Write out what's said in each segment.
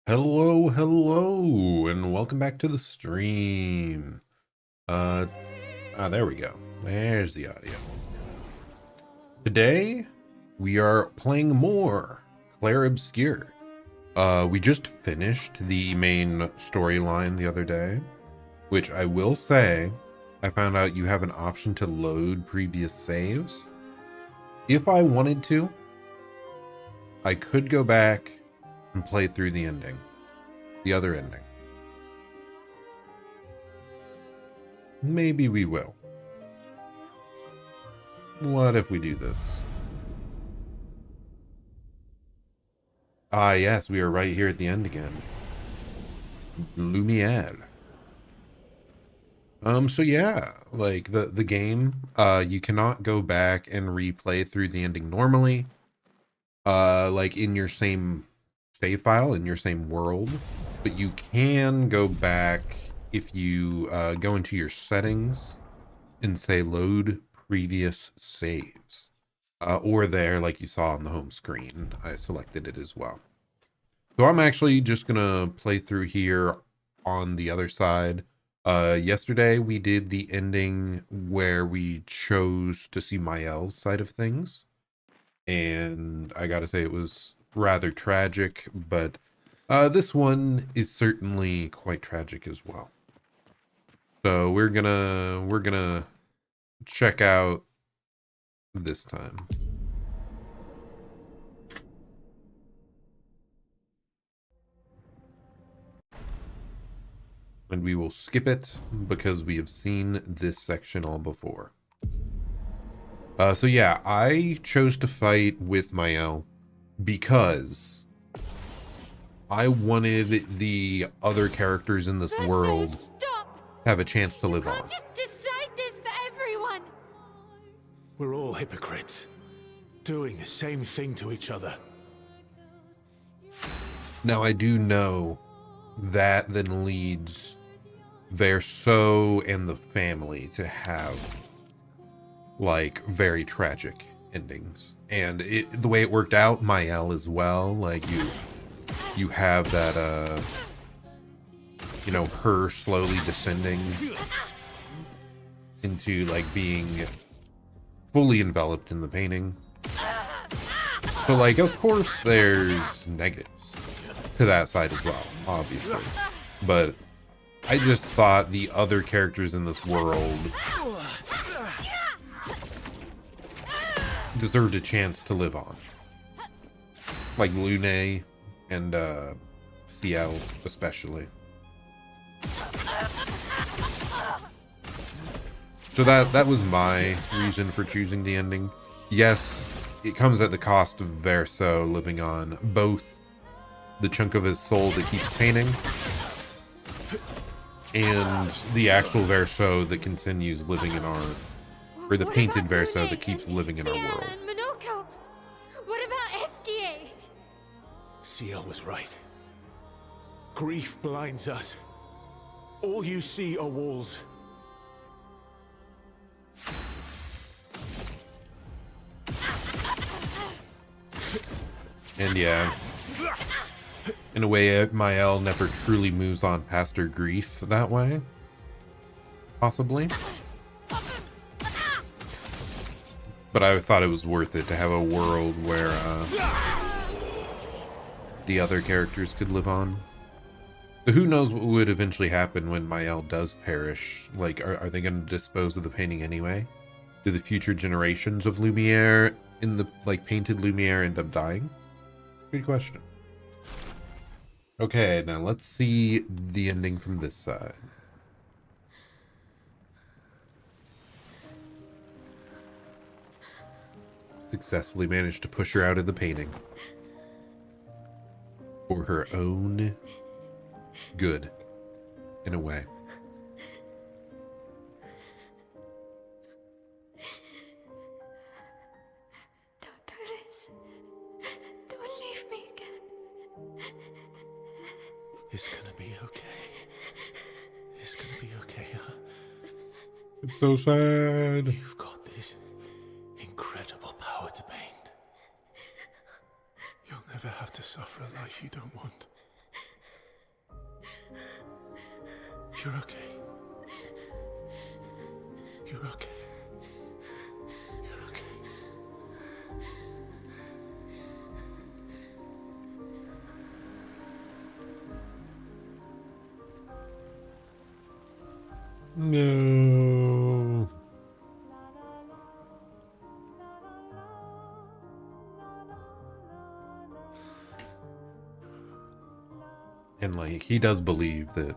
Hello, and welcome back to the stream. There we go. There's the audio. Today, we are playing more Clair Obscur. We just finished the main storyline the other day, which I will say, I found out you have an option to load previous saves. If I wanted to, I could go back and play through the ending. The other ending. Maybe we will. What if we do this? Ah, yes, we are right here at the end again. Lumiere. So yeah, like the game, you cannot go back and replay through the ending normally. Like in your same save file, in your same world. But you can go back if you go into your settings and say load previous saves. Or there, like you saw on the home screen, I selected it as well. So I'm actually just going to play through here on the other side. Yesterday we did the ending where we chose to see Mael's side of things. And I gotta say it was rather tragic, but this one is certainly quite tragic as well. So we're gonna check out this time. And we will skip it because we have seen this section all before. So yeah, I chose to fight with Mael because I wanted the other characters in this world to have a chance to live on. You can't just decide this for everyone. We're all hypocrites, doing the same thing to each other. Now I do know that then leads Verso and the family to have like very tragic endings, and the way it worked out, Mael as well. Like you have that you know, her slowly descending into like being fully enveloped in the painting. So like, of course there's negatives to that side as well, obviously, but I just thought the other characters in this world deserved a chance to live on. Like Lune and Ciel especially. So that was my reason for choosing the ending. Yes, it comes at the cost of Verso living on, both the chunk of his soul that keeps painting and the actual Verso that continues living in our, or the painted Verso that keeps living in our world. What about Esquier? Ciel was right. Grief blinds us. All you see are walls. And yeah, in a way, Mael never truly moves on past her grief that way. Possibly. But I thought it was worth it to have a world where the other characters could live on. So who knows what would eventually happen when Mael does perish? Like, are they going to dispose of the painting anyway? Do the future generations of Lumiere in the, like, painted Lumiere end up dying? Good question. Okay, now let's see the ending from this side. Successfully managed to push her out of the painting. For her own good, in a way. Don't do this. Don't leave me again. It's gonna be okay. It's gonna be okay, huh? It's so sad. You've got this incredible power to paint. You'll never have to suffer a life you don't want. You're okay. You're okay. You're okay. No. And like he does believe that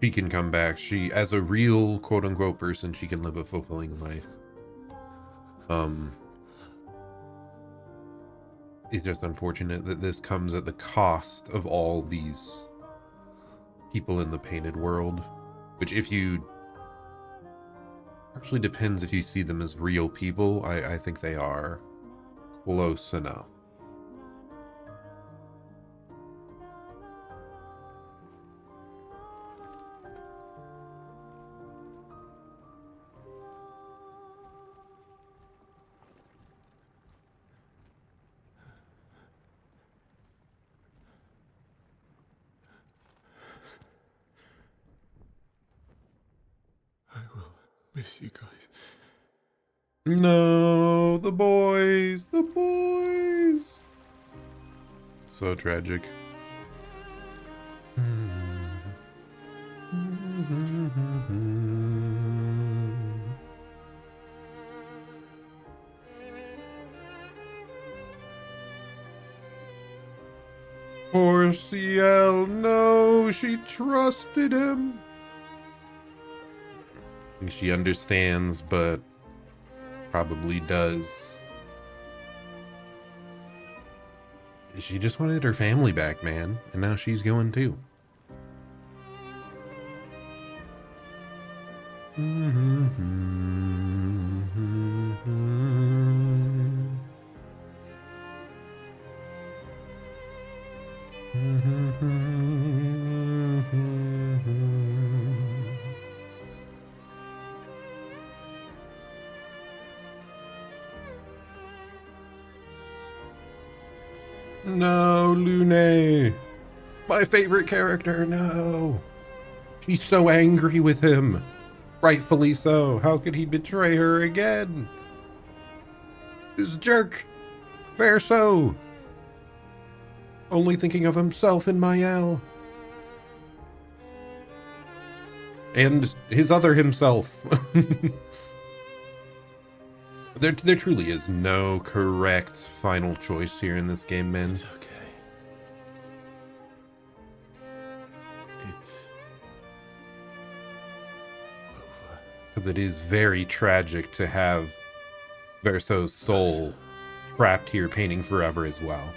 she can come back. She, as a real quote unquote person, she can live a fulfilling life. It's just unfortunate that this comes at the cost of all these people in the painted world. Which, if you actually depends if you see them as real people, I think they are close enough. I will miss you guys. No, the boys, the boys. So tragic. Poor CL, no, she trusted him. I think she understands, but probably does. She just wanted her family back, man, and now she's going too. No, Lune. My favorite character, no. She's so angry with him. Rightfully so. How could he betray her again? This jerk. Verso. Only thinking of himself and Mael. And his other himself. There truly is no correct final choice here in this game, man. It's okay. It's over. Because it is very tragic to have Verso's soul trapped here painting forever as well.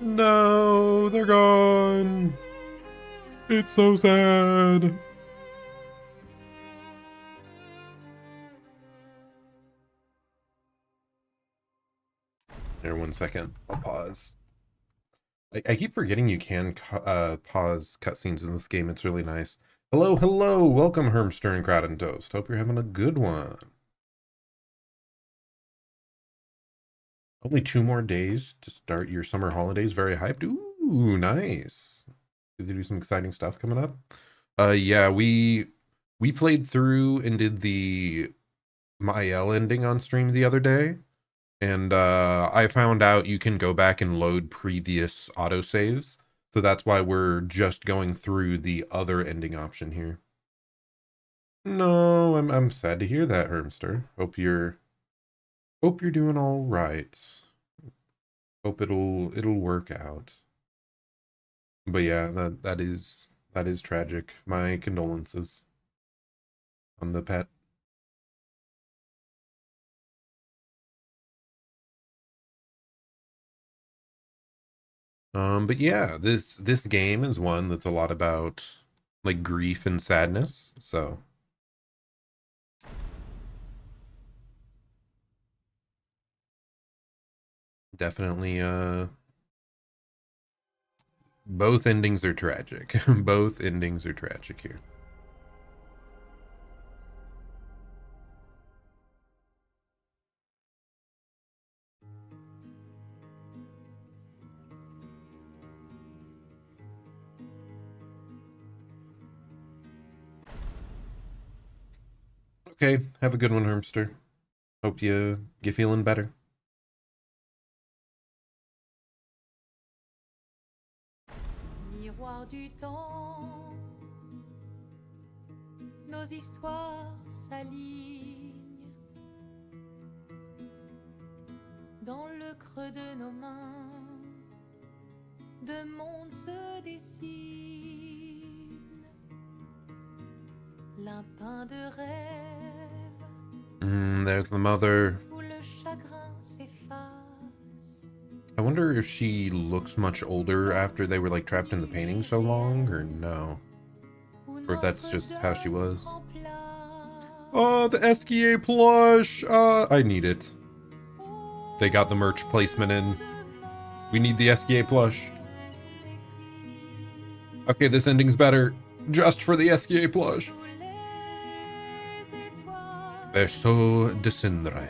No, they're gone. It's so sad. There, 1 second. I'll pause. I keep forgetting you can pause cutscenes in this game. It's really nice. Hello, hello. Welcome, Hermster and Crowd and Toast. Hope you're having a good one. Only 2 more days to start your summer holidays. Very hyped. Ooh, nice. Did you do some exciting stuff coming up? Yeah, we played through and did the Mael ending on stream the other day. And I found out you can go back and load previous autosaves. So that's why we're just going through the other ending option here. No, I'm sad to hear that, Hermster. Hope you're doing all right. Hope it'll work out. But yeah, that is tragic. My condolences on the pet. But yeah, this game is one that's a lot about like grief and sadness. So Definitely, both endings are tragic. Both endings are tragic here. Okay, have a good one, Hermster. Hope you feeling better. Miroir du temps, nos histoires s'alignent dans le creux de nos mains. Deux mondes se dessinent, l'un peint de rêve. There's the mother. Où le chagrin s'efface. I wonder if she looks much older after they were like trapped in the painting so long, or no. Or if that's just how she was. Oh, the Esquier plush! I need it. They got the merch placement in. We need the Esquier plush. Okay, this ending's better. Just for the Esquier plush. Berceau de cendre.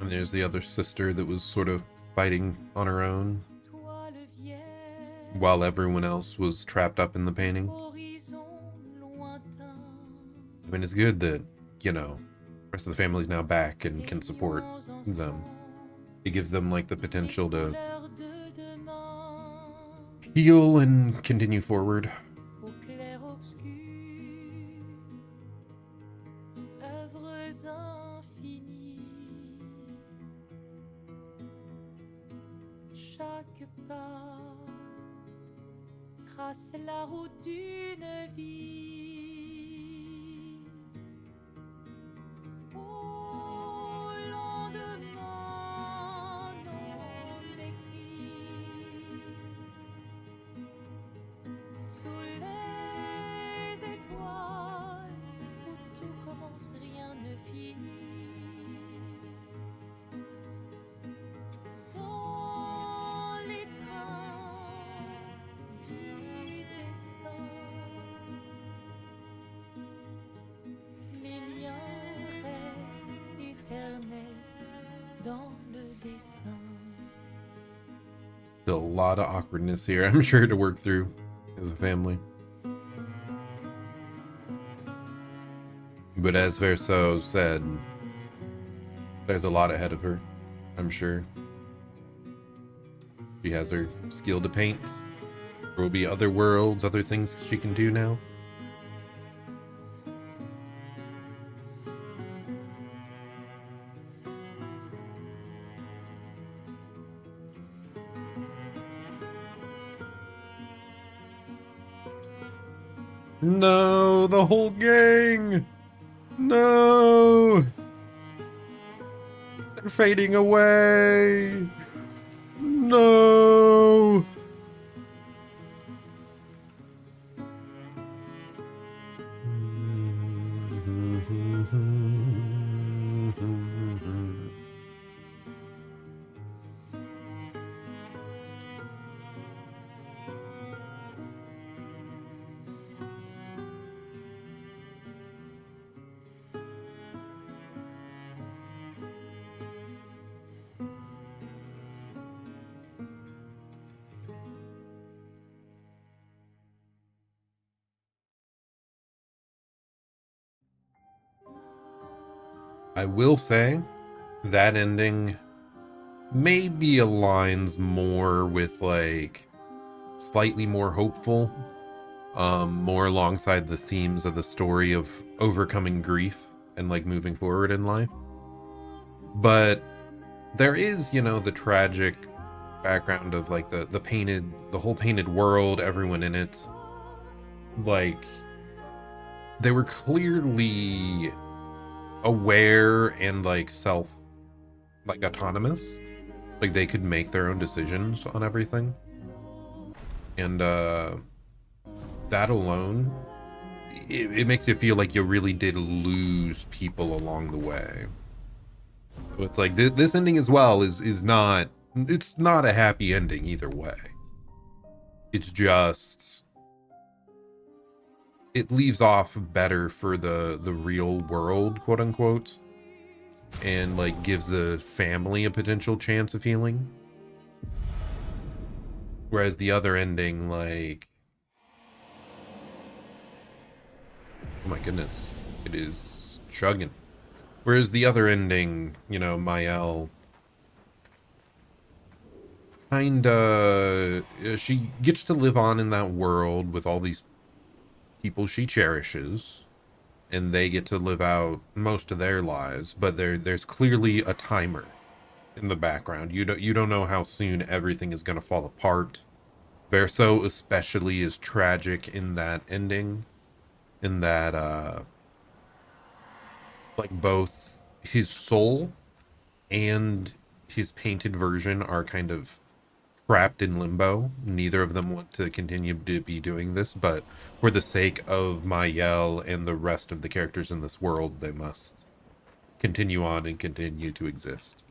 And there's the other sister that was sort of fighting on her own while everyone else was trapped up in the painting. I mean, it's good that, you know, the rest of the family's now back and can support them. It gives them, like, the potential to heal and continue forward. Clair Obscur, œuvres infinies. Chaque pas trace la route d'une vie. Au lendemain non écrit, sous les étoiles où tout commence, rien ne finit. Dans les trains du destin, les liens restent éternels dans le dessin. Still a lot of awkwardness here, I'm sure, to work through as a family. But as Verso said, there's a lot ahead of her, I'm sure. She has her skill to paint. There will be other worlds, other things she can do now. No, the whole gang! No! They're fading away! No! I will say that ending maybe aligns more with, like, slightly more hopeful, more alongside the themes of the story of overcoming grief and, like, moving forward in life. But there is, you know, the tragic background of, like, the whole painted world, everyone in it. Like, they were clearly aware and like like autonomous. Like they could make their own decisions on everything. And that alone, it makes you feel like you really did lose people along the way. So it's like this ending as well is not, it's not a happy ending either way. It's just, it leaves off better for the real world, quote unquote, and like gives the family a potential chance of healing. Whereas the other ending, like, oh my goodness, it is chugging. Whereas the other ending, you know, Mael kinda, she gets to live on in that world with all these people she cherishes, and they get to live out most of their lives, but there's clearly a timer in the background. You don't know how soon everything is gonna fall apart. Verso especially is tragic in that ending, in that like both his soul and his painted version are kind of trapped in limbo. Neither of them want to continue to be doing this, but for the sake of Mayel and the rest of the characters in this world, they must continue on and continue to exist.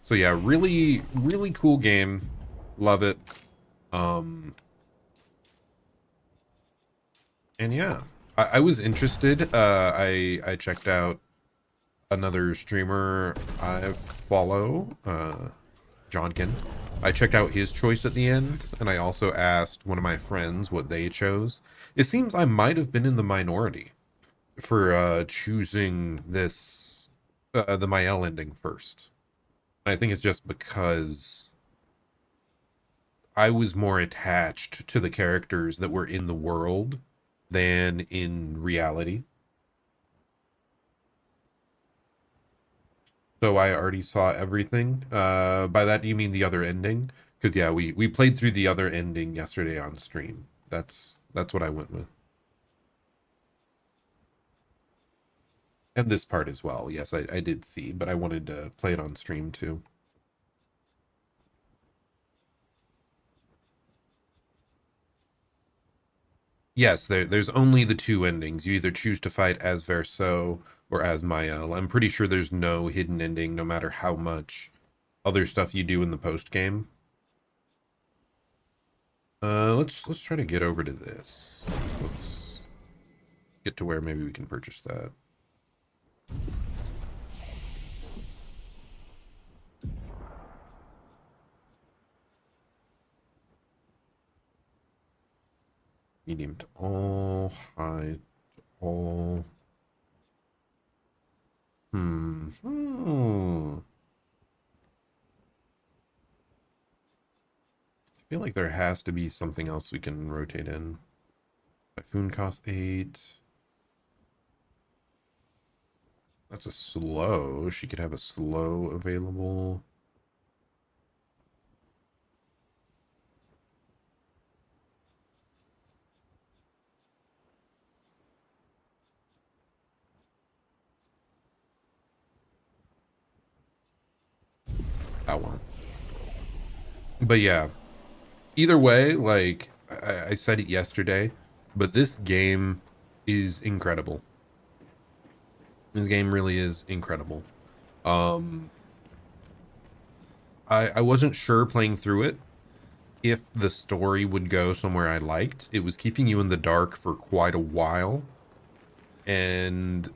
So yeah, really, really cool game. Love it. And yeah, I was interested. I checked out another streamer I follow, Johnkin. I checked out his choice at the end, and I also asked one of my friends what they chose. It seems I might have been in the minority for choosing this, the Mael ending first. I think it's just because I was more attached to the characters that were in the world than in reality. So I already saw everything. By that, do you mean the other ending? Because yeah, we played through the other ending yesterday on stream. That's what I went with. And this part as well. Yes, I did see, but I wanted to play it on stream too. Yes, there's only the two endings. You either choose to fight as Verso or as Mael. I'm pretty sure there's no hidden ending, no matter how much other stuff you do in the post game. Let's try to get over to this. Let's get to where maybe we can purchase that. Medium to all, high to all. I feel like there has to be something else we can rotate in. Typhoon costs 8. That's a slow. She could have a slow available. That one. But yeah, either way, like I said it yesterday, but this game is incredible. This game really is incredible. I wasn't sure playing through it if the story would go somewhere I liked. It was keeping you in the dark for quite a while. And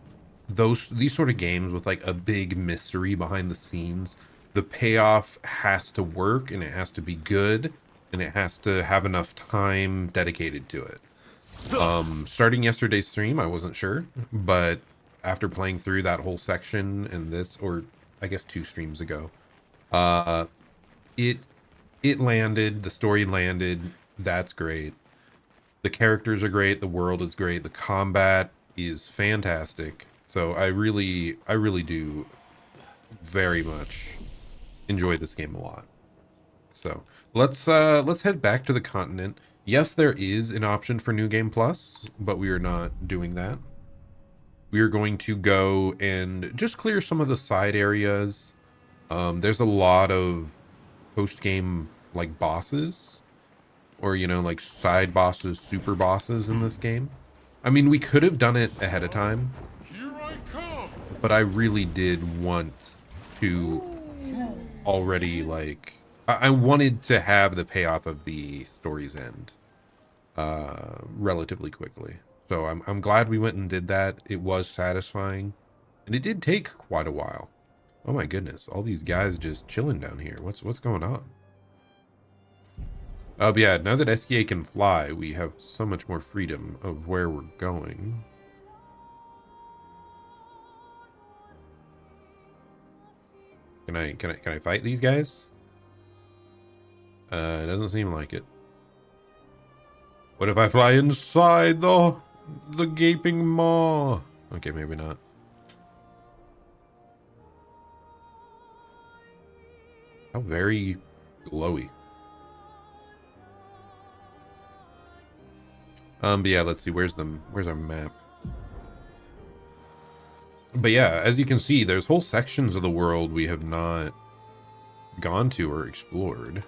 these sort of games with like a big mystery behind the scenes, the payoff has to work and it has to be good and it has to have enough time dedicated to it. Starting yesterday's stream, I wasn't sure, but after playing through that whole section and this, or I guess 2 streams ago, it landed, the story landed. That's great. The characters are great, the world is great, the combat is fantastic. So I really do very much enjoy this game a lot. So let's head back to the continent. Yes, there is an option for New Game Plus, but we are not doing that. we are going to go and just clear some of the side areas. There's a lot of post-game like bosses, or you know, like side bosses, super bosses in this game. I mean, we could have done it ahead of time, but I really did want to already like I wanted to have the payoff of the story's end relatively quickly. So I'm glad we went and did that. It was satisfying, and it did take quite a while. Oh my goodness, all these guys just chilling down here. What's going on? But yeah, now that SKA can fly, we have so much more freedom of where we're going. Can I fight these guys? It doesn't seem like it. What if I fly inside the gaping maw? Okay, maybe not. How very glowy. But yeah, let's see. Where's our map? But yeah, as you can see, there's whole sections of the world we have not gone to or explored.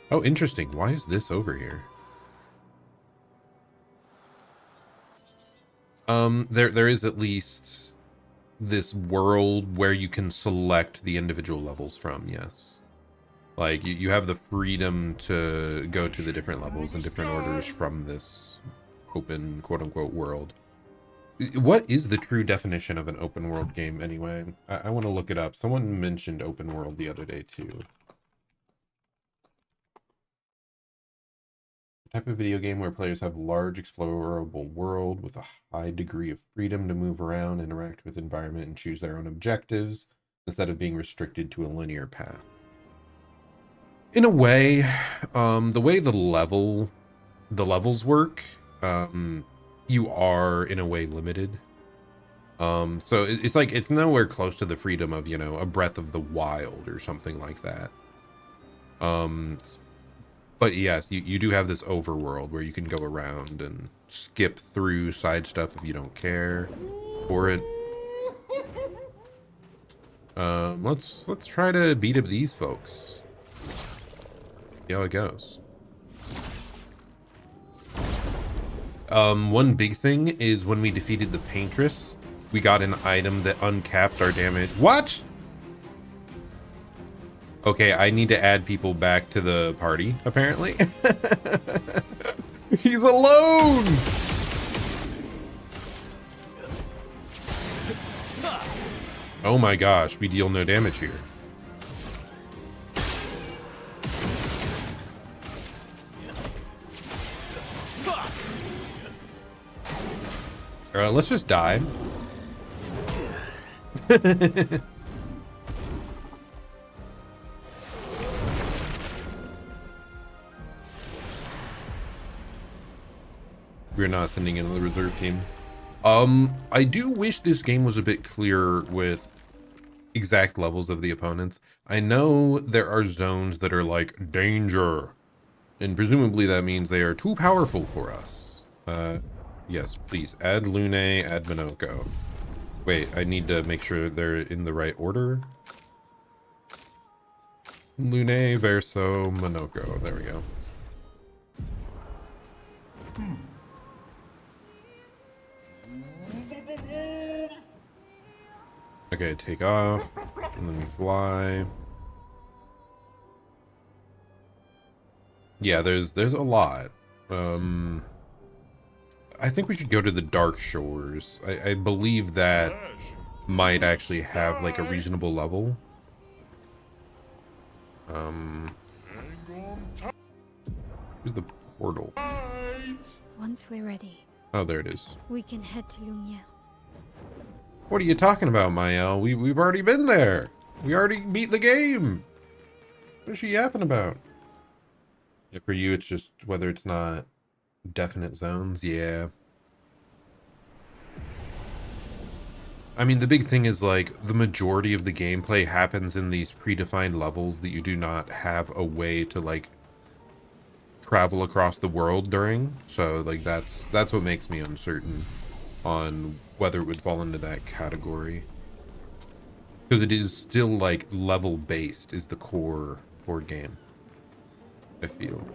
Oh, interesting. Why is this over here? There is at least this world where you can select the individual levels from, yes. Like, you have the freedom to go to the different levels in different orders from this open, quote-unquote, world. What is the true definition of an open world game, anyway? I want to look it up. Someone mentioned open world the other day, too. Type of video game where players have large explorable world with a high degree of freedom to move around, interact with environment, and choose their own objectives instead of being restricted to a linear path. In a way, the way the levels work, you are in a way limited. So it's like it's nowhere close to the freedom of, you know, a Breath of the Wild or something like that. But yes, you do have this overworld where you can go around and skip through side stuff if you don't care for it. Let's try to beat up these folks. See how it goes. One big thing is when we defeated the Paintress, we got an item that uncapped our damage. What? Okay, I need to add people back to the party, apparently. He's alone! Oh my gosh, we deal no damage here. Let's just die. We're not sending in the reserve team. I do wish this game was a bit clearer with exact levels of the opponents. I know there are zones that are like danger, and presumably that means they are too powerful for us. Yes, please add Lune, add Minoko. Wait, I need to make sure they're in the right order. Lune, Verso, Minoko. There we go. Okay, take off, and then we fly. Yeah, there's a lot. I think we should go to the Dark Shores. I believe that might actually have like a reasonable level. Here's the portal. Once we're ready, Oh, there it is. we can head to Lumiere. What are you talking about, Mael? We've already been there. We already beat the game. What is she yapping about? Yeah, for you, it's just whether it's not definite zones. Yeah. I mean, the big thing is like the majority of the gameplay happens in these predefined levels that you do not have a way to like travel across the world during. So like that's what makes me uncertain on whether it would fall into that category. Because it is still like level based is the core board game, I feel.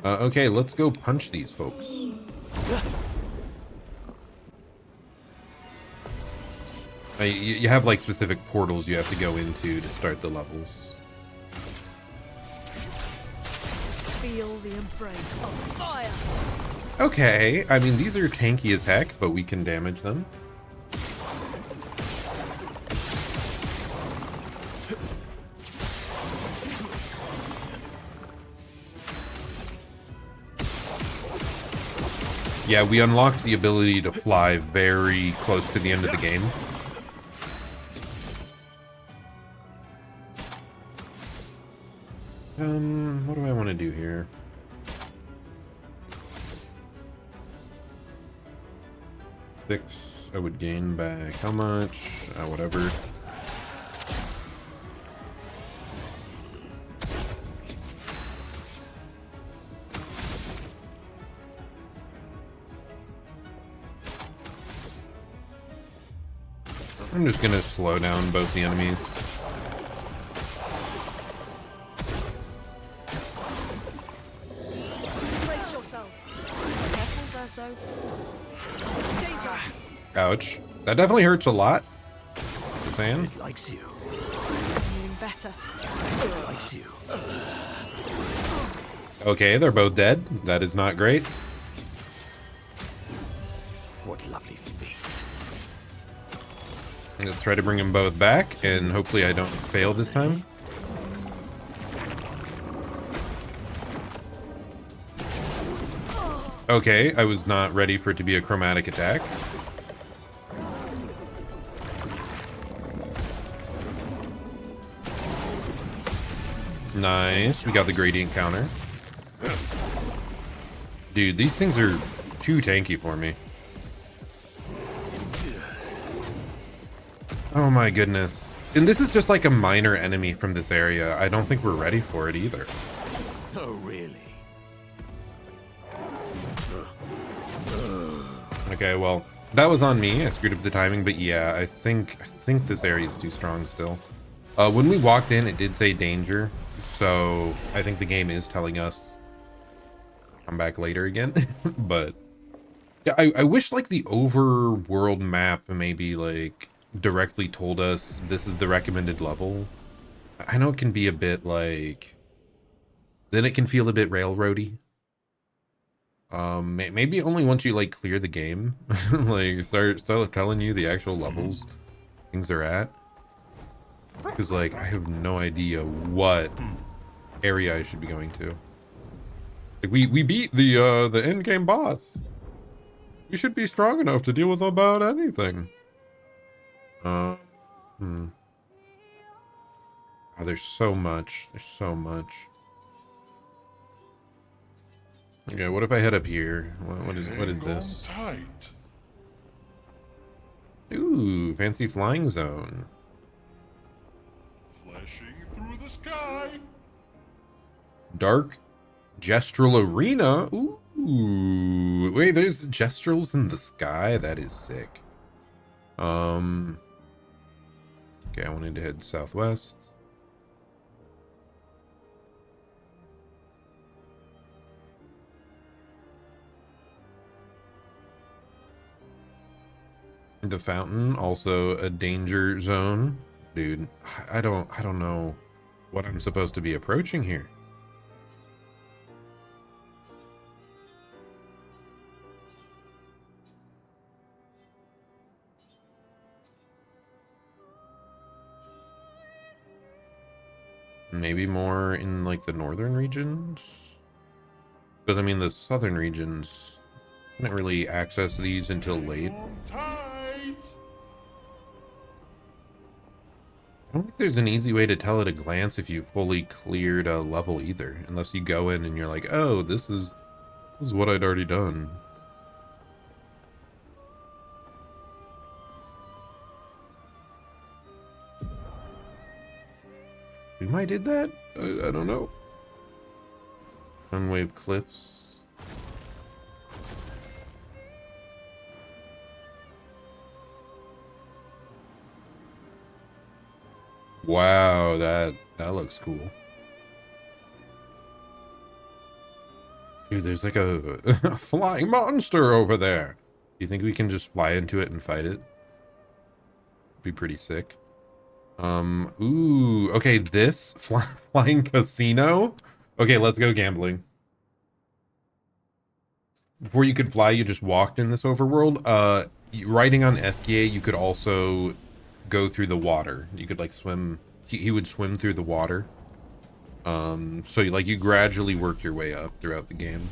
Okay, let's go punch these folks. You have like specific portals you have to go into to start the levels. Feel the embrace of fire. Okay, I mean these are tanky as heck, but we can damage them. Yeah, we unlocked the ability to fly very close to the end of the game. What do I want to do here? Six, I would gain back how much? Whatever. I'm just gonna slow down both the enemies. Brace yourselves. Careful, Verso. Danger. Ouch. That definitely hurts a lot. Just saying. It likes you. Feeling better. It likes you. Okay, they're both dead. That is not great. What lovely feet. Let's try to bring them both back, and hopefully I don't fail this time. Okay, I was not ready for it to be a chromatic attack. Nice, we got the gradient counter. Dude, these things are too tanky for me. Oh my goodness. And this is just like a minor enemy from this area. I don't think we're ready for it either. Oh, really? Okay, well, that was on me. I screwed up the timing, but yeah, I think this area is too strong still. When we walked in, it did say danger, so I think the game is telling us come back later again. But yeah, I wish like the overworld map maybe like directly told us this is the recommended level. I know it can be a bit like, then it can feel a bit railroady. Maybe only once you like clear the game, like start telling you the actual levels things are at. Because like I have no idea what area I should be going to. Like we beat the end game boss. We should be strong enough to deal with about anything. Oh, there's so much. There's so much. Okay, what if I head up here? What is this? Tight. Ooh, fancy flying zone. Flashing through the sky. Dark Gestural Arena. Ooh, wait, there's Gestrals in the sky. That is sick. Okay, I wanted to head southwest. The fountain, also a danger zone. Dude, I don't know what I'm supposed to be approaching here. Maybe more in like the northern regions? Because I mean the southern regions can't really access these until late. Tight. I don't think there's an easy way to tell at a glance if you fully cleared a level either, unless you go in and you're like, oh, this is what I'd already done. We might did that? I don't know. Sunwave Cliffs. Wow, that looks cool. Dude, there's like a flying monster over there. Do you think we can just fly into it and fight it? Be pretty sick. Ooh, okay, this flying casino. Okay, let's go gambling. Before you could fly, you just walked in this overworld. Riding on Eskia, you could also go through the water. You could like swim. He would swim through the water. So you gradually work your way up throughout the game.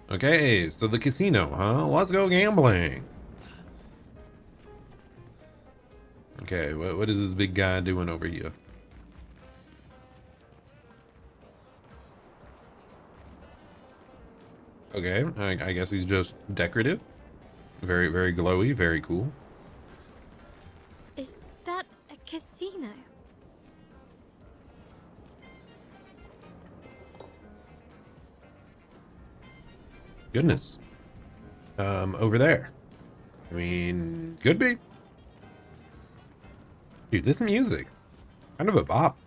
Okay, so the casino, huh? Let's go gambling. Okay, what is this big guy doing over here? Okay, I guess he's just decorative. Very, very glowy, very cool. Is that a casino? Goodness. Over there. I mean, could be. Dude, this music. Kind of a bop.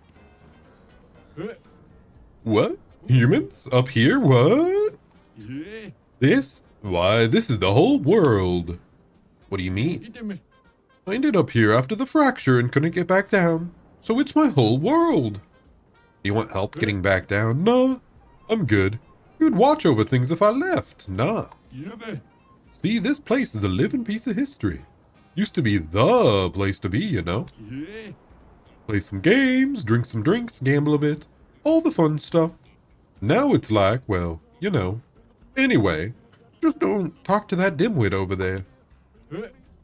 What? Humans? Up here? What? Yeah. This? Why, this is the whole world. What do you mean? I ended up here after the fracture and couldn't get back down. So it's my whole world. You want help getting back down? Nah, I'm good. You'd watch over things if I left. Nah. See, this place is a living piece of history. Used to be the place to be, you know. Yeah. Play some games, drink some drinks, gamble a bit. All the fun stuff. Now it's like, well, you know. Anyway, just don't talk to that dimwit over there.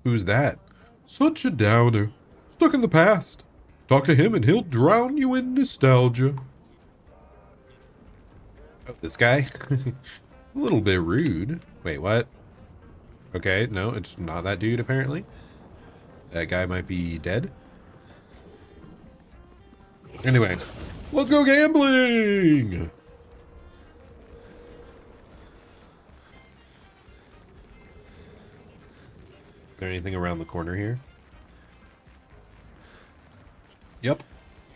Who's that? Such a downer. Stuck in the past. Talk to him and he'll drown you in nostalgia. Oh, this guy? A little bit rude. Wait, what? Okay, no, it's not that dude, apparently. That guy might be dead. Anyway, let's go gambling! Is there anything around the corner here? Yep.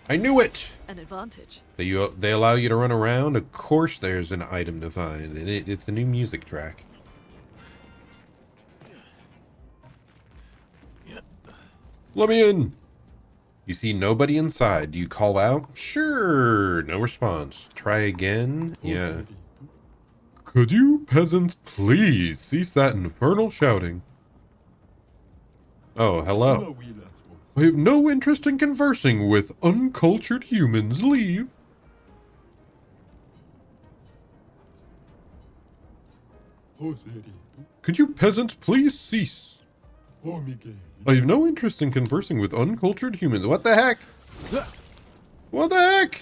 I knew it! An advantage. They allow you to run around. Of course there's an item to find, and it's a new music track. Let me in! You see nobody inside. Do you call out? Sure. No response. Try again. Yeah. Could you peasants please cease that infernal shouting? Oh, hello. I have no interest in conversing with uncultured humans. Leave. Could you peasants please cease? I have no interest in conversing with uncultured humans. What the heck? What the heck?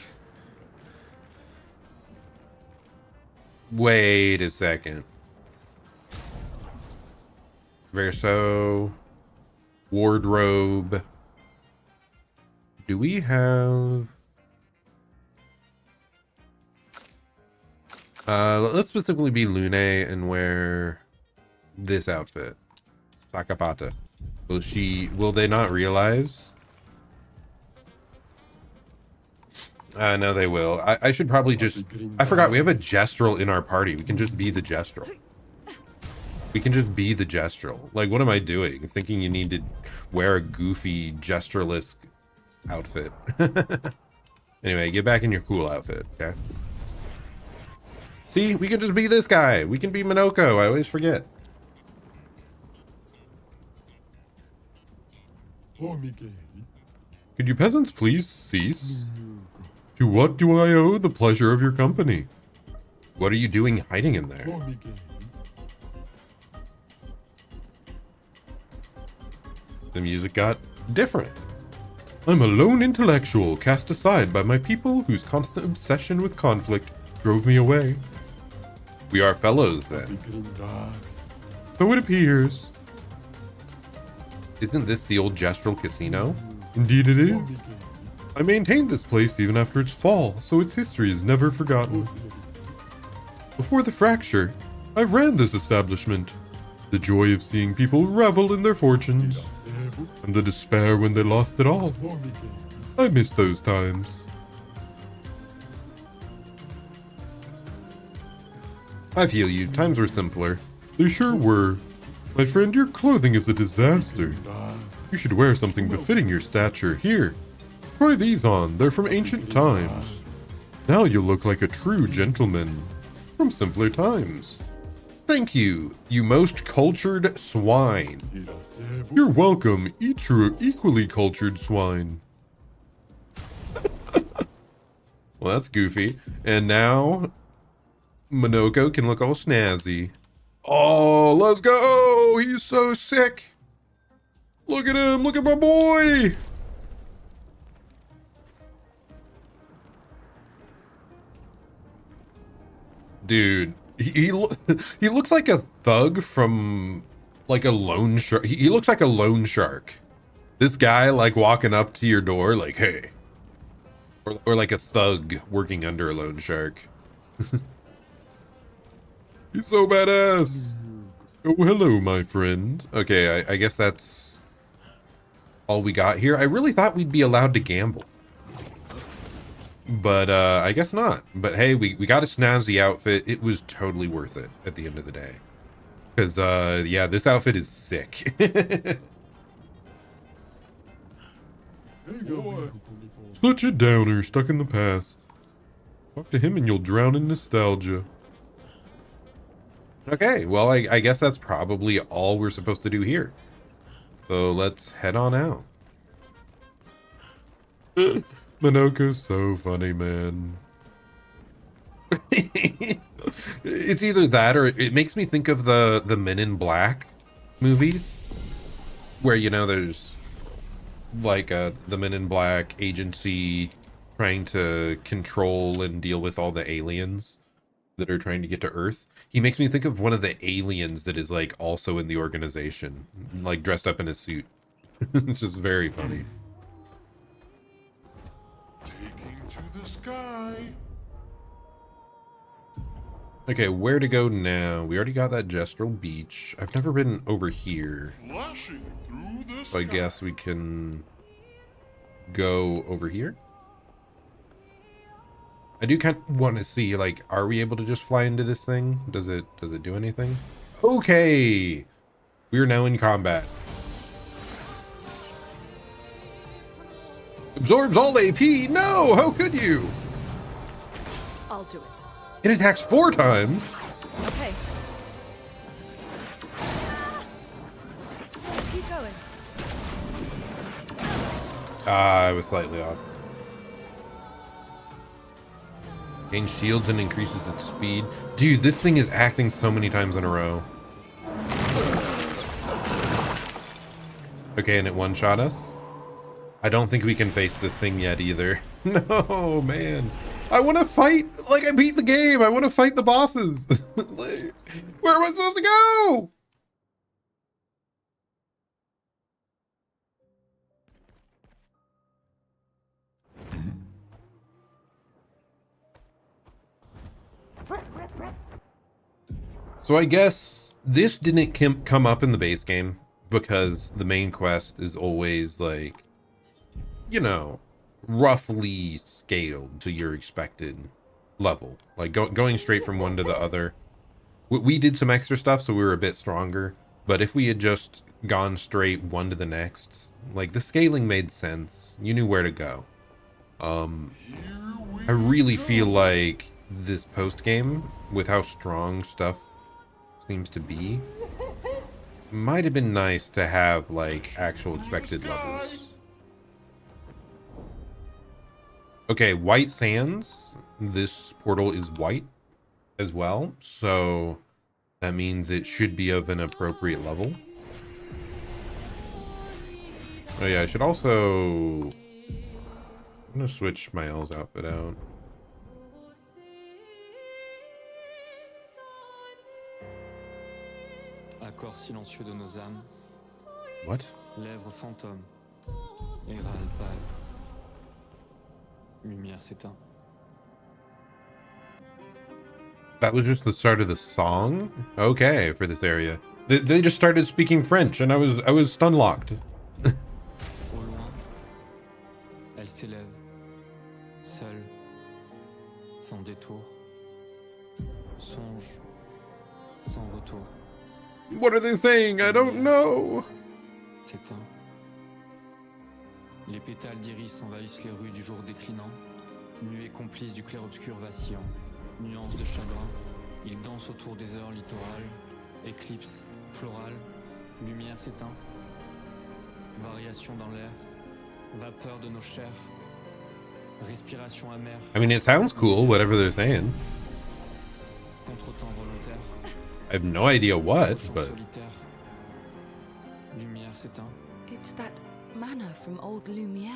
Wait a second. Verso. Wardrobe. Do we have... let's specifically be Lune and wear this outfit. Sakapata. Will they not realize? No, they will. I should probably just... I forgot, we have a Gestrel in our party. We can just be the Gestrel. We can just be the Gestrel. Like, what am I doing? Thinking you need to wear a goofy Gestrel-esque outfit. Anyway, get back in your cool outfit, okay? See, we can just be this guy. We can be Minoko. I always forget. Could you peasants please cease? To what do I owe the pleasure of your company? What are you doing hiding in there? The music got different. I'm a lone intellectual cast aside by my people whose constant obsession with conflict drove me away. We are fellows then. So it appears. Isn't this the old Gestrel Casino? Indeed it is. I maintained this place even after its fall, so its history is never forgotten. Before the fracture, I ran this establishment. The joy of seeing people revel in their fortunes, and the despair when they lost it all. I miss those times. I feel you. Times were simpler. They sure were. My friend, your clothing is a disaster. You should wear something befitting your stature. Here, try these on. They're from ancient times. Now you'll look like a true gentleman from simpler times. Thank you, you most cultured swine. You're welcome, equally cultured swine. Well, that's goofy. And now, Monoko can look all snazzy. Oh, let's go! He's so sick! Look at him! Look at my boy! Dude, he looks like a thug from like a loan shark. He looks like a loan shark. This guy like walking up to your door like, hey. Or like a thug working under a loan shark. He's so badass. Oh, hello, my friend. Okay, I guess that's all we got here. I really thought we'd be allowed to gamble. But I guess not. But hey, we got a snazzy outfit. It was totally worth it at the end of the day. Because, yeah, this outfit is sick. Such a downer, stuck in the past. Talk to him and you'll drown in nostalgia. Okay, well, I guess that's probably all we're supposed to do here. So let's head on out. Monoko's so funny, man. It's either that or it makes me think of the Men in Black movies. Where, you know, there's like the Men in Black agency trying to control and deal with all the aliens that are trying to get to Earth. He makes me think of one of the aliens that is like also in the organization, like dressed up in a suit. It's just very funny. Taking to the sky. Okay, where to go now? We already got that Gestural Beach. I've never been over here. Flashing through the So I sky. guess we can go over here. I do kind of want to see, like, are we able to just fly into this thing? Does it do anything? Okay. We are now in combat. Absorbs all AP. No, how could you? I'll do it. It attacks 4 times. Okay. Let's keep going. Ah, I was slightly off. Gains shields and increases its speed. Dude, this thing is acting so many times in a row. Okay, and it one-shot us. I don't think we can face this thing yet either. No, man. I want to fight like I beat the game. I want to fight the bosses. Like, where am I supposed to go? So I guess this didn't come up in the base game because the main quest is always like, you know, roughly scaled to your expected level. Like going straight from one to the other. We did some extra stuff, so we were a bit stronger. But if we had just gone straight one to the next, like the scaling made sense. You knew where to go. I really feel like this post game, with how strong stuff seems to be, might have been nice to have like actual expected levels. Okay, White Sands. This portal is white as well, so that means it should be of an appropriate level. Oh yeah, I should also... I'm gonna switch my L's outfit out. Accord silencieux de nos âmes, What? lèvres fantômes, et râle pâle. Lumière s'éteint. That was just the start of the song? Okay, for this area. They just started speaking French and I was stun locked. Au loin, elle s'élève, seule, sans détour. Songe, sans retour. What are they saying? I don't know. S'éteint. Les pétales d'iris envahissent les rues du jour déclinant. Nuée complice du clair obscur vacillant. Nuances de chagrin. Il danse autour des heures littorales. Éclipse, florale. Lumière s'éteint. Variation dans l'air. Vapeur de nos chairs. Respiration amère. I mean, it sounds cool, whatever they're saying. Contretemps volontaire. I have no idea what, Chant but solitaire. Lumière s'éteint. It's that manor from old Lumiere.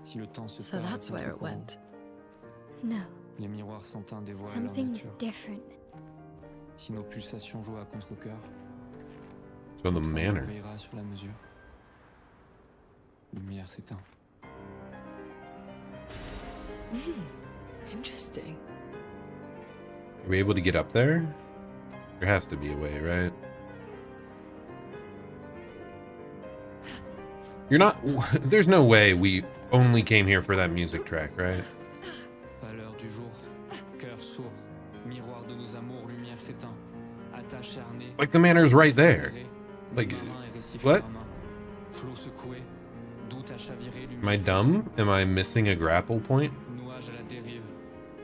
Si le temps se So perd à that's where it contre-courant, went. No, Les miroirs s'enteintent dévoilent leur something's nature. different. Si nos pulsations jouent à contre-cœur, so the notre amour manner. veillera sur la mesure. Lumière s'éteint. Interesting. Are we able to get up there? There has to be a way, right? You're not... There's no way we only came here for that music track, right? Pâleur du jour, cœur sourd, miroir de nos amours, lumière s'éteint. Attache charnée. Like, the manor's right there. serrée, Like, marin et récif what? marin. Flot secoué, doute à chavirer, lumière Am I dumb? Am I missing a grapple point? s'éteint. Nuage à la dérive,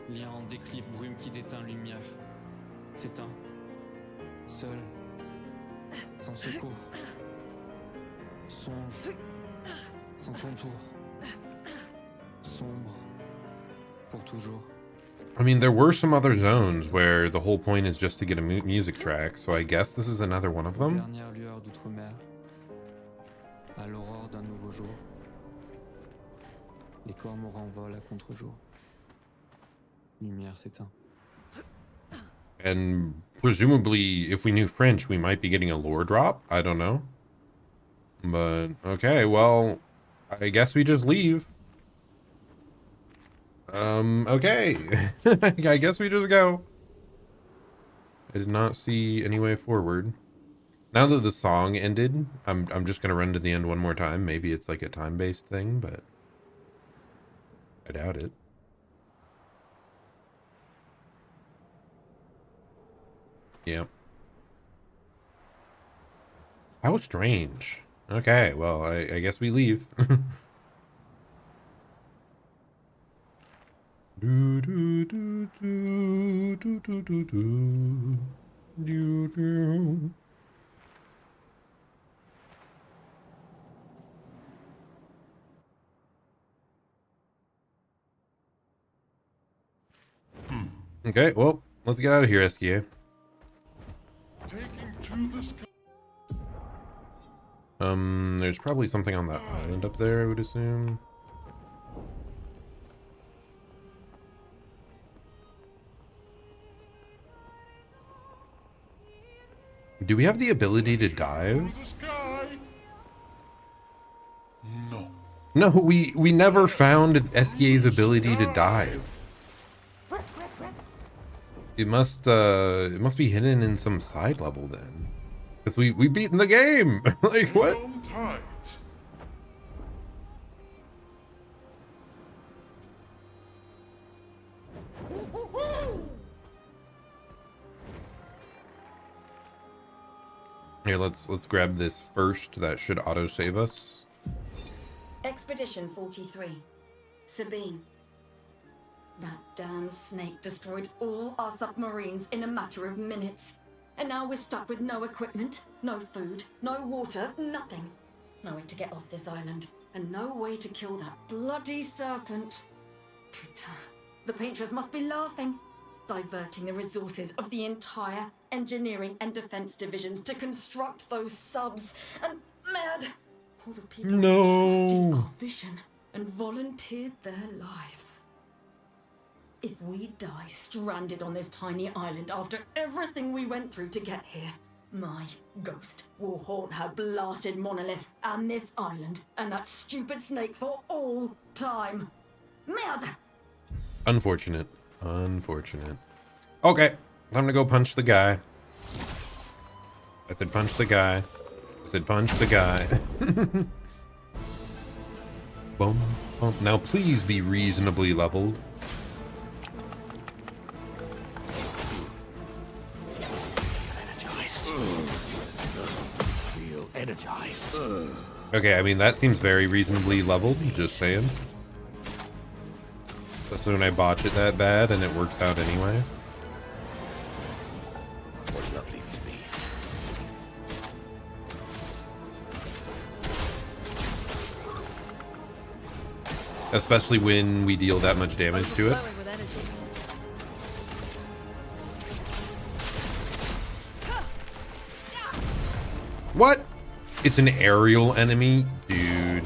lien en déclive, brume qui déteint, lumière s'éteint. Seul, sans secours. Songe, sans contour. Sombre, pour toujours. I mean, there were some other zones where the whole point is just to get a music track, so I guess this is another one of them. Dernière lueur d'outre-mer, à l'aurore d'un nouveau jour. Les cormorans volent à contre-jour. Lumière s'éteint. And presumably, if we knew French, we might be getting a lore drop. I don't know. But, okay, well, I guess we just leave. Okay. I guess we just go. I did not see any way forward. Now that the song ended, I'm just gonna run to the end one more time. Maybe it's like a time-based thing, but I doubt it. Yep. How strange. Okay, well, I guess we leave. Do, do, do, do, do, do, do, do. Do, do. Okay, well, let's get out of here, SKA. Taking to the sky. There's probably something on that island up there, I would assume. Do we have the ability to dive? To the sky. No. No, we never found SKA's ability to dive. It must be hidden in some side level then. Because we beaten the game! Like, what? Hold tight. Here, let's grab this first. That should auto-save us. Expedition 43. Sabine. That damn snake destroyed all our submarines in a matter of minutes. And now we're stuck with no equipment, no food, no water, nothing. No way to get off this island, and no way to kill that bloody serpent. Putain. The painters must be laughing. Diverting the resources of the entire engineering and defense divisions to construct those subs. And mad. All the people who trusted our vision and volunteered their lives. If we die stranded on this tiny island after everything we went through to get here, my ghost will haunt her blasted monolith and this island and that stupid snake for all time. Merde! Unfortunate. Unfortunate. Okay. Time to go punch the guy. I said punch the guy. I said punch the guy. Boom, boom. Now please be reasonably leveled. Energized. Feel energized. Okay, I mean, that seems very reasonably leveled, just saying. Especially when I botch it that bad and it works out anyway. What lovely feet. Especially when we deal that much damage to it. Overflowing with energy. What? It's an aerial enemy? Dude.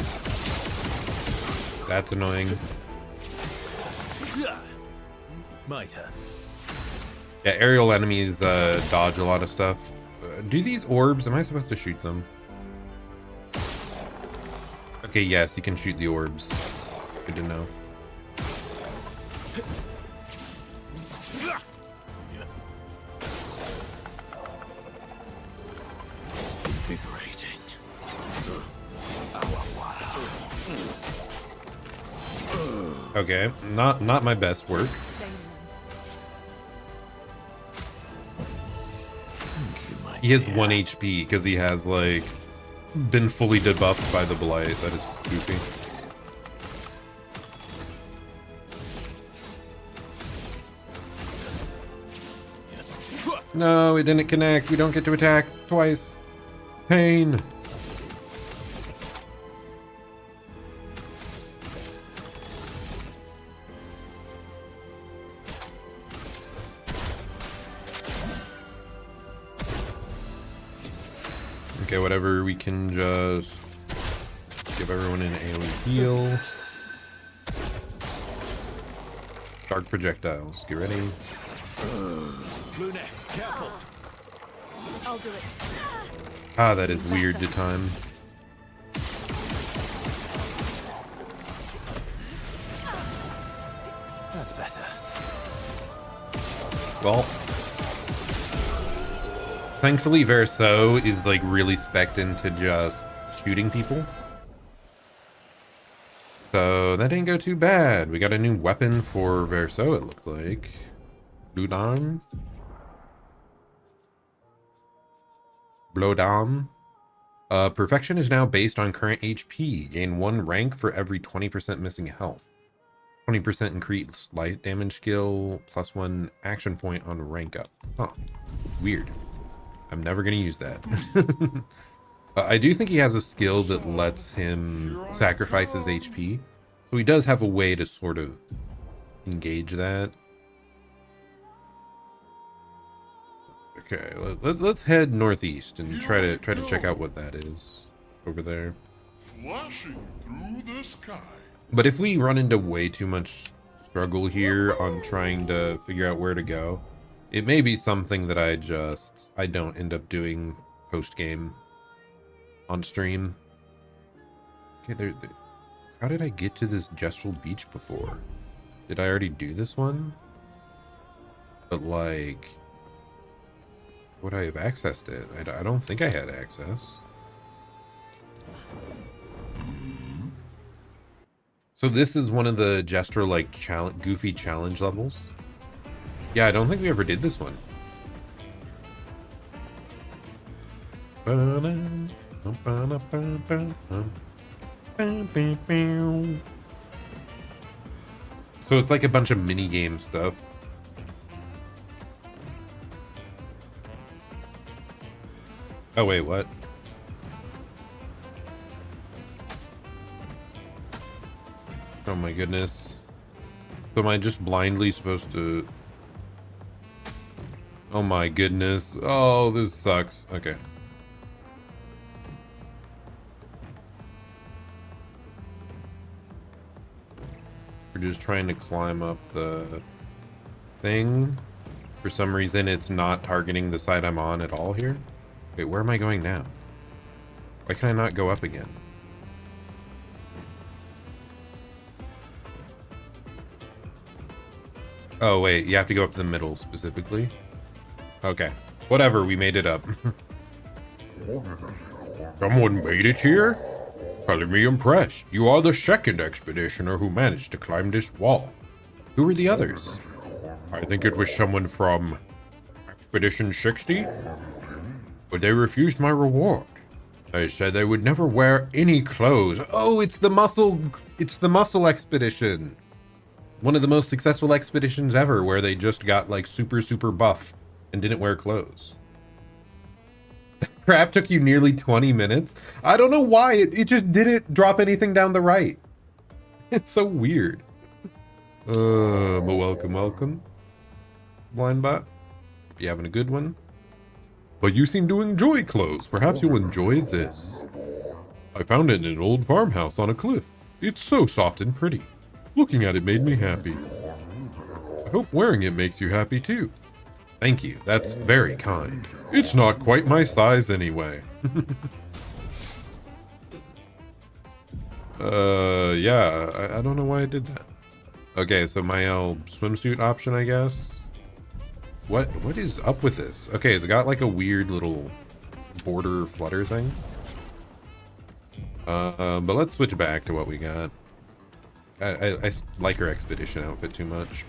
That's annoying. My turn. Yeah, aerial enemies dodge a lot of stuff. Do these orbs, am I supposed to shoot them? Okay, yes, you can shoot the orbs. Good to know. Invigorating. Okay, not my best work. He has 1 HP because he has like been fully debuffed by the blight. That is goofy. No, it didn't connect. We don't get to attack twice. Pain. Okay, whatever, we can just give everyone an AoE heal. Dark projectiles, get ready. Lunette, careful. I'll do it. Ah, that is weird to time. That's better. Well, thankfully Verso is like really spec'd into just shooting people. So that didn't go too bad. We got a new weapon for Verso, it looked like. Blowdown. Blowdown. Perfection is now based on current HP. Gain 1 rank for every 20% missing health. 20% increased light damage skill, +1 action point on rank up. Huh. Weird. I'm never going to use that. I do think he has a skill that lets him sacrifice his HP. So he does have a way to sort of engage that. Okay, let's head northeast and try to check out what that is over there. Flashing through the sky. But if we run into way too much struggle here on trying to figure out where to go, it may be something that I don't end up doing post game on stream. Okay, how did I get to this Gestural Beach before? Did I already do this one? But like, would I have accessed it? I don't think I had access. So this is one of the Jester like goofy challenge levels. Yeah, I don't think we ever did this one. So it's like a bunch of mini game stuff. Oh wait, what? Oh my goodness. So am I just blindly supposed to... Oh my goodness. Oh, this sucks. Okay. We're just trying to climb up the thing. For some reason, it's not targeting the side I'm on at all here. Wait, where am I going now? Why can I not go up again? Oh, wait, you have to go up the middle specifically. Okay. Whatever, we made it up. Someone made it here? Color me impressed. You are the second expeditioner who managed to climb this wall. Who were the others? I think it was someone from Expedition 60, but they refused my reward. They said they would never wear any clothes. Oh, it's the muscle expedition. One of the most successful expeditions ever, where they just got like super buff and didn't wear clothes. Crap took you nearly 20 minutes. I don't know why it just didn't drop anything down the right. It's so weird. But welcome. Blindbot. You having a good one? But you seem to enjoy clothes. Perhaps you'll enjoy this. I found it in an old farmhouse on a cliff. It's so soft and pretty. Looking at it made me happy. I hope wearing it makes you happy too. Thank you. That's very kind. It's not quite my size anyway. Yeah, I don't know why I did that. Okay, so my swimsuit option, I guess. What is up with this? Okay, it's got like a weird little border flutter thing. But let's switch back to what we got. I like her expedition outfit too much.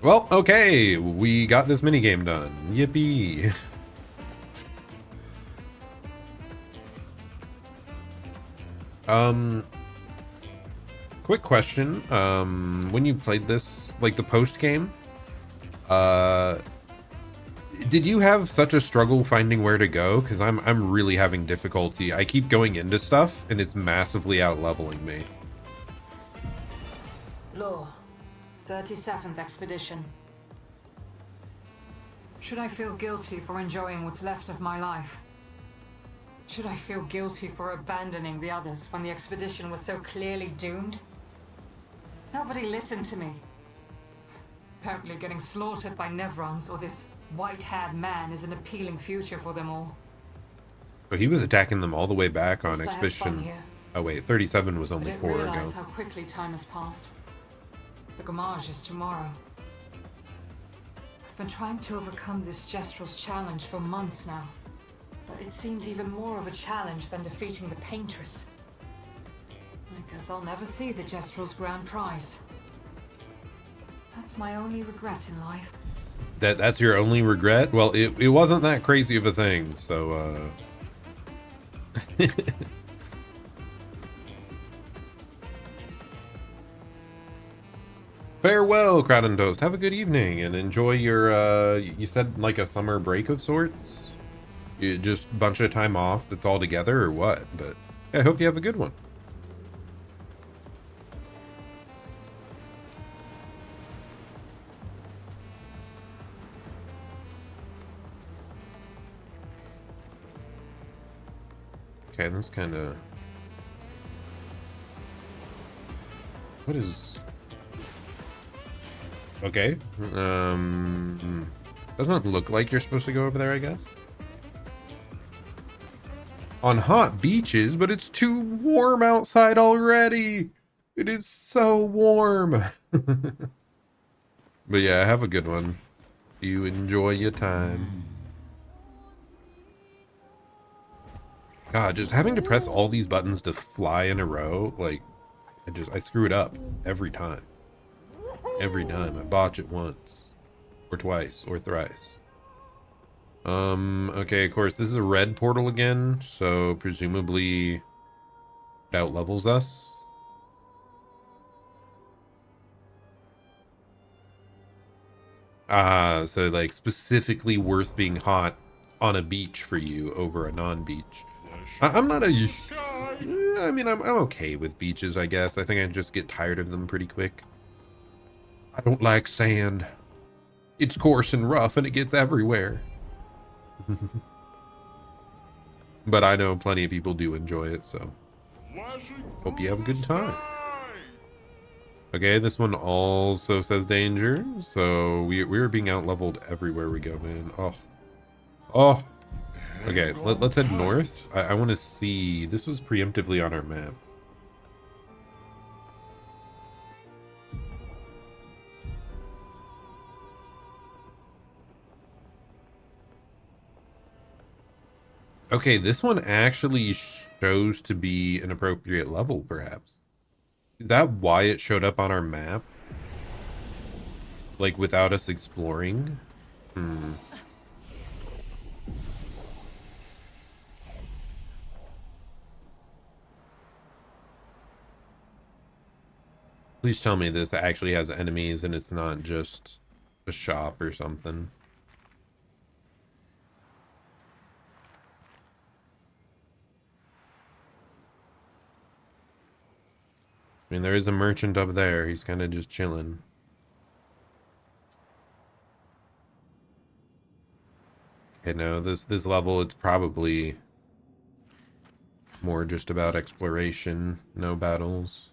Well, okay, we got this minigame done. Yippee. Quick question. When you played this, like the post game, did you have such a struggle finding where to go? Because I'm really having difficulty. I keep going into stuff and it's massively out leveling me. Law, 37th expedition. Should I feel guilty for enjoying what's left of my life? Should I feel guilty for abandoning the others when the expedition was so clearly doomed? Nobody listened to me. Apparently getting slaughtered by Nevrons or this white-haired man is an appealing future for them all. So he was attacking them all the way back on Yes, I have expedition. fun here. Oh wait, 37 was I only didn't 4 ago. realize how quickly time has passed. The Gamage is tomorrow. I've been trying to overcome this Jestrel's challenge for months now. But it seems even more of a challenge than defeating the Paintress. I guess I'll never see the Jestrel's grand prize. That's my only regret in life. That's your only regret? Well, it wasn't that crazy of a thing, so Farewell, Crowd and Toast. Have a good evening and enjoy your you said like a summer break of sorts? You just a bunch of time off that's all together or what? But yeah, I hope you have a good one. Okay, that's kind of... What is... Okay. Doesn't look like you're supposed to go over there, I guess. On hot beaches, but it's too warm outside already. It is so warm. But yeah, have a good one. You enjoy your time. God, just having to press all these buttons to fly in a row, like, I screw it up every time. Every time. I botch it once. Or twice. Or thrice. Okay, of course, this is a red portal again, so presumably it out levels us. So like specifically worth being hot on a beach for you over a non-beach. I'm not a... I mean, I'm okay with beaches, I guess. I think I just get tired of them pretty quick. I don't like sand. It's coarse and rough and it gets everywhere. But I know plenty of people do enjoy it, so hope you have a good time. Okay, this one also says danger, so we're being out leveled everywhere we go, man. Oh. Okay, let's head north. I want to see... This was preemptively on our map. Okay, this one actually shows to be an appropriate level, perhaps. Is that why it showed up on our map? Like, without us exploring? Hmm. Please tell me this actually has enemies and it's not just a shop or something. I mean, there is a merchant up there. He's kind of just chilling. Okay, no, this level, it's probably more just about exploration, no battles.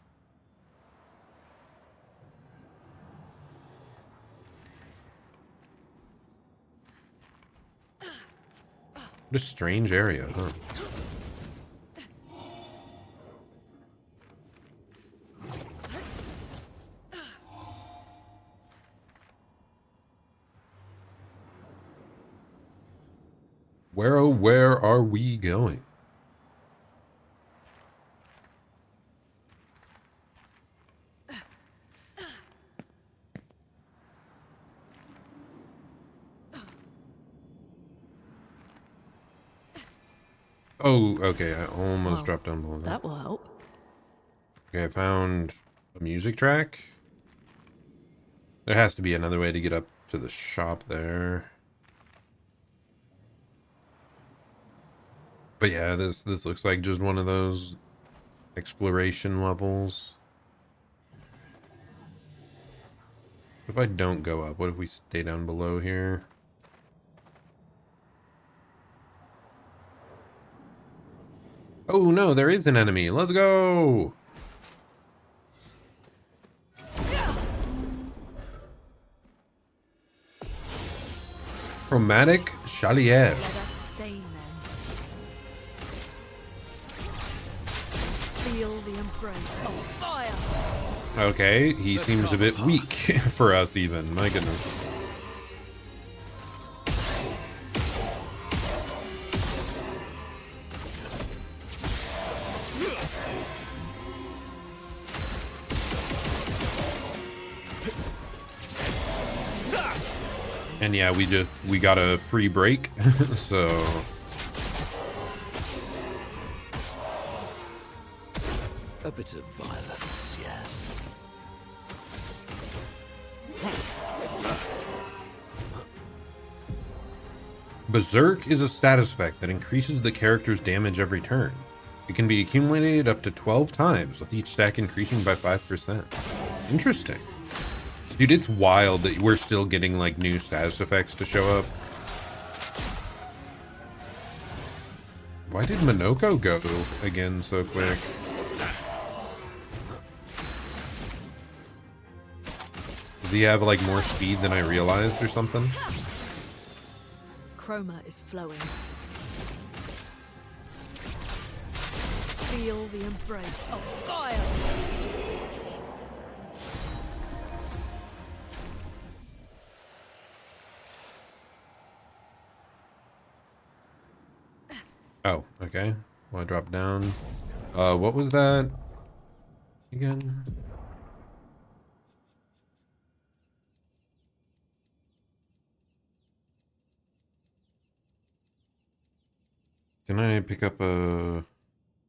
What a strange area, huh? Where, oh, where are we going? Oh, okay, I almost dropped down below that. That will help. Okay, I found a music track. There has to be another way to get up to the shop there. But yeah, this looks like just one of those exploration levels. If I don't go up, what if we stay down below here? Oh no, there is an enemy. Let's go! Chromatic Chalier. Let us stain them. Feel the embrace of fire. Okay, he seems a bit weak for us even. My goodness. And yeah, we got a free break, so a bit of violence, yes. Berserk is a status effect that increases the character's damage every turn. It can be accumulated up to 12 times, with each stack increasing by 5%. Interesting. Dude, it's wild that we're still getting, like, new status effects to show up. Why did Minoko go again so quick? Does he have, like, more speed than I realized or something? Chroma is flowing. Feel the embrace of fire. Oh, okay. Well, I dropped down. What was that again? Can I pick up a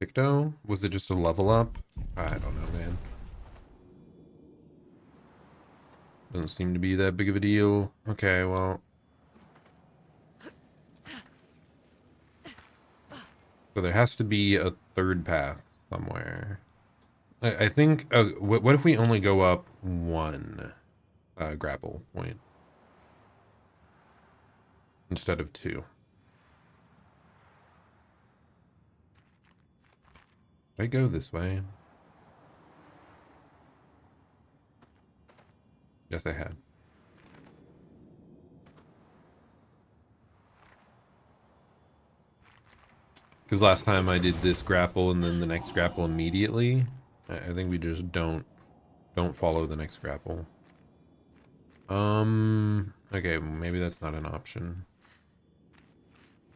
Picto? Was it just a level up? I don't know, man. Doesn't seem to be that big of a deal. Okay, well. So there has to be a third path somewhere. I think, what if we only go up one grapple point instead of two? Did I go this way? Yes, I had. Because last time I did this grapple and then the next grapple immediately. I think we just don't follow the next grapple. Okay, maybe that's not an option.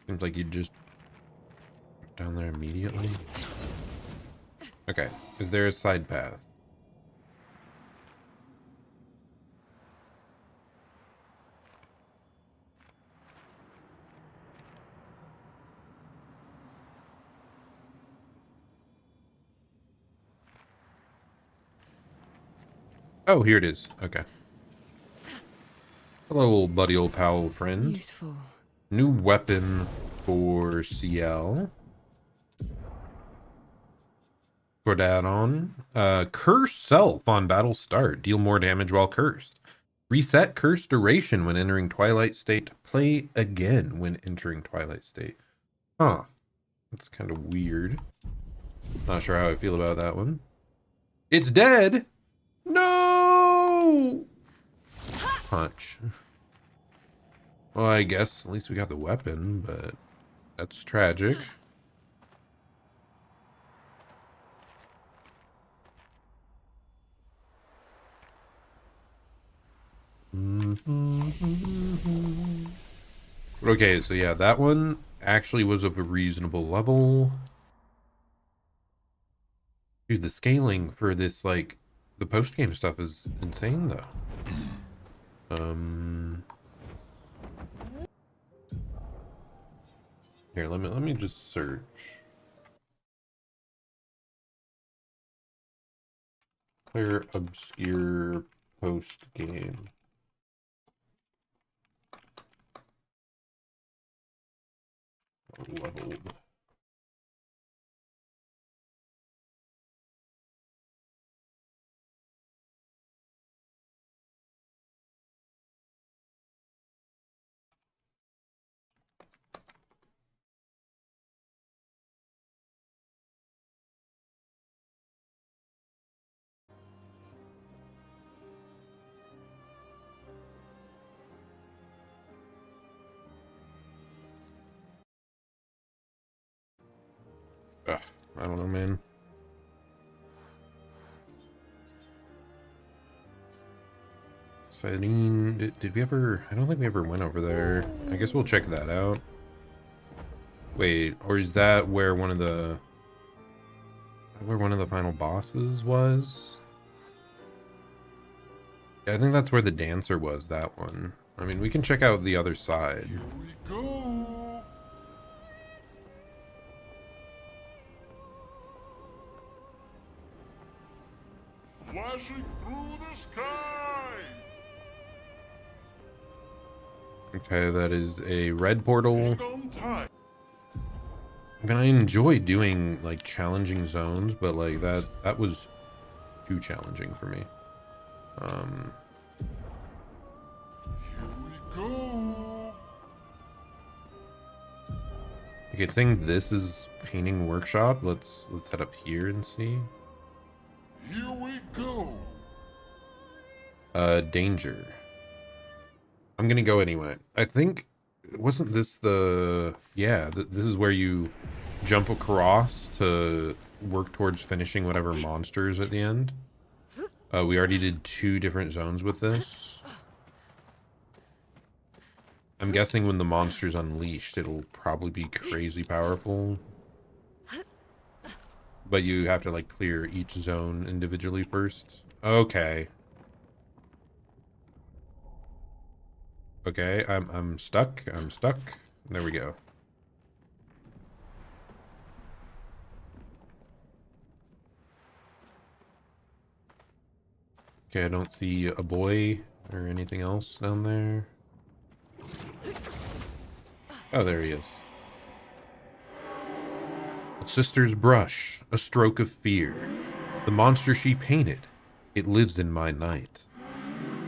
Seems like you just down there immediately? Okay, is there a side path? Oh, here it is. Okay. Hello, old buddy, old pal, old friend. Useful. New weapon for CL. Put that on. Curse self on battle start. Deal more damage while cursed. Reset curse duration when entering Twilight State. Play again when entering Twilight State. Huh. That's kind of weird. Not sure how I feel about that one. It's dead! No! Punch. Well, I guess at least we got the weapon, but that's tragic. Okay, so yeah, that one actually was of a reasonable level. Dude, the scaling for this, like, the post-game stuff is insane, though. Here, let me just search. Clair Obscur post-game. Leveled. Ugh, I don't know, man. Sidine, did we ever... I don't think we ever went over there. I guess we'll check that out. Wait, or is that where one of the... Where one of the final bosses was? Yeah, I think that's where the dancer was, that one. I mean, we can check out the other side. Here we go. Flashing through the sky. Okay, that is a red portal. On time. I mean, I enjoy doing, like, challenging zones, but, like, that was too challenging for me. Here we go. Okay, it's saying this is painting workshop. Let's head up here and see. Here we go. Danger. I'm gonna go anyway. I think, wasn't this the... Yeah, this is where you jump across to work towards finishing whatever monsters at the end. We already did 2 different zones with this. I'm guessing when the monster's unleashed, it'll probably be crazy powerful. But you have to, like, clear each zone individually first. Okay. Okay, I'm stuck. I'm stuck. There we go. Okay, I don't see a boy or anything else down there. Oh, there he is. A sister's brush, a stroke of fear. The monster she painted, it lives in my night.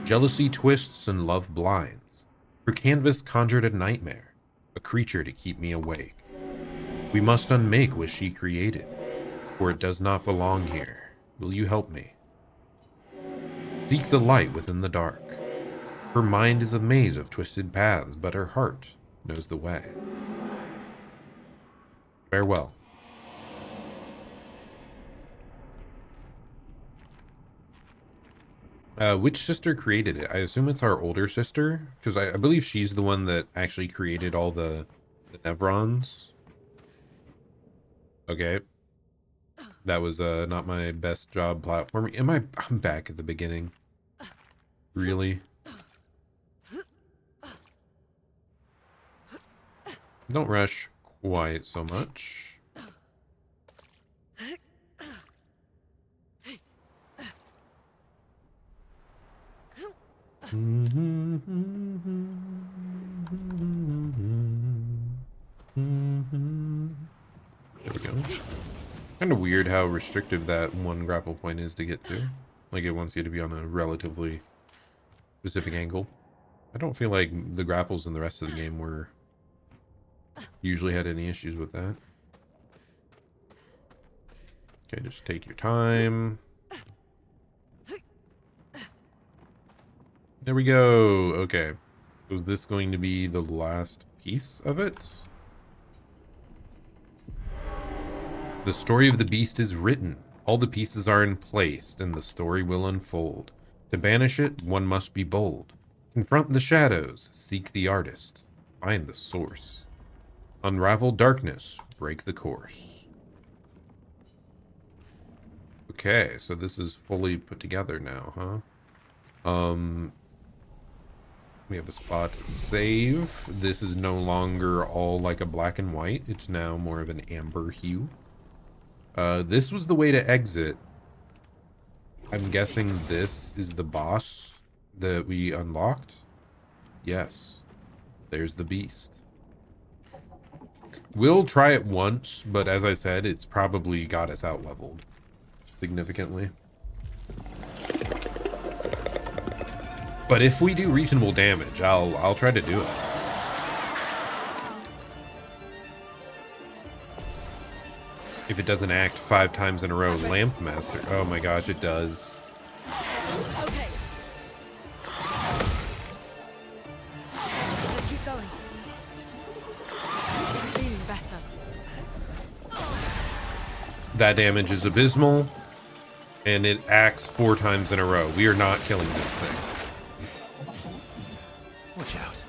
Jealousy twists and love blinds. Her canvas conjured a nightmare, a creature to keep me awake. We must unmake what she created, for it does not belong here. Will you help me? Seek the light within the dark. Her mind is a maze of twisted paths, but her heart knows the way. Farewell. Which sister created it? I assume it's our older sister, because I believe she's the one that actually created all the Nevrons. Okay. That was not my best job platforming. I'm back at the beginning. Really? Don't rush quite so much. There we go. Kind of weird how restrictive that one grapple point is to get to. Like, it wants you to be on a relatively specific angle. I don't feel like the grapples in the rest of the game were usually had any issues with that. Okay, just take your time. There we go. Okay. Was this going to be the last piece of it? The story of the beast is written. All the pieces are in place, and the story will unfold. To banish it, one must be bold. Confront the shadows, seek the artist, find the source. Unravel darkness, break the course. Okay, so this is fully put together now, huh? We have a spot to save. This is no longer all like a black and white. It's now more of an amber hue. This was the way to exit. I'm guessing this is the boss that we unlocked. Yes. There's the beast. We'll try it once, but as I said, it's probably got us out leveled significantly. But if we do reasonable damage, I'll try to do it. If it doesn't act 5 times in a row, Lamp Master. Oh my gosh, it does. Okay. Let's keep going. I'm feeling better. That damage is abysmal, and it acts 4 times in a row. We are not killing this thing. Watch out.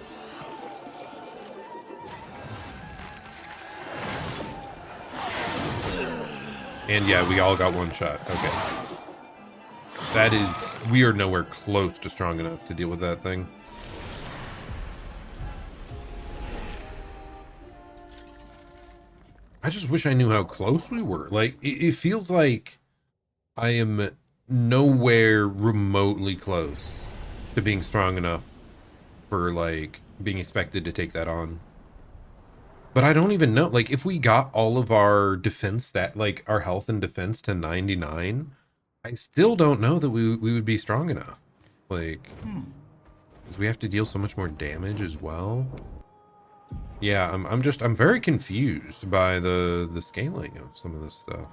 And yeah, we all got one shot. Okay. That is... We are nowhere close to strong enough to deal with that thing. I just wish I knew how close we were. Like, it feels like I am nowhere remotely close to being strong enough for, like, being expected to take that on. But I don't even know. Like, if we got all of our defense stat, like our health and defense to 99, I still don't know that we would be strong enough. Like, because we have to deal so much more damage as well. Yeah, I'm very confused by the scaling of some of this stuff.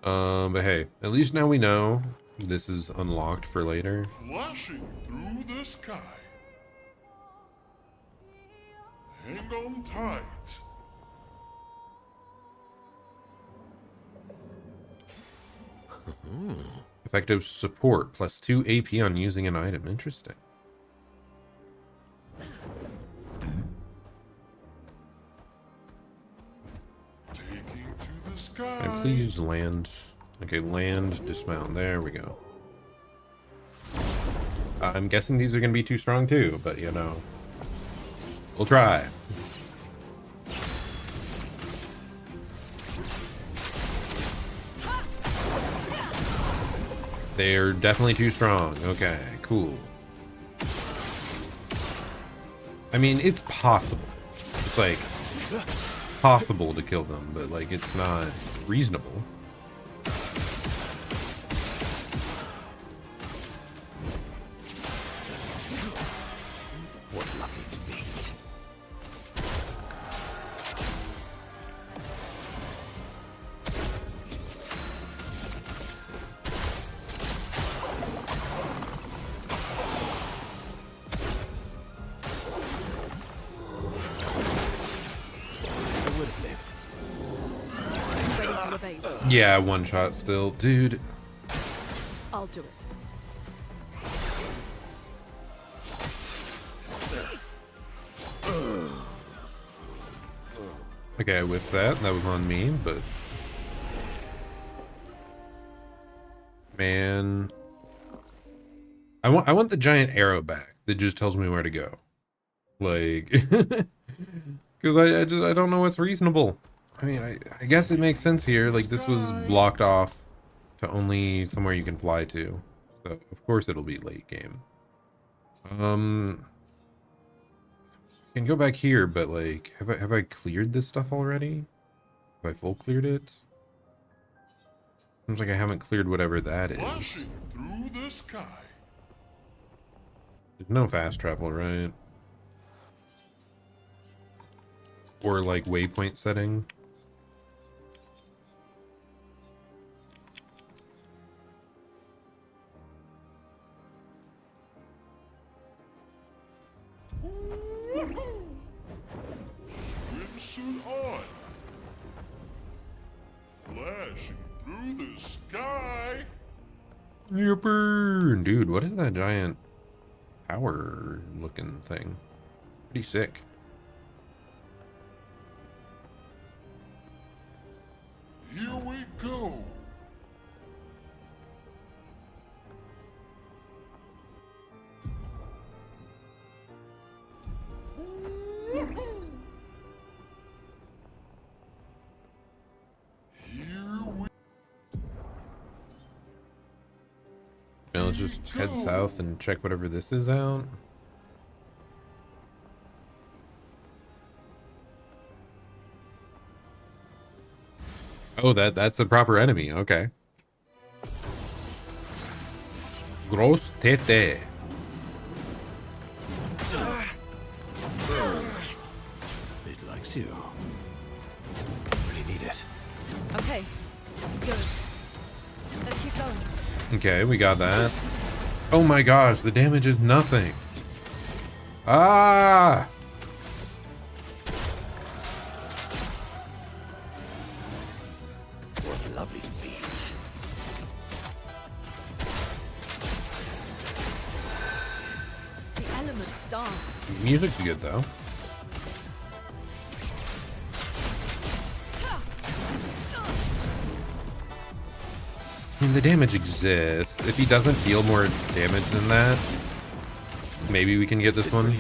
But hey, at least now we know this is unlocked for later. Flashing through the sky. Hang on tight. Effective support, +2 AP on using an item. Interesting. Taking to the sky. And please land. Okay, land, dismount. There we go. I'm guessing these are going to be too strong too, but you know, we'll try. They're definitely too strong. Okay, cool. I mean, it's possible. It's like possible to kill them, but like it's not reasonable. What lovely feet. I would have lived. Ready to evade. Yeah, one shot still. Dude. I'll do it. Okay, I whiffed that. That was on me, but... Man... I want the giant arrow back that just tells me where to go. Like... Because I don't know what's reasonable. I mean, I guess it makes sense here. Like, this was blocked off to only somewhere you can fly to. So, of course it'll be late game. Can go back here, but like, have I cleared this stuff already? Have I full cleared it? Seems like I haven't cleared whatever that is. Flashing through the sky. There's no fast travel, right? Or like waypoint setting. Swimsuit on. Flashing through the sky. Yipper! Dude, what is that giant tower looking thing? Pretty sick. Here we go. Now let's just head south and check whatever this is out. Oh, that's a proper enemy. Okay. Gross tete. It likes you. Really need it. Okay, good. Let's keep going. Okay, we got that. Oh my gosh, the damage is nothing. Ah! What lovely feet. The elements dance. Music's good though. I mean, the damage exists. If he doesn't deal more damage than that, maybe we can get this one.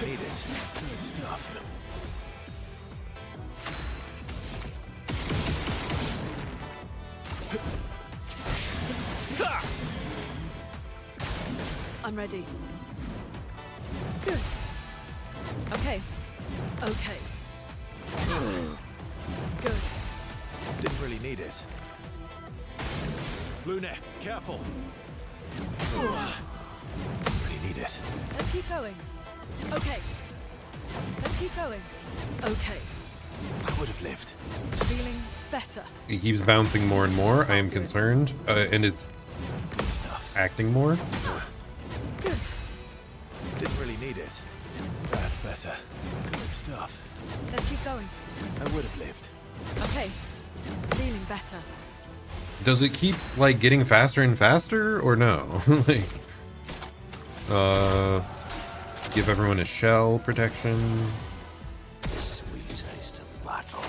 I'm ready. Good. Okay. Okay. Good. Didn't really need it. Blue neck, careful. Really need it. Let's keep going. Okay. Let's keep going. Okay. I would have lived. Feeling better. He keeps bouncing more and more. I am concerned. And it's acting more. Good. Didn't really need it. That's better. Good stuff. Let's keep going. I would have lived. Okay. Feeling better. Does it keep like getting faster and faster or no? Like, give everyone a shell protection. Sweet taste of battle.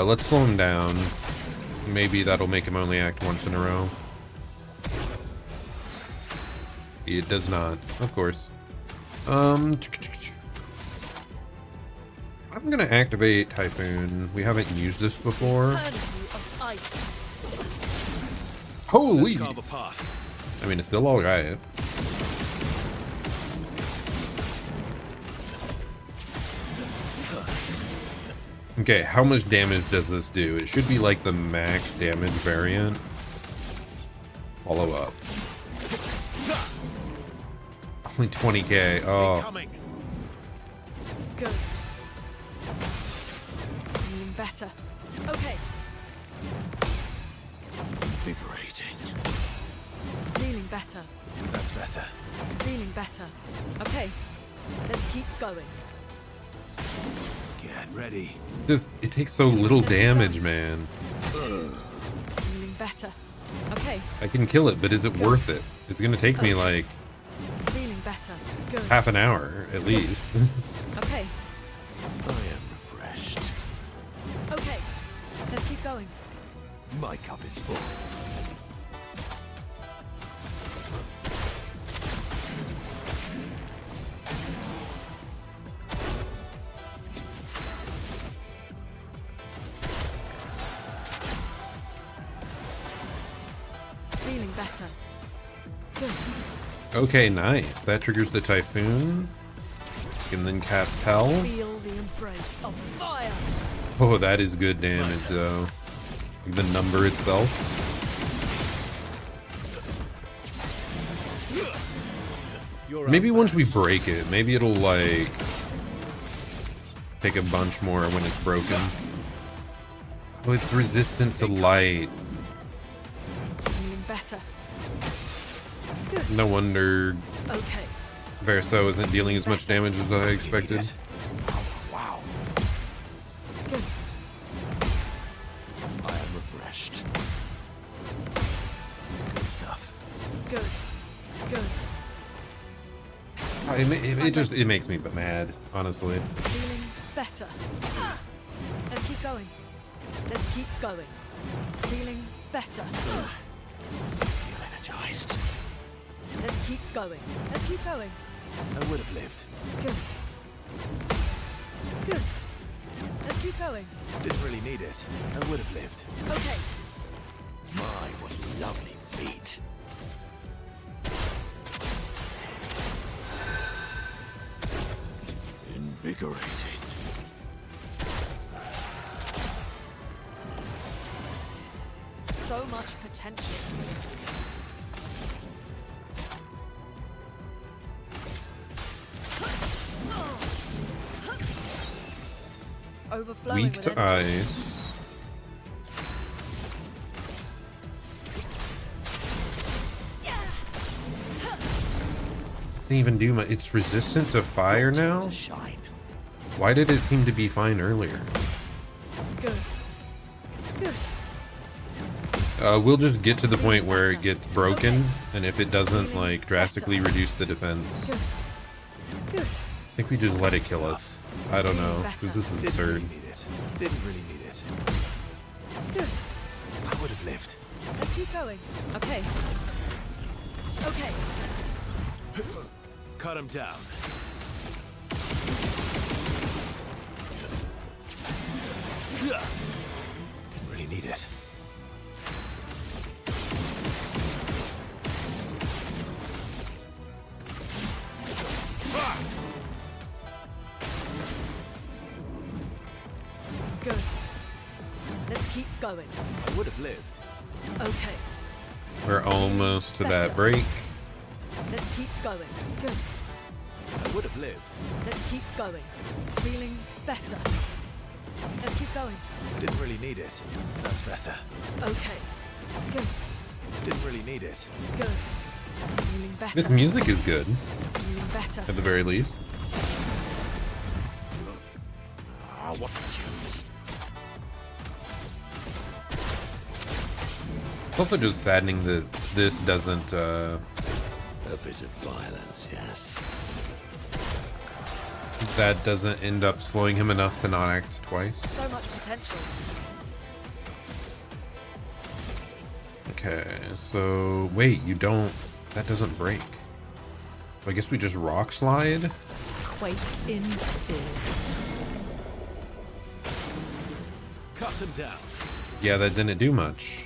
Let's slow him down. Maybe that'll make him only act once in a row. It does not, of course. I'm gonna activate Typhoon. We haven't used this before. Holy! I mean, it's still alright. Okay, how much damage does this do? It should be like the max damage variant. Follow up. Only 20k. Oh. Good. Feeling better. Okay. Invigorating. Feeling better. That's better. Feeling better. Okay. Let's keep going. Get ready. Just, it takes so little damage, man. Feeling better. Okay. I can kill it, but is it worth it? It's gonna take me like... Feeling better. Good. half an hour at least. Okay. I am refreshed. Okay. Let's keep going. My cup is full. Feeling better. Good. Okay, nice. That triggers the typhoon. You can then cast Hell. Feel the embrace of fire. Oh, that is good damage though. Like the number itself. Maybe once we break it, maybe it'll like take a bunch more when it's broken. Oh, it's resistant to light. Feeling better. Good. No wonder Okay. Verso isn't dealing as much damage as I expected. Wow. Good. I am refreshed. Good stuff. Good. Good. It makes me mad, honestly. Feeling better. Let's keep going. Let's keep going. Feeling better. Feel energized. Let's keep going. Let's keep going. I would have lived. Good. Good. Let's keep going. Didn't really need it. I would have lived. Okay. My, what lovely feet. Invigorating. So much potential. Overflowing Weak with to energy. ice. Didn't even do much. It's resistant to fire now? Why did it seem to be fine earlier? Good. Good. We'll just get to the point where it gets broken, and if it doesn't like drastically reduce the defense, Good. Good. I think we just let it kill us. I don't know, because this is Didn't absurd. really need it. Didn't really need it. Good. I would have lived. Let's keep going. Okay. Okay. Cut him down. Didn't really need it. Good. Let's keep going. I would have lived. Okay. We're almost to that break. Let's keep going. Good. I would have lived. Let's keep going. Feeling better. Let's keep going. Didn't really need it. That's better. Okay. Good. Didn't really need it. Good. Feeling better. This music is good, Feeling better. at the very least. Ah, what tunes? It's also just saddening that this doesn't, A bit of violence, yes. that doesn't end up slowing him enough to not act twice. So much potential. Okay, so wait, you don't, that doesn't break. So I guess we just rock slide? Quake in fear. Cut him down. Yeah, that didn't do much.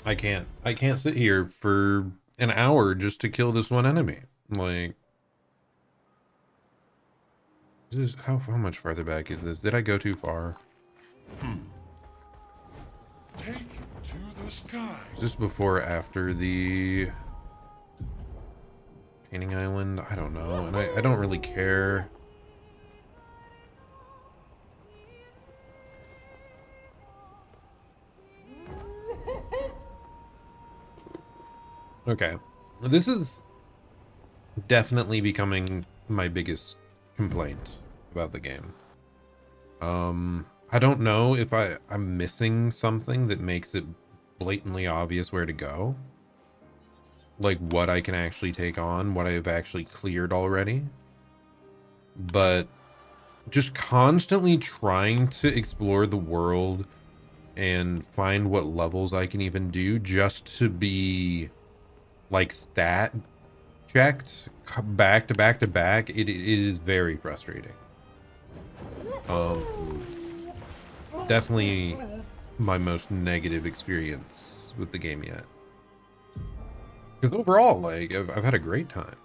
I can't sit here for an hour just to kill this one enemy. Like, this is, how much farther back is this? Did I go too far? Take him to the sky. Is this before or after the painting island? I don't know, and I don't really care. Okay, this is definitely becoming my biggest complaint about the game. I I don't know if I'm missing something that makes it blatantly obvious where to go. Like what I can actually take on, what I have actually cleared already. But just constantly trying to explore the world and find what levels I can even do just to be like stat checked back to back to back. It is very frustrating. Definitely my most negative experience with the game yet. Because overall, like, I've had a great time.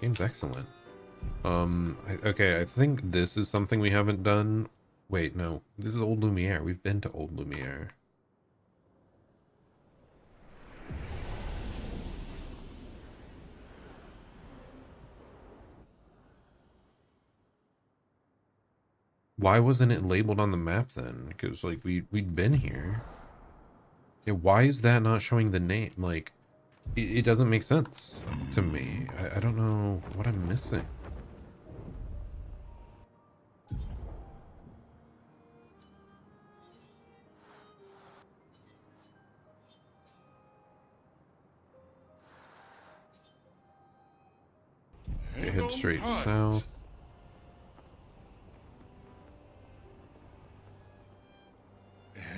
Game's excellent. Okay, I think this is something we haven't done. Wait, no. This is Old Lumiere. We've been to Old Lumiere. Why wasn't it labeled on the map then? Because, like, we'd been here. Yeah, why is that not showing the name? Like, it doesn't make sense to me. I don't know what I'm missing. Okay, head straight south.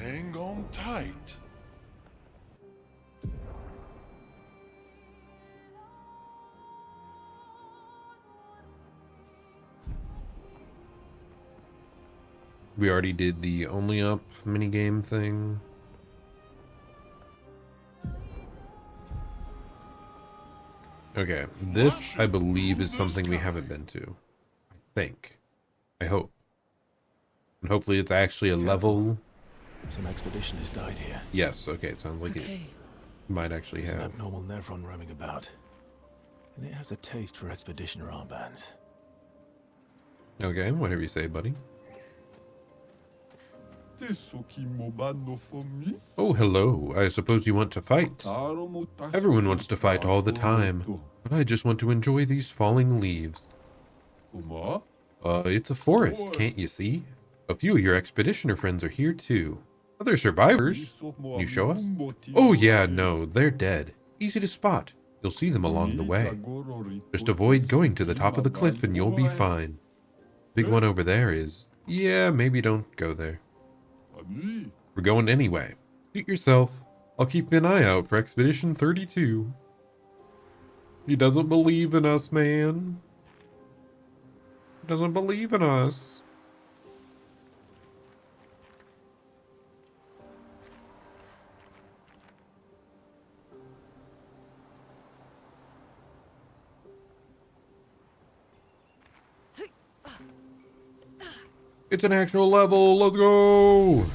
Hang on tight. We already did the only up minigame thing. Okay, this I believe is something we haven't been to. I think. I hope. And hopefully it's actually a level. Some expedition has died here. Yes, okay, sounds like it might actually There's have. an abnormal Nevron roaming about. And it has a taste for expeditioner armbands. Okay, whatever you say, buddy. Oh, hello. I suppose you want to fight. Everyone wants to fight all the time, but I just want to enjoy these falling leaves. It's a forest, can't you see? A few of your expeditioner friends are here too. Other survivors? You show us? Oh yeah, no, they're dead. Easy to spot. You'll see them along the way. Just avoid going to the top of the cliff and you'll be fine. Big one over there is... Yeah, maybe don't go there. We're going anyway. Suit yourself. I'll keep an eye out for Expedition 32. He doesn't believe in us, man. He doesn't believe in us. It's an actual level. Let's go.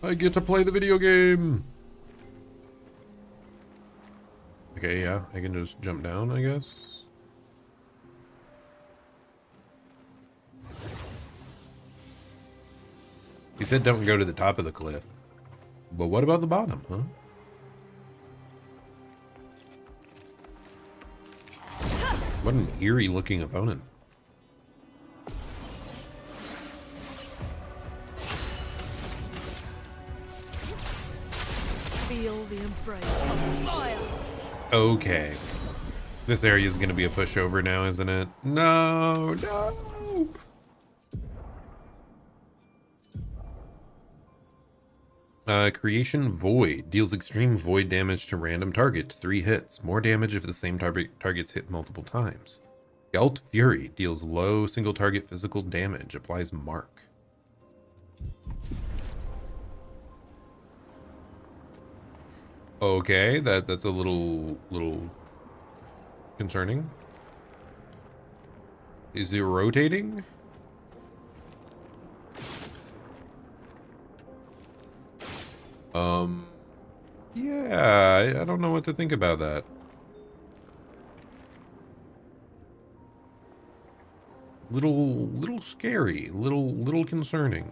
I get to play the video game. Okay, yeah, I can just jump down, I guess. He said don't go to the top of the cliff. But what about the bottom, huh? What an eerie looking opponent. Feel the embrace of fire. Okay. This area is going to be a pushover now, isn't it? No, no. Creation Void. Deals extreme void damage to random target. 3 hits. More damage if the same target's hit multiple times. Gelt Fury. Deals low single target physical damage. Applies mark. Okay, that's a little concerning. Is it rotating? Yeah, I don't know what to think about that. Little scary, little concerning.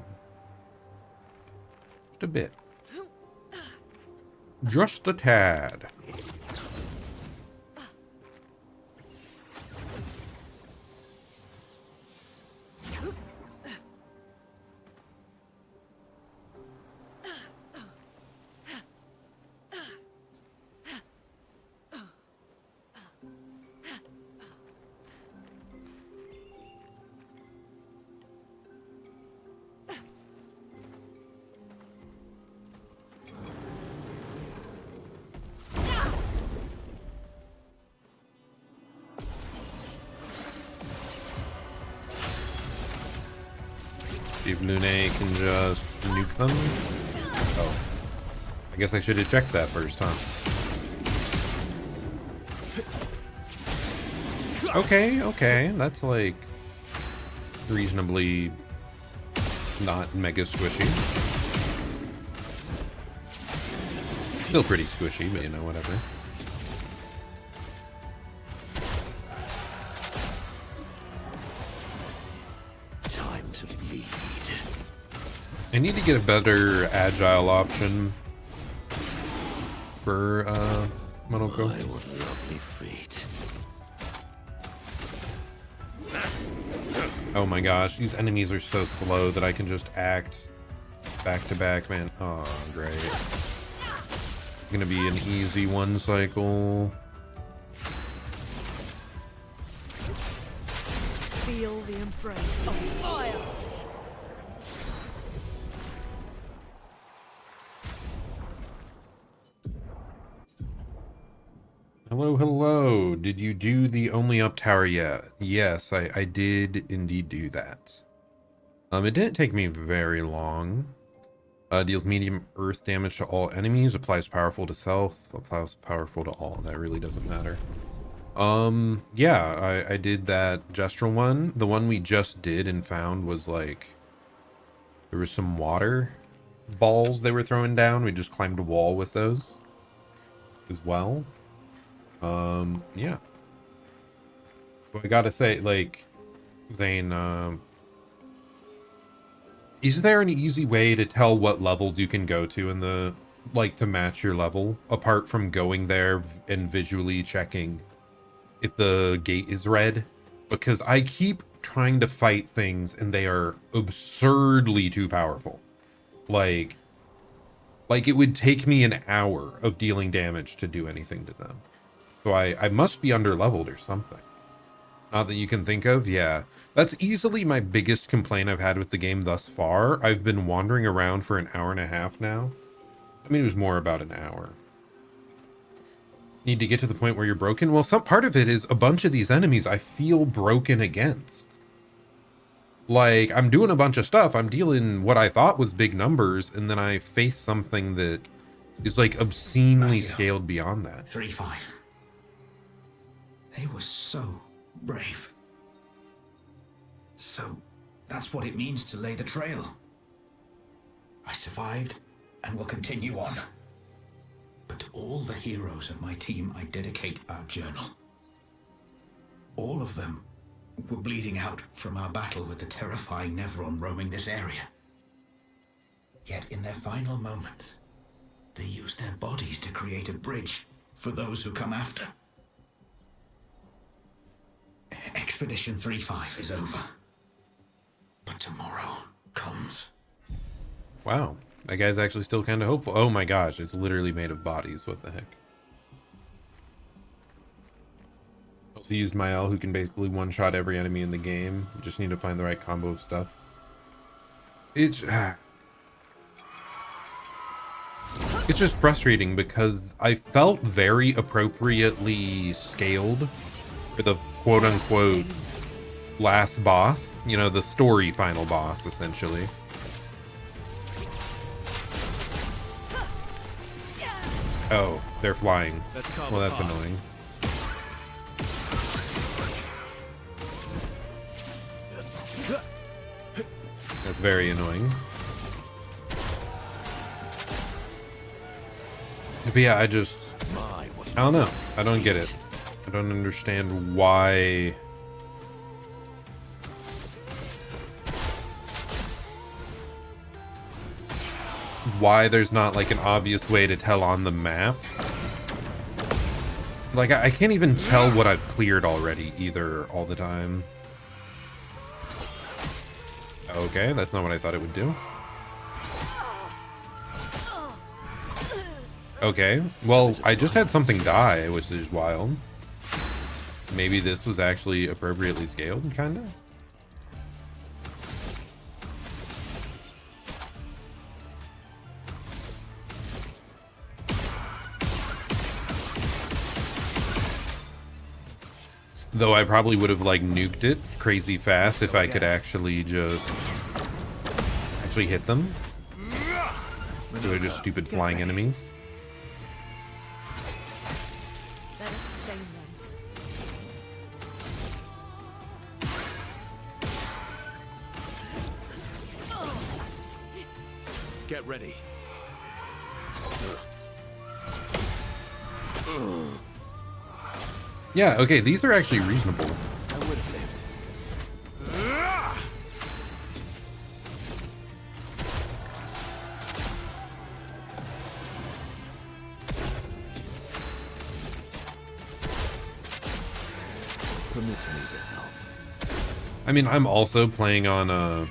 Just a bit. Just a tad. See if Lune can just nuke them. Oh. I guess I should have checked that first, huh? Okay. That's like reasonably not mega squishy. Still pretty squishy, but you know, whatever. Time to bleed. I need to get a better agile option for Monoko. My, what lovely feet. Oh my gosh, these enemies are so slow that I can just act back to back, man. Oh, great. It's gonna be an easy one cycle. Feel the embrace of fire. Hello. Did you do the only up tower yet? Yes, I did indeed do that. It didn't take me very long. Deals medium earth damage to all enemies, applies powerful to self, applies powerful to all. That really doesn't matter. Yeah, I did that gestural one. The one we just did and found was like, there was some water balls they were throwing down. We just climbed a wall with those as well. Yeah. But I gotta say, like, Zane, is there an easy way to tell what levels you can go to in the, like, to match your level, apart from going there and visually checking if the gate is red? Because I keep trying to fight things and they are absurdly too powerful. Like it would take me an hour of dealing damage to do anything to them. So I must be under-leveled or something. Not that you can think of, yeah. That's easily my biggest complaint I've had with the game thus far. I've been wandering around for an hour and a half now. I mean, it was more about an hour. Need to get to the point where you're broken? Well, some part of it is a bunch of these enemies I feel broken against. Like, I'm doing a bunch of stuff. I'm dealing what I thought was big numbers, and then I face something that is, like, obscenely scaled beyond that. 3-5. They were so brave. So, that's what it means to lay the trail. I survived and will continue on. But to all the heroes of my team, I dedicate our journal. All of them were bleeding out from our battle with the terrifying Nevron roaming this area. Yet in their final moments, they used their bodies to create a bridge for those who come after. Expedition 3-5 is over. But tomorrow comes. Wow. That guy's actually still kind of hopeful. Oh my gosh, it's literally made of bodies. What the heck? Also used Mael, who can basically one-shot every enemy in the game. You just need to find the right combo of stuff. It's just frustrating because I felt very appropriately scaled for the quote-unquote last boss. You know, the story final boss, essentially. Oh, they're flying. Well, that's annoying. That's very annoying. But yeah, I don't know. I don't get it. I don't understand why. Why there's not like an obvious way to tell on the map. Like I can't even tell what I've cleared already either all the time. Okay, that's not what I thought it would do. Okay, well, I just had something die, which is wild. Maybe this was actually appropriately scaled, kinda? Though I probably would have, like, nuked it crazy fast if I could actually just actually hit them. So they're just stupid flying enemies. Let us stain them. Get ready. Yeah, okay, these are actually reasonable. I would have lived. Permit me to help. I mean, I'm also playing on a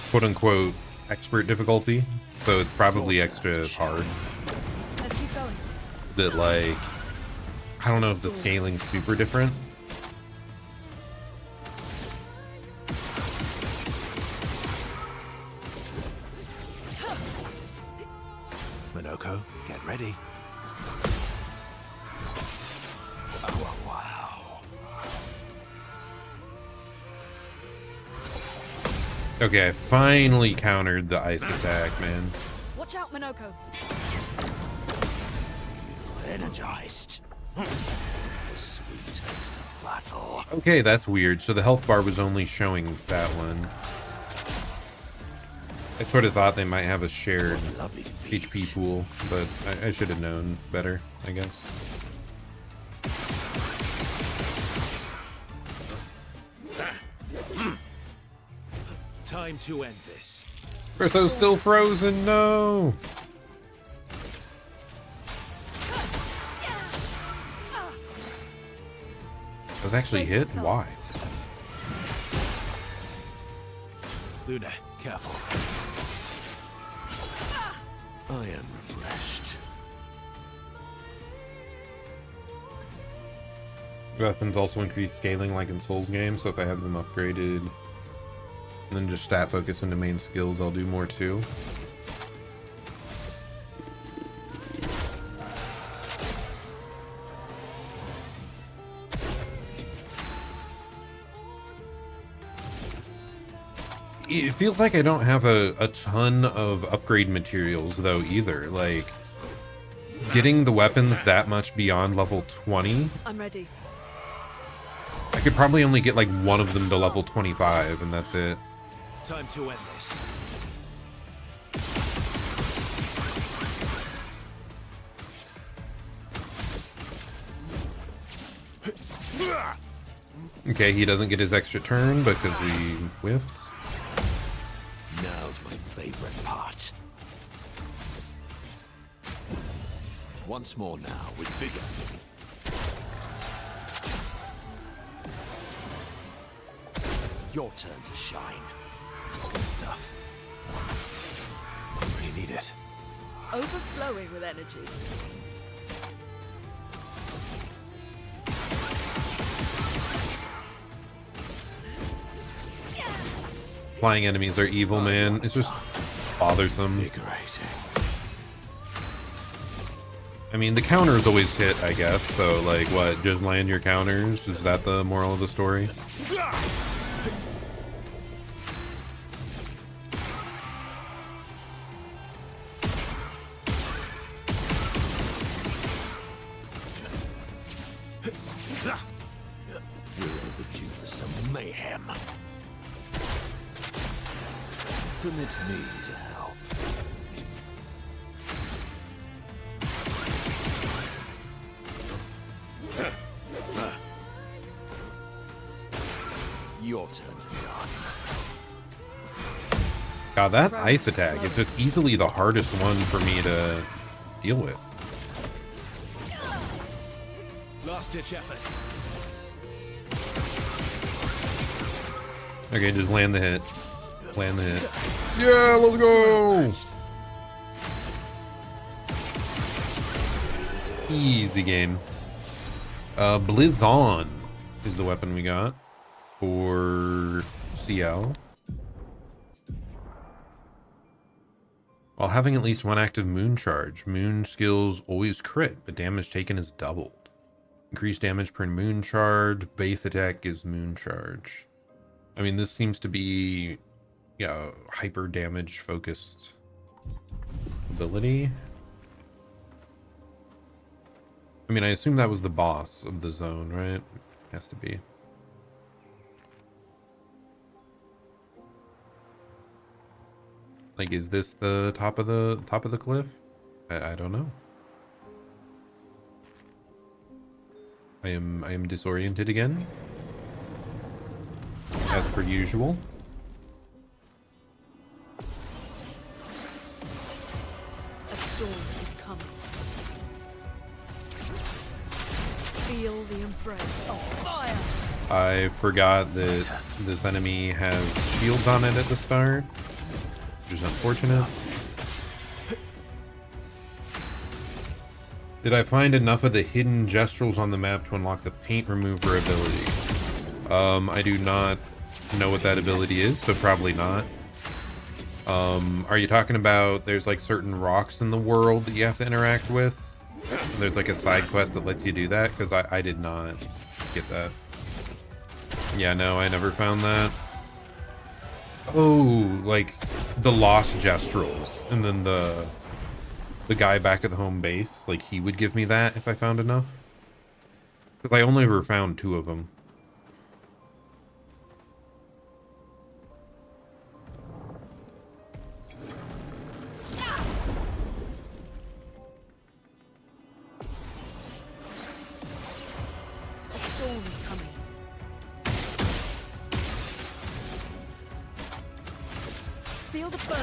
quote-unquote expert difficulty, so it's probably extra hard. Let's keep going. That, like, I don't know if the scaling's super different. Minoko, get ready. Oh, wow. Okay, I finally countered the ice attack, man. Watch out, Minoko. Energized. The sweet taste of battle. Okay, that's weird. So the health bar was only showing that one. I sort of thought they might have a shared HP pool, but I should have known better, I guess. Time to end this. Urso's still frozen, no! I was actually hit? Why? Luna, careful. I am refreshed. Weapons also increase scaling like in Souls games, so if I have them upgraded and then just stat focus into main skills, I'll do more too. It feels like I don't have a ton of upgrade materials though either. Like, getting the weapons that much beyond level 20, I'm ready. I could probably only get like one of them to level 25 and that's it. Time to end this. Okay, he doesn't get his extra turn because we whiffed. Now's my favorite part. Once more now, with vigor. Your turn to shine. Good stuff. I really need it. Overflowing with energy. Flying enemies are evil, man. It's just bothersome. Invigorating. I mean, the counters always hit, I guess. So, like, what? Just land your counters? Is that the moral of the story? We're overdue for some mayhem. Permit me to help. Your turn to dance. God, that ice attack is just easily the hardest one for me to deal with. Last ditch effort. Okay, just land the hit. Land the hit. Yeah, let's go! Easy game. Blizzon is the weapon we got for CL. While having at least one active moon charge, moon skills always crit, but damage taken is doubled. Increased damage per moon charge, base attack gives moon charge. I mean, this seems to be Yeah, hyper damage focused ability. I mean, I assume that was the boss of the zone, right? Has to be. Like, is this the top of the cliff? I don't know. I am disoriented again, as per usual. A storm is coming. Feel the embrace of fire. I forgot that this enemy has shields on it at the start, which is unfortunate. Did I find enough of the hidden gestrels on the map to unlock the paint remover ability? I do not know what that ability is, so probably not. Are you talking about there's like certain rocks in the world that you have to interact with? There's like a side quest that lets you do that? Because I did not get that. Yeah, no, I never found that. Oh, like the lost gestrels, and then the guy back at the home base, like he would give me that if I found enough. Because I only ever found 2 of them. A storm is coming. Feel the burn.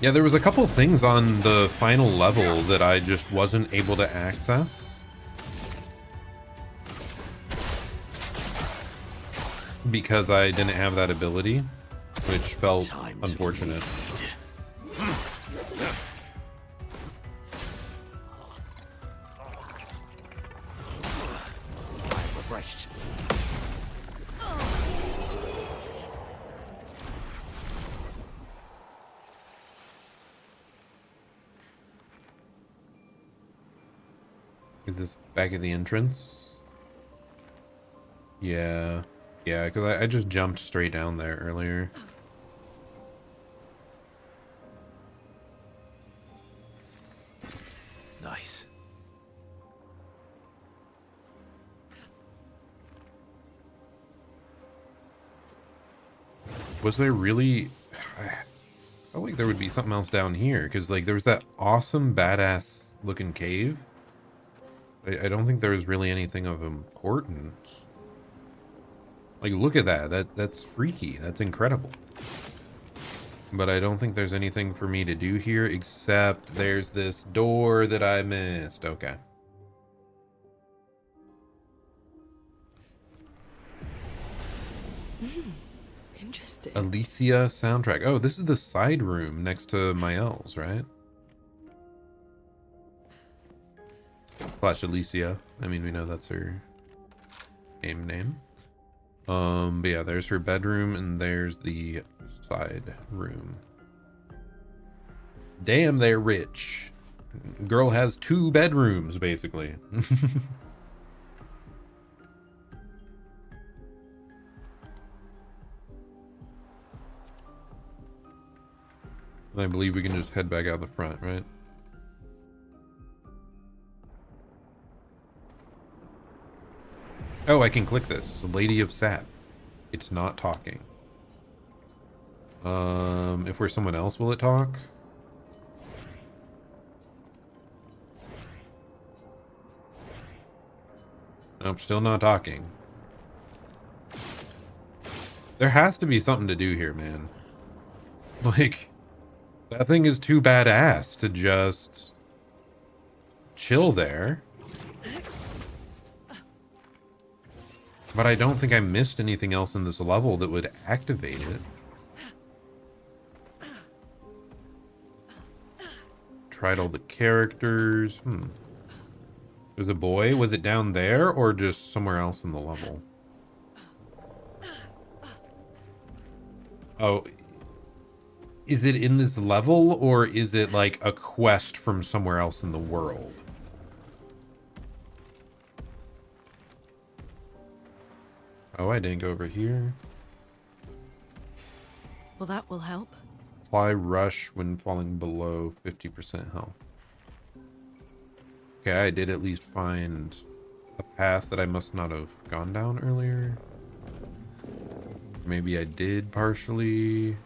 Yeah, there was a couple things on the final level that I just wasn't able to access. Because I didn't have that ability, which felt unfortunate. I'm refreshed. Is this back at the entrance? Yeah. Yeah, because I just jumped straight down there earlier. Nice. Was there really... I felt like there would be something else down here, because like there was that awesome badass looking cave. I don't think there was really anything of importance. Like, look at that. That's freaky. That's incredible. But I don't think there's anything for me to do here, except there's this door that I missed. Okay. Interesting. Alicia soundtrack. Oh, this is the side room next to Mael's, right? Slash Alicia. I mean, we know that's her game name. But yeah, there's her bedroom and there's the side room. Damn, they're rich. Girl has 2 bedrooms, basically. I believe we can just head back out the front, right? Oh, I can click this. Lady of Sap. It's not talking. If we're someone else, will it talk? Nope, still not talking. There has to be something to do here, man. Like, that thing is too badass to just chill there. But I don't think I missed anything else in this level that would activate it. Tried all the characters. There's a boy. Was it down there or just somewhere else in the level? Is it in this level, or is it like a quest from somewhere else in the world? Oh, I didn't go over here. Well, that will help. Apply rush when falling below 50% health. Okay, I did at least find a path that I must not have gone down earlier. Maybe I did partially.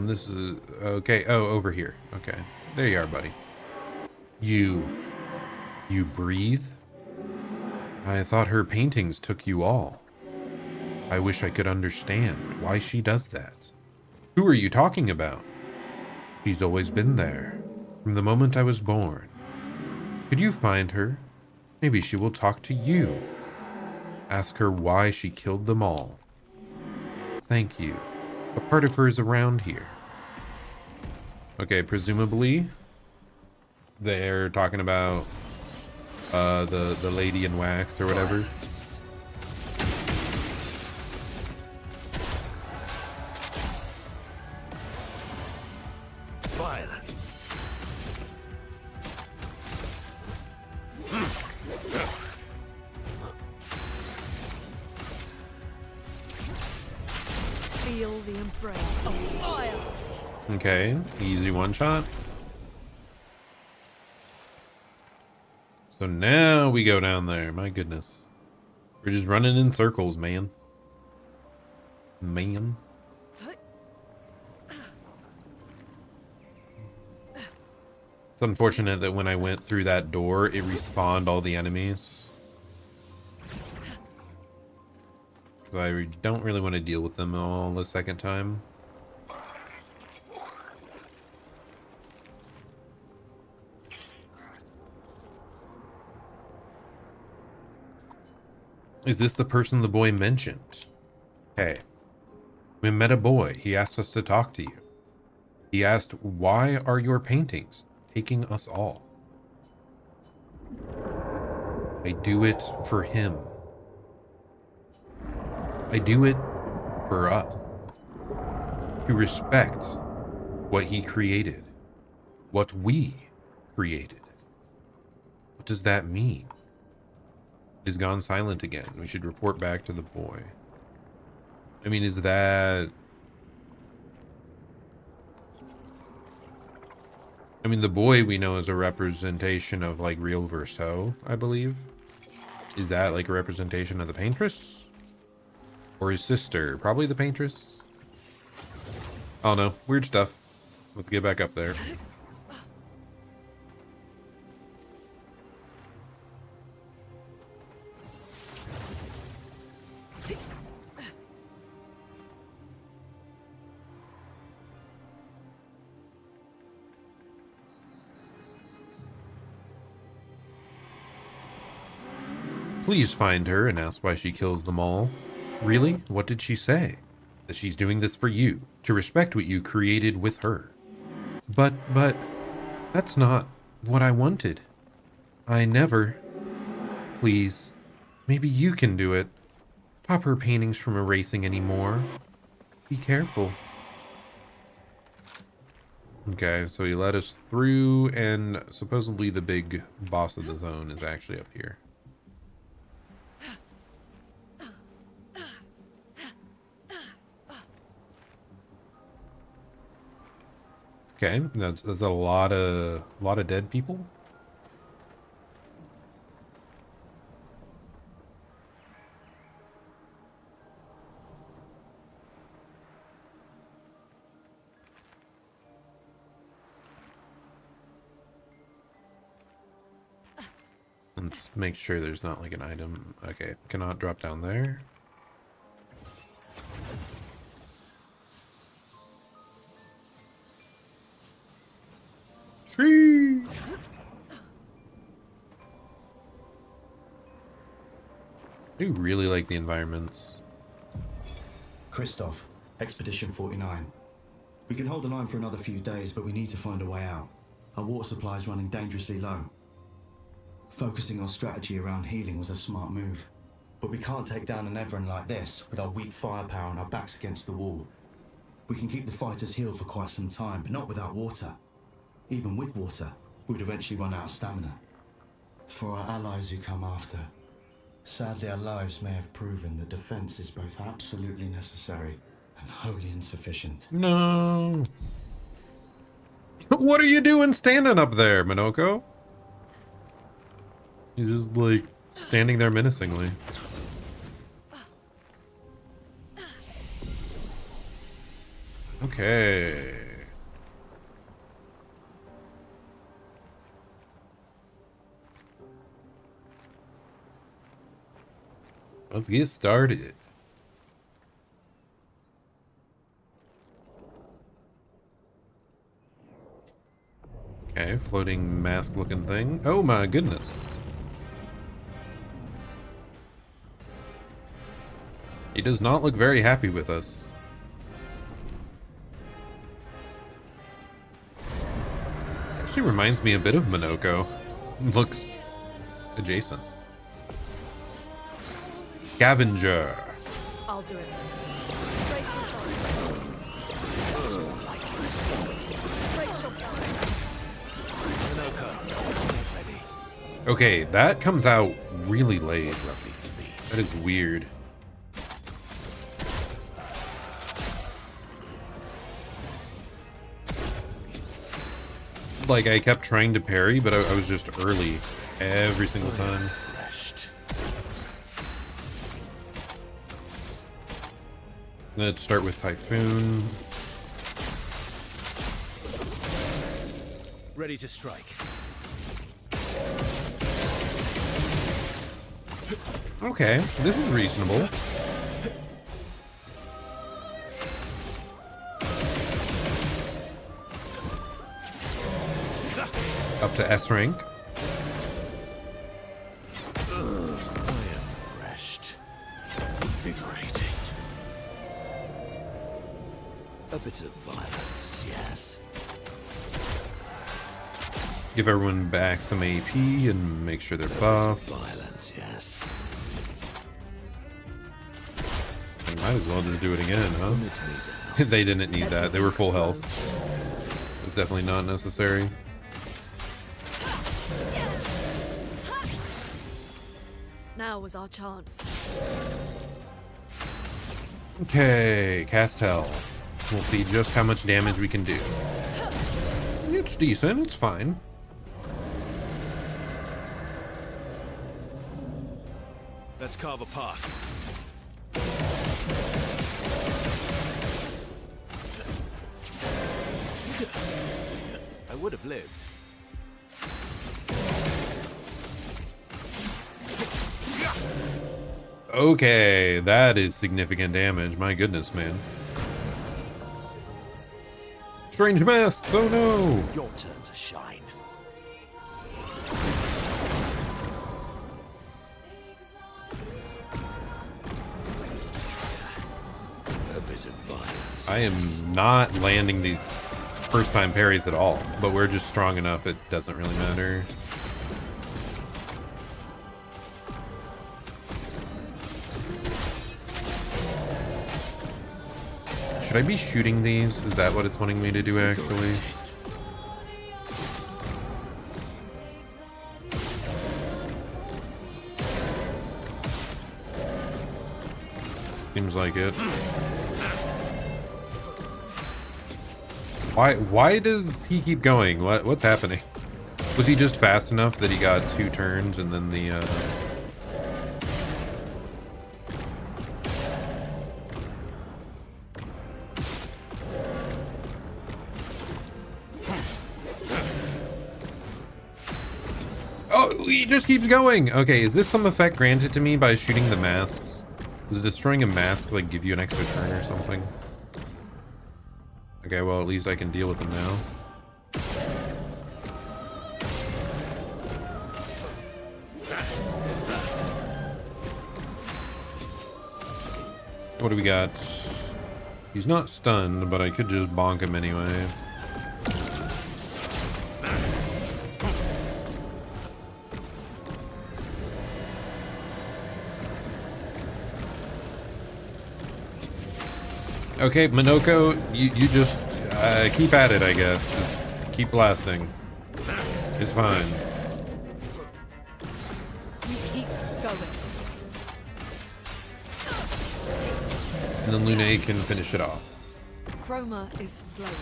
This is okay. Oh, over here. Okay, there you are, buddy. You breathe? I thought her paintings took you all. I wish I could understand why she does that. Who are you talking about? She's always been there, from the moment I was born. Could you find her? Maybe she will talk to you. Ask her why she killed them all. Thank you. A part of her is around here. Okay, presumably they're talking about the lady in wax or whatever. Violence. Feel the embrace of fire. Okay, easy one shot. So now we go down there. My goodness. We're just running in circles, man. Man. It's unfortunate that when I went through that door, it respawned all the enemies. So I don't really want to deal with them all the second time. Is this the person the boy mentioned? Hey, we met a boy. He asked us to talk to you. He asked, why are your paintings taking us all? I do it for him. I do it for us. To respect what he created. What we created. What does that mean? Is gone silent again. We should report back to the boy. I mean, is that... I mean, the boy we know is a representation of, like, real Verso, I believe. Is that, like, a representation of the paintress? Or his sister? Probably the paintress? I don't know. Weird stuff. Let's get back up there. Please find her and ask why she kills them all. Really? What did she say? That she's doing this for you, to respect what you created with her. But, that's not what I wanted. I never... Please, maybe you can do it. Stop her paintings from erasing anymore. Be careful. Okay, so he let us through, and supposedly the big boss of the zone is actually up here. Okay, that's a lot of dead people. Let's make sure there's not like an item. Okay, cannot drop down there. Tree. I do really like the environments. Christoph, Expedition 49. We can hold the line for another few days, but we need to find a way out. Our water supply is running dangerously low. Focusing our strategy around healing was a smart move. But we can't take down an Everin like this with our weak firepower and our backs against the wall. We can keep the fighters healed for quite some time, but not without water. Even with water, we'd eventually run out of stamina. For our allies who come after, sadly our lives may have proven that defense is both absolutely necessary and wholly insufficient. No. What are you doing standing up there, Minoko? He's just like standing there menacingly. Okay. Let's get started. Okay, floating mask looking thing. Oh my goodness. He does not look very happy with us. Actually reminds me a bit of Minoko. Looks adjacent. Scavenger. I'll do it. Okay, that comes out really late. That is weird. Like, I kept trying to parry, but I was just early every single time. Let's start with Typhoon. Ready to strike. Okay, this is reasonable. Up to S rank. I am refreshed. Invigorating. A bit of violence, yes. Give everyone back some AP and make sure they're buffed. Violence, yes. I might as well just do it again, huh? They didn't need that. They were full health. It was definitely not necessary. Now was our chance. Okay, Castel. We'll see just how much damage we can do. It's decent, it's fine. Let's carve a path. I would have lived. Okay, that is significant damage. My goodness, man. Strange masks, oh no! Your turn to shine. A bit of violence. I am not landing these first time parries at all, but we're just strong enough it doesn't really matter. Should I be shooting these? Is that what it's wanting me to do actually? Seems like it. Why does he keep going? What's happening? Was he just fast enough that he got 2 turns and then the Oh, he just keeps going! Okay, is this some effect granted to me by shooting the masks? Does destroying a mask like give you an extra turn or something? Okay, well at least I can deal with them now. What do we got? He's not stunned, but I could just bonk him anyway. Okay, Minoko, you just keep at it, I guess. Just keep blasting. It's fine. We keep going. And then Lune can finish it off. Chroma is flowing.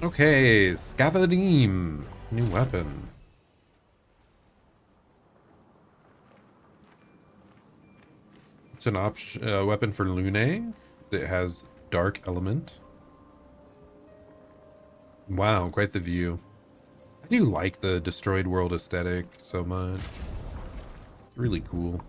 Okay, Scavadim. New weapon. It's an weapon for Lune. It has dark element. Wow, quite the view. I do like the destroyed world aesthetic so much. Really cool.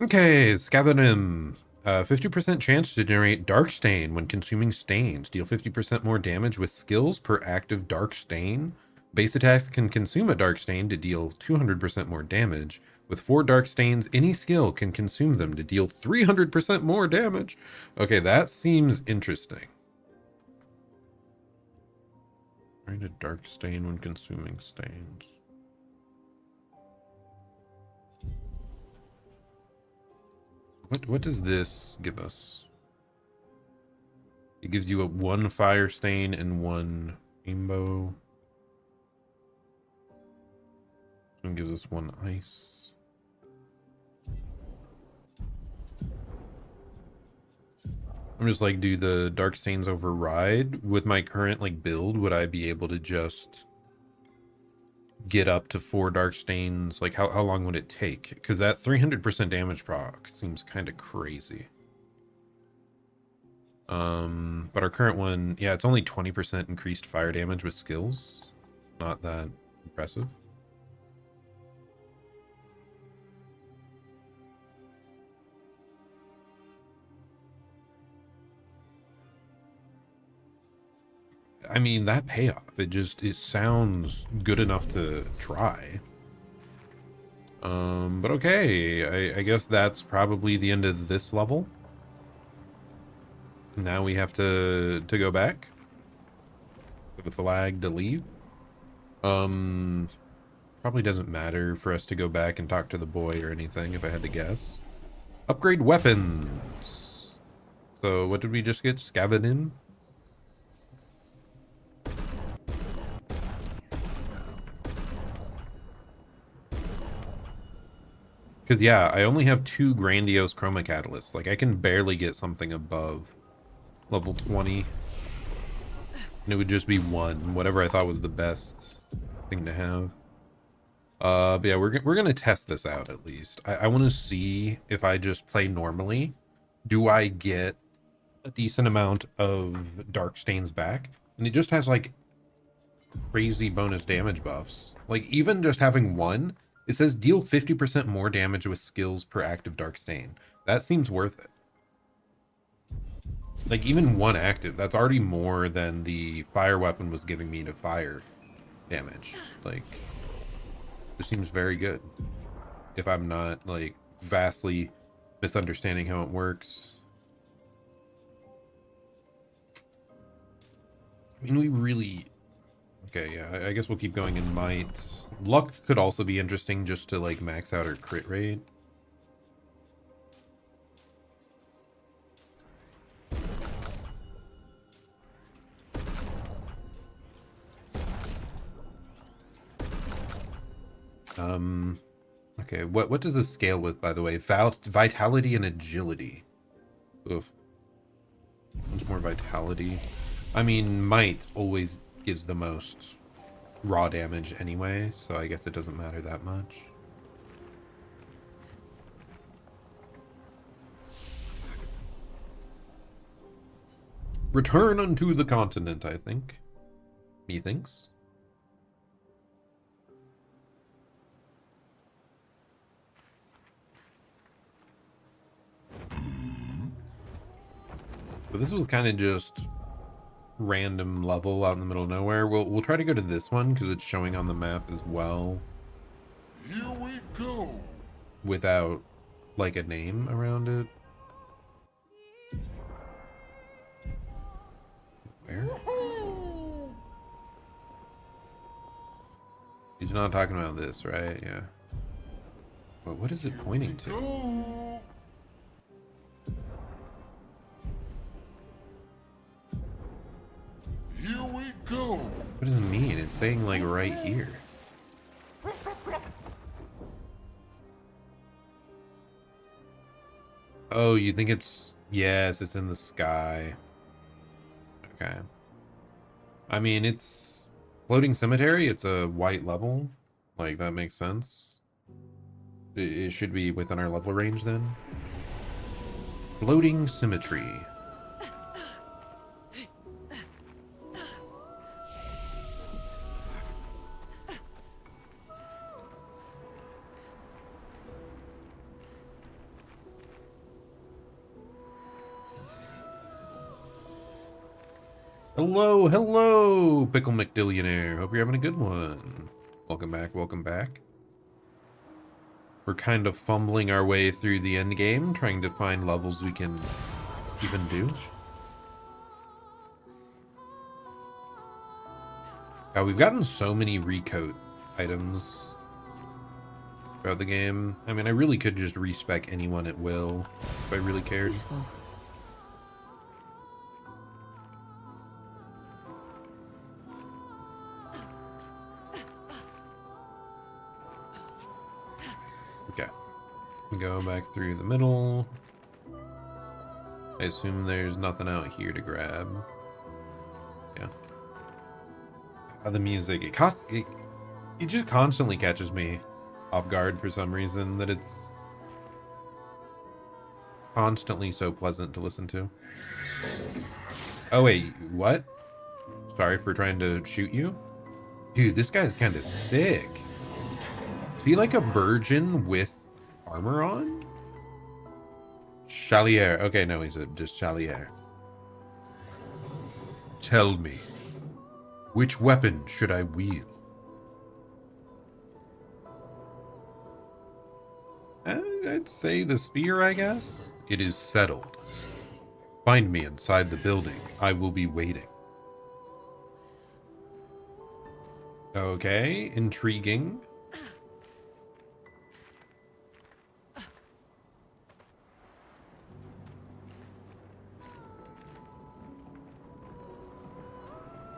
Okay, Scavadim. 50% chance to generate Dark Stain when consuming stains. Deal 50% more damage with skills per active Dark Stain. Base attacks can consume a Dark Stain to deal 200% more damage. With 4 Dark Stains, any skill can consume them to deal 300% more damage. Okay, that seems interesting. Create a Dark Stain when consuming stains. What does this give us? It gives you a 1 fire stain and 1 rainbow. And gives us 1 ice. I'm just like, do the dark stains override? With my current like build, would I be able to just get up to 4 dark stains? Like how long would it take? Because that 300% damage proc seems kind of crazy. But our current one, yeah, it's only 20% increased fire damage with skills. Not that impressive. I mean, that payoff, it sounds good enough to try. But okay, I guess that's probably the end of this level. Now we have to go back for the flag to leave. Probably doesn't matter for us to go back and talk to the boy or anything, if I had to guess. Upgrade weapons. So what did we just get? Scavadim? Because, yeah, I only have 2 grandiose chroma catalysts. Like, I can barely get something above level 20. And it would just be 1, whatever I thought was the best thing to have. But yeah, we're going to test this out at least. I want to see if I just play normally. Do I get a decent amount of dark stains back? And it just has, like, crazy bonus damage buffs. Like, even just having 1... It says deal 50% more damage with skills per active dark stain. That seems worth it. Like, even 1 active, that's already more than the fire weapon was giving me to fire damage. Like, it seems very good. If I'm not, like, vastly misunderstanding how it works. I mean, we really... Okay, yeah, I guess we'll keep going in might. Luck could also be interesting just to, like, max out our crit rate. Okay, what does this scale with, by the way? Vitality and agility. Oof. What's more vitality? I mean, might always gives the most raw damage anyway, so I guess it doesn't matter that much. Return unto the continent, I think. Methinks. But this was kind of just random level out in the middle of nowhere. We'll try to go to this one because it's showing on the map as well. Here we go. Without like a name around it. Where? He's not talking about this, right? Yeah. But what is it pointing to? Go. Here we go. What does it mean? It's saying like right here. Oh, you think it's... Yes, it's in the sky. Okay. I mean, it's... Floating cemetery, it's a white level. Like, that makes sense. It should be within our level range then. Floating symmetry. Hello, hello, Pickle McDillionaire. Hope you're having a good one. Welcome back, welcome back. We're kind of fumbling our way through the end game, trying to find levels we can even do. We've gotten so many recoat items throughout the game. I mean, I really could just respec anyone at will if I really cared. Peaceful. Okay. Go back through the middle. I assume there's nothing out here to grab. Yeah. The music, it just constantly catches me off guard for some reason, that it's constantly so pleasant to listen to. Oh wait, what? Sorry for trying to shoot you? Dude, this guy's kind of sick. Is he like a virgin with armor on? Chalier. Okay, no, he's just Chalier. Tell me, which weapon should I wield? I'd say the spear, I guess. It is settled. Find me inside the building. I will be waiting. Okay, intriguing.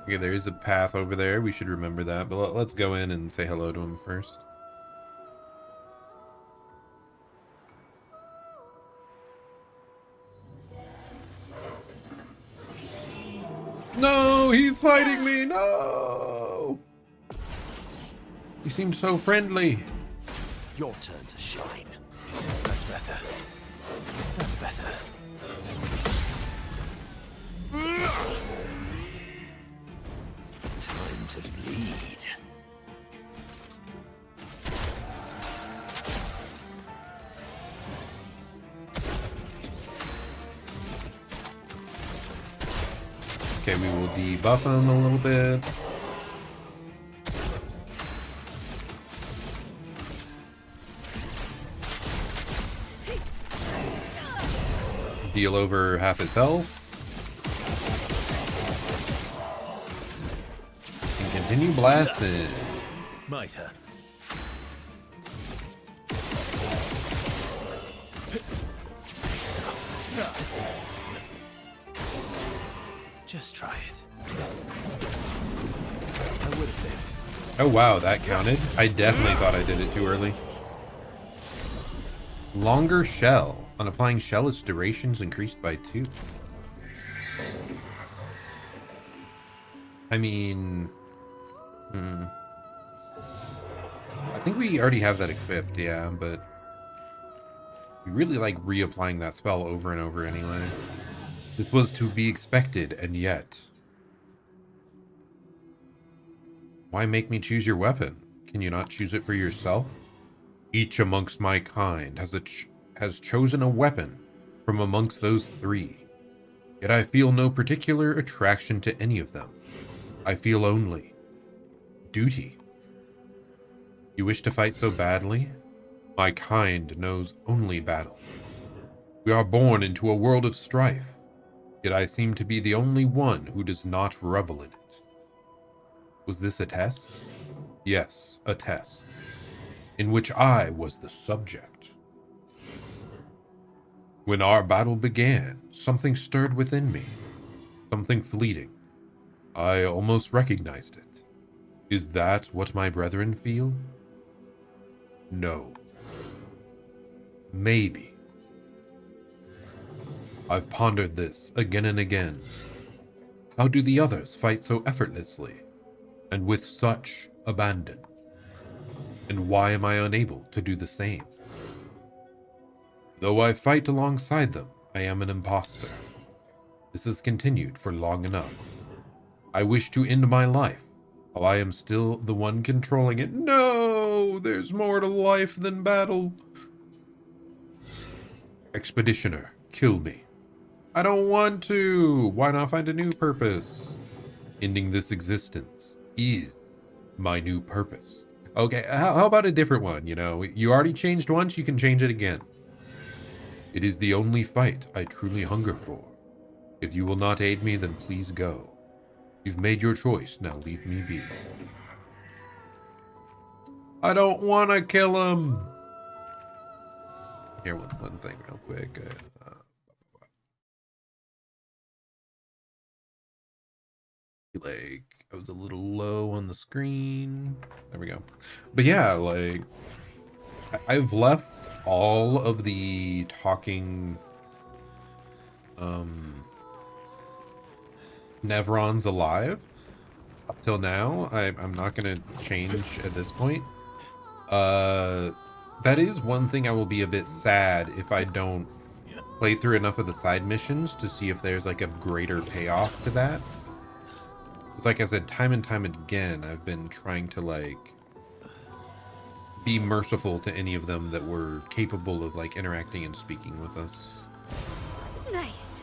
Okay, there is a path over there. We should remember that. But let's go in and say hello to him first. No, he's fighting me. No. He seems so friendly. Your turn to shine. That's better. That's better. Time to bleed. Okay, we will debuff him a little bit. Deal over half his health. And continue blasting. Might hurt. Just try it. I would have lived. Oh wow, that counted. I definitely thought I did it too early. Longer shell. On applying shell, its duration's increased by 2. I mean... I think we already have that equipped, yeah, but... we really like reapplying that spell over and over anyway. This was to be expected, and yet... why make me choose your weapon? Can you not choose it for yourself? Each amongst my kind has chosen a weapon from amongst those 3. Yet I feel no particular attraction to any of them. I feel only duty. You wish to fight so badly? My kind knows only battle. We are born into a world of strife, yet I seem to be the only one who does not revel in it. Was this a test? Yes, a test, in which I was the subject. When our battle began, something stirred within me, something fleeting. I almost recognized it. Is that what my brethren feel? No. Maybe. I've pondered this again and again. How do the others fight so effortlessly, and with such abandon? And why am I unable to do the same? Though I fight alongside them, I am an imposter. This has continued for long enough. I wish to end my life, while I am still the one controlling it. No! There's more to life than battle. Expeditioner, kill me. I don't want to. Why not find a new purpose? Ending this existence is my new purpose. Okay, how about a different one? You know, you already changed once, you can change it again. It is the only fight I truly hunger for. If you will not aid me, then please go. You've made your choice, now leave me be. I don't want to kill him. Here, one thing real quick. Like, I was a little low on the screen. There we go. But yeah, like, I've left all of the talking Nevrons alive up till now. I'm not gonna change at this point. That is one thing I will be a bit sad if I don't play through enough of the side missions to see if there's like a greater payoff to that. Because like I said, time and time again, I've been trying to like be merciful to any of them that were capable of like interacting and speaking with us. Nice.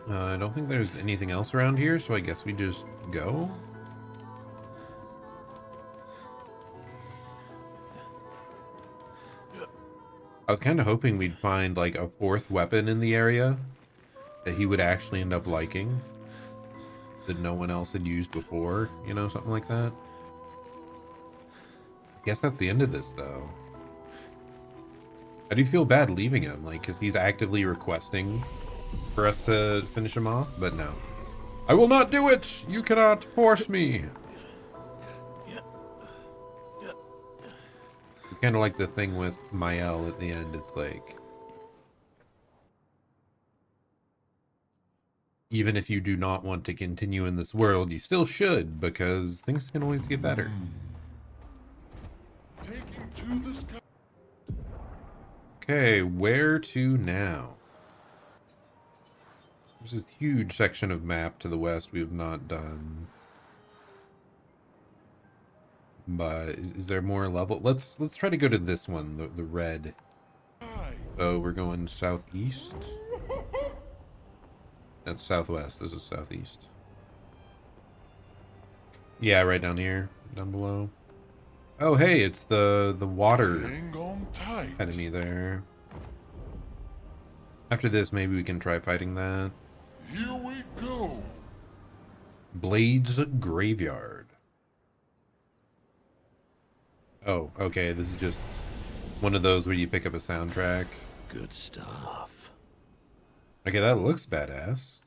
I don't think there's anything else around here, so I guess we just go. I was kind of hoping we'd find like a fourth weapon in the area that he would actually end up liking, that no one else had used before, you know, something like that. I guess that's the end of this, though. I do feel bad leaving him, like, because he's actively requesting for us to finish him off, but no. I will not do it! You cannot force me! It's kind of like the thing with Mael at the end. It's like, even if you do not want to continue in this world, you still should, because things can always get better. Okay, where to now? There's this huge section of map to the west we have not done. But is there more level? Let's try to go to this one, the red. So we're going southeast. That's southwest. This is southeast. Yeah, right down here, down below. Oh, hey, it's the water enemy there. After this, maybe we can try fighting that. Here we go. Blades Graveyard. Oh, okay, this is just one of those where you pick up a soundtrack. Good stuff. Okay, that looks badass.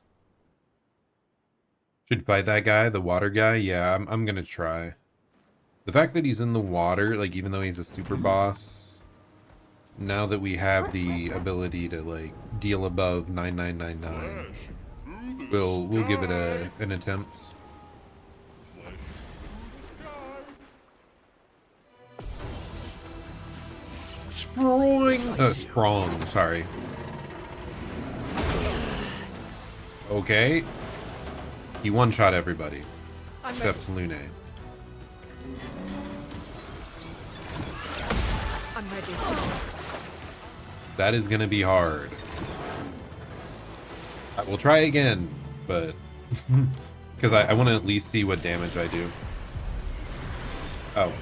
Should fight that guy, the water guy? Yeah, I'm gonna try. The fact that he's in the water, like, even though he's a super boss, now that we have the ability to, like, deal above 9999, we'll give it an attempt. Sprung, sorry. Okay. He one-shot everybody. Except Lune. I'm ready. That is gonna be hard. I will try again, but... because I want to at least see what damage I do. Oh.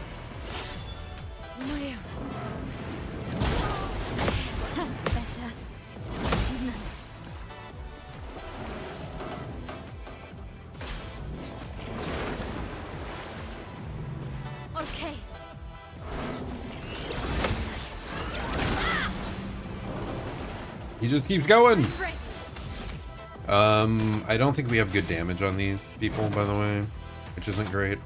He just keeps going. I don't think we have good damage on these people, by the way, which isn't great.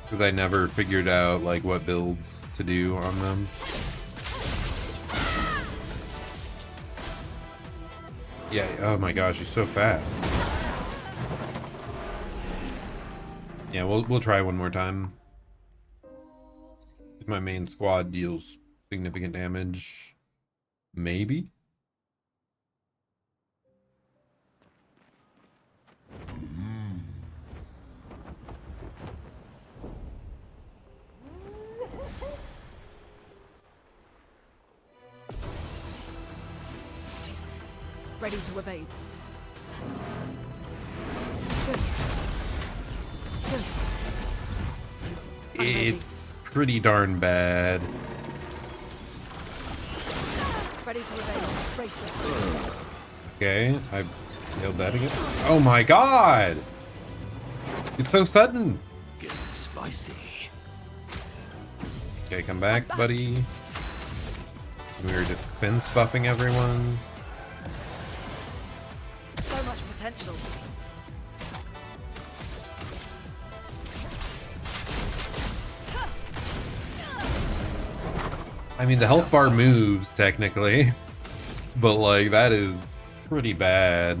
Because I never figured out like what builds to do on them. Yeah, oh my gosh, he's so fast. Yeah, we'll try one more time. If my main squad deals significant damage, maybe. Ready to evade. Good. Good. It's pretty darn bad. Ready to evade. Brace yourself. Okay, I nailed that again. Oh my god! It's so sudden. Getting spicy. Okay, come back, buddy. We're defense buffing everyone. So much potential. I mean, the health bar moves, technically. But, like, that is pretty bad.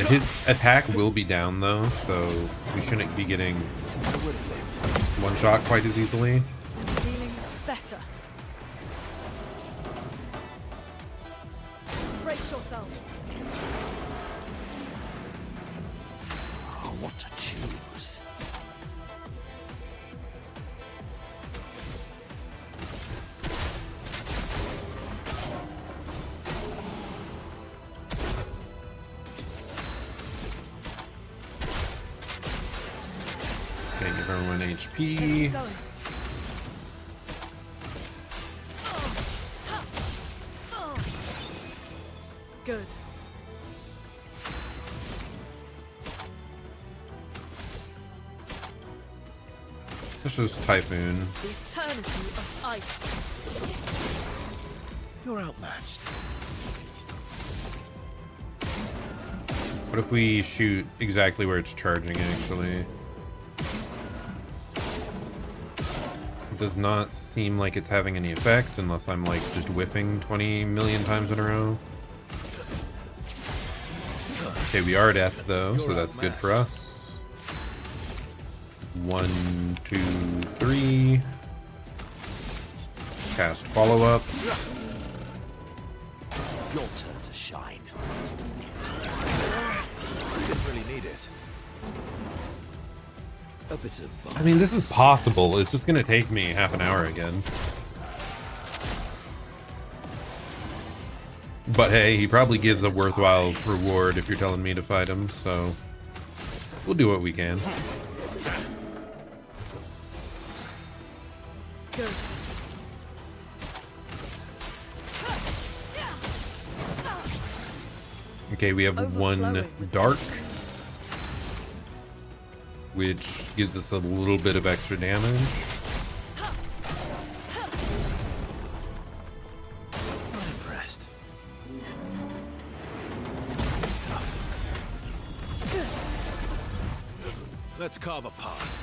His attack will be down, though, so we shouldn't be getting one shot quite as easily. Feeling better. Brace yourselves. Oh, what to choose? Okay, give everyone Let's HP. keep going. Good. This is Typhoon. The eternity of ice. You're outmatched. What if we shoot exactly where it's charging, actually? It does not seem like it's having any effect unless I'm like just whiffing 20 million times in a row. Okay, we are at S though, so that's good for us. 1, 2, 3. Cast follow-up. Your turn to shine. You didn't really need it. A bit of I mean, this is possible. It's just gonna take me half an hour again. But hey, he probably gives a worthwhile reward if you're telling me to fight him, so we'll do what we can. Good. Okay, we have one dark, which gives us a little bit of extra damage. Not impressed. Good stuff. Let's carve a path.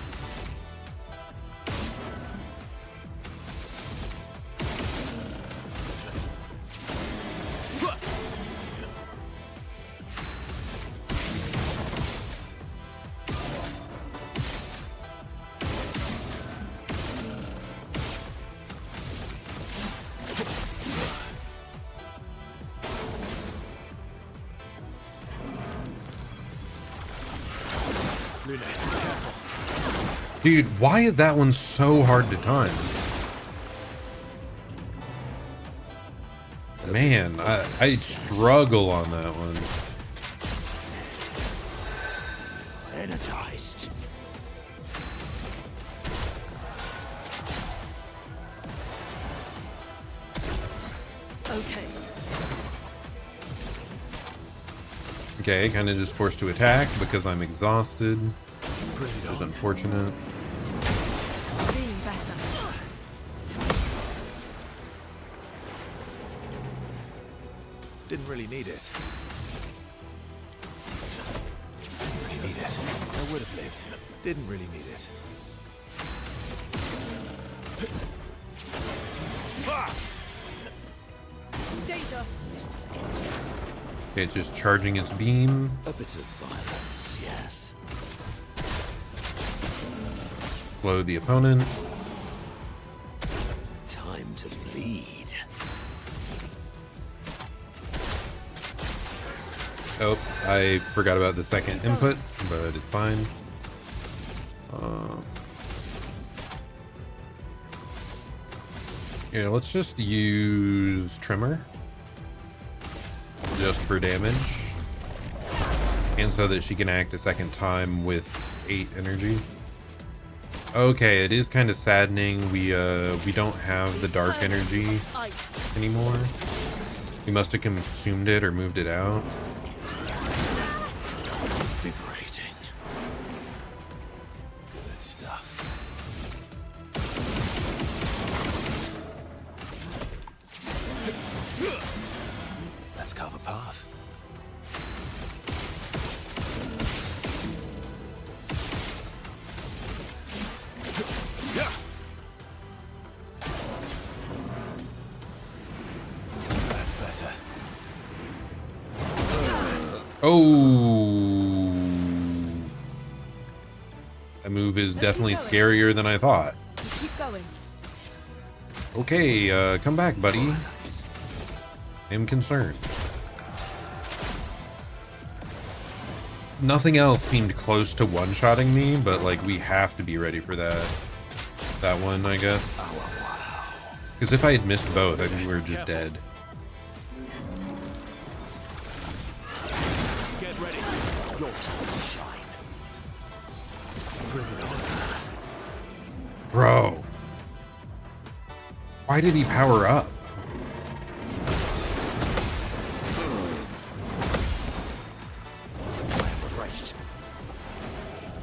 Dude, why is that one so hard to time? Man, I struggle on that one. Energized. Okay, kind of just forced to attack because I'm exhausted. Which is unfortunate. Being better. Didn't really need it. Really need it. I would have lived. Didn't really need it. Danger. Okay, it's just charging its beam. A bit of violence, yes. Slow the opponent. Time to bleed. Oh, I forgot about the second input, but it's fine. Yeah, let's just use Tremor. Just for damage. And so that she can act a second time with 8 energy. Okay, it is kind of saddening. We don't have the dark energy anymore. We must have consumed it or moved it out. Invigorating. Good stuff. Let's carve a path. That's better. Oh, that move is definitely scarier than I thought. Keep going. Okay, come back, buddy. I'm concerned. Nothing else seemed close to one-shotting me, but like we have to be ready for that one, I guess. Because if I had missed both, I think we were just dead. Get ready. Your time to shine. Bring it on. Bro. Why did he power up?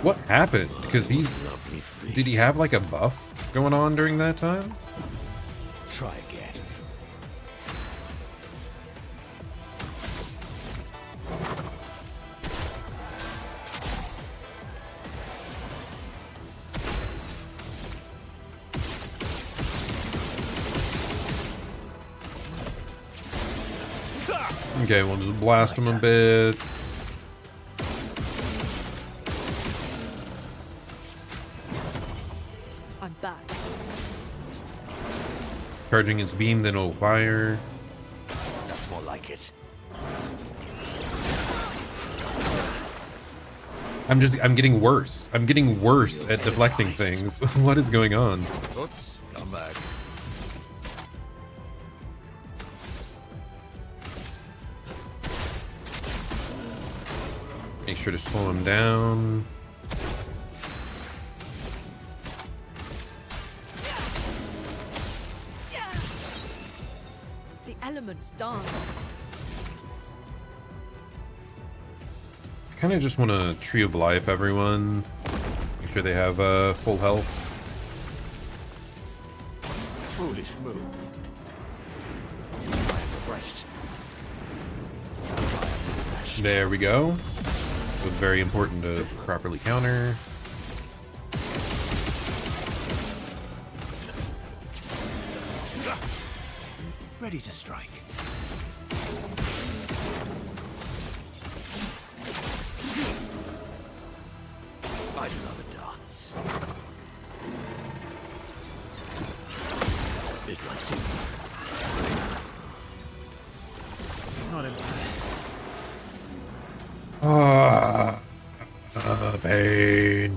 What happened? Because did he have like a buff going on during that time? Try again. Okay, we'll just blast him a bit. I'm back. Charging its beam, then it'll fire. That's more like it. I'm getting worse. I'm getting worse at deflecting things. What is going on? Oops, come back. Make sure to slow him down. The elements dance. I kind of just want to Tree of Life everyone. Make sure they have full health. Foolish move. I am refreshed. There we go. It was very important to properly counter. Ready to strike. I'd love a dance. Bit like soup. Not impressed. Pain.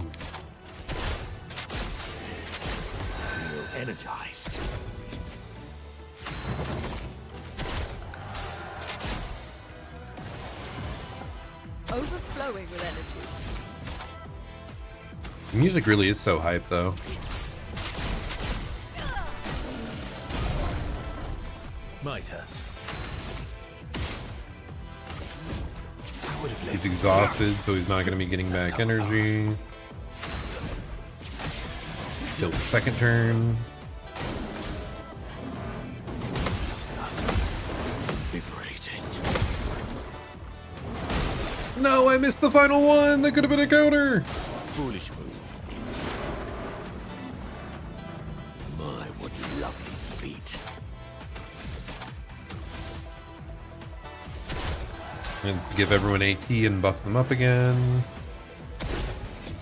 Feel energized. Overflowing with energy. The music really is so hype, though. My turn. He's exhausted, so he's not going to be getting back energy. Till the second turn. No, I missed the final one. That could have been a counter. Foolish move. My, what lovely feet. And give everyone AT and buff them up again.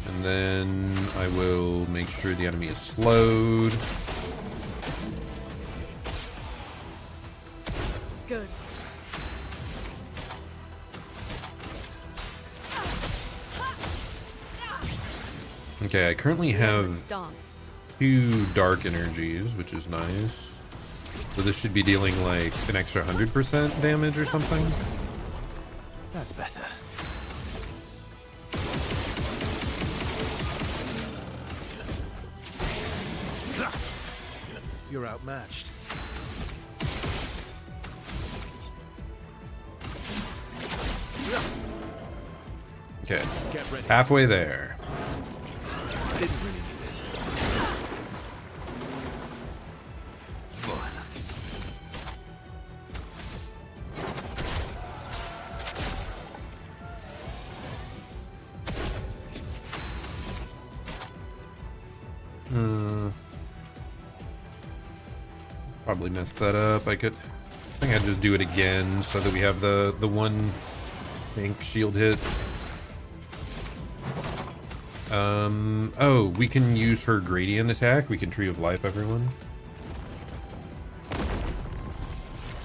And then I will make sure the enemy is slowed. Good. Okay, I currently have 2 dark energies, which is nice. So this should be dealing like an extra 100% damage or something. That's better. You're outmatched. Okay, halfway there. Didn't really need it. Violence. Probably messed that up. I think I'd just do it again so that we have the one tank shield hit. Oh, we can use her gradient attack. We can Tree of Life everyone.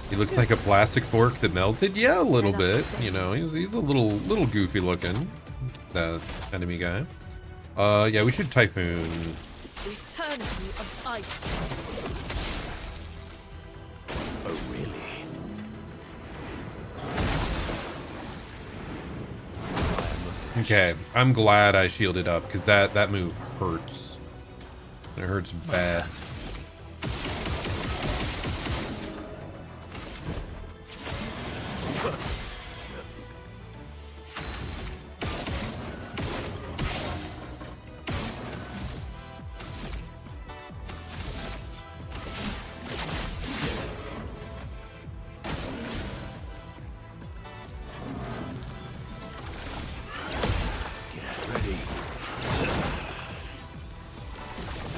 He looks like a plastic fork that melted. Yeah, a little bit. You know, he's a little goofy looking. That enemy guy. Yeah, we should Typhoon. Eternity of ice. Oh, really? Okay, I'm glad I shielded up because that move hurts. It hurts bad.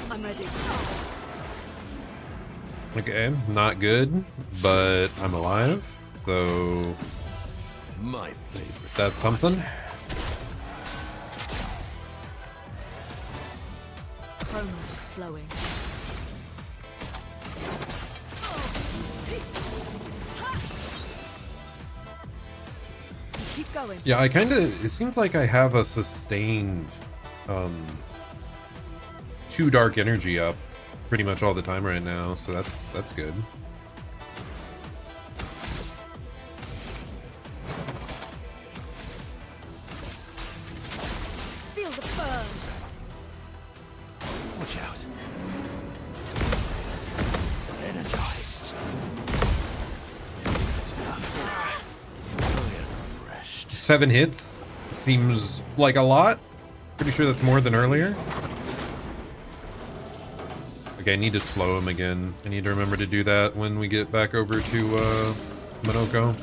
I'm ready. Okay, not good, but I'm alive, so my favorite. That's something. Chroma is flowing. Keep going. Yeah, it seems like I have a sustained 2 dark energy up pretty much all the time right now, so that's good. Feel the burn. Watch out. Energized. Stuff. Refreshed. 7 hits seems like a lot. Pretty sure that's more than earlier. Okay, I need to slow him again. I need to remember to do that when we get back over to Monoko.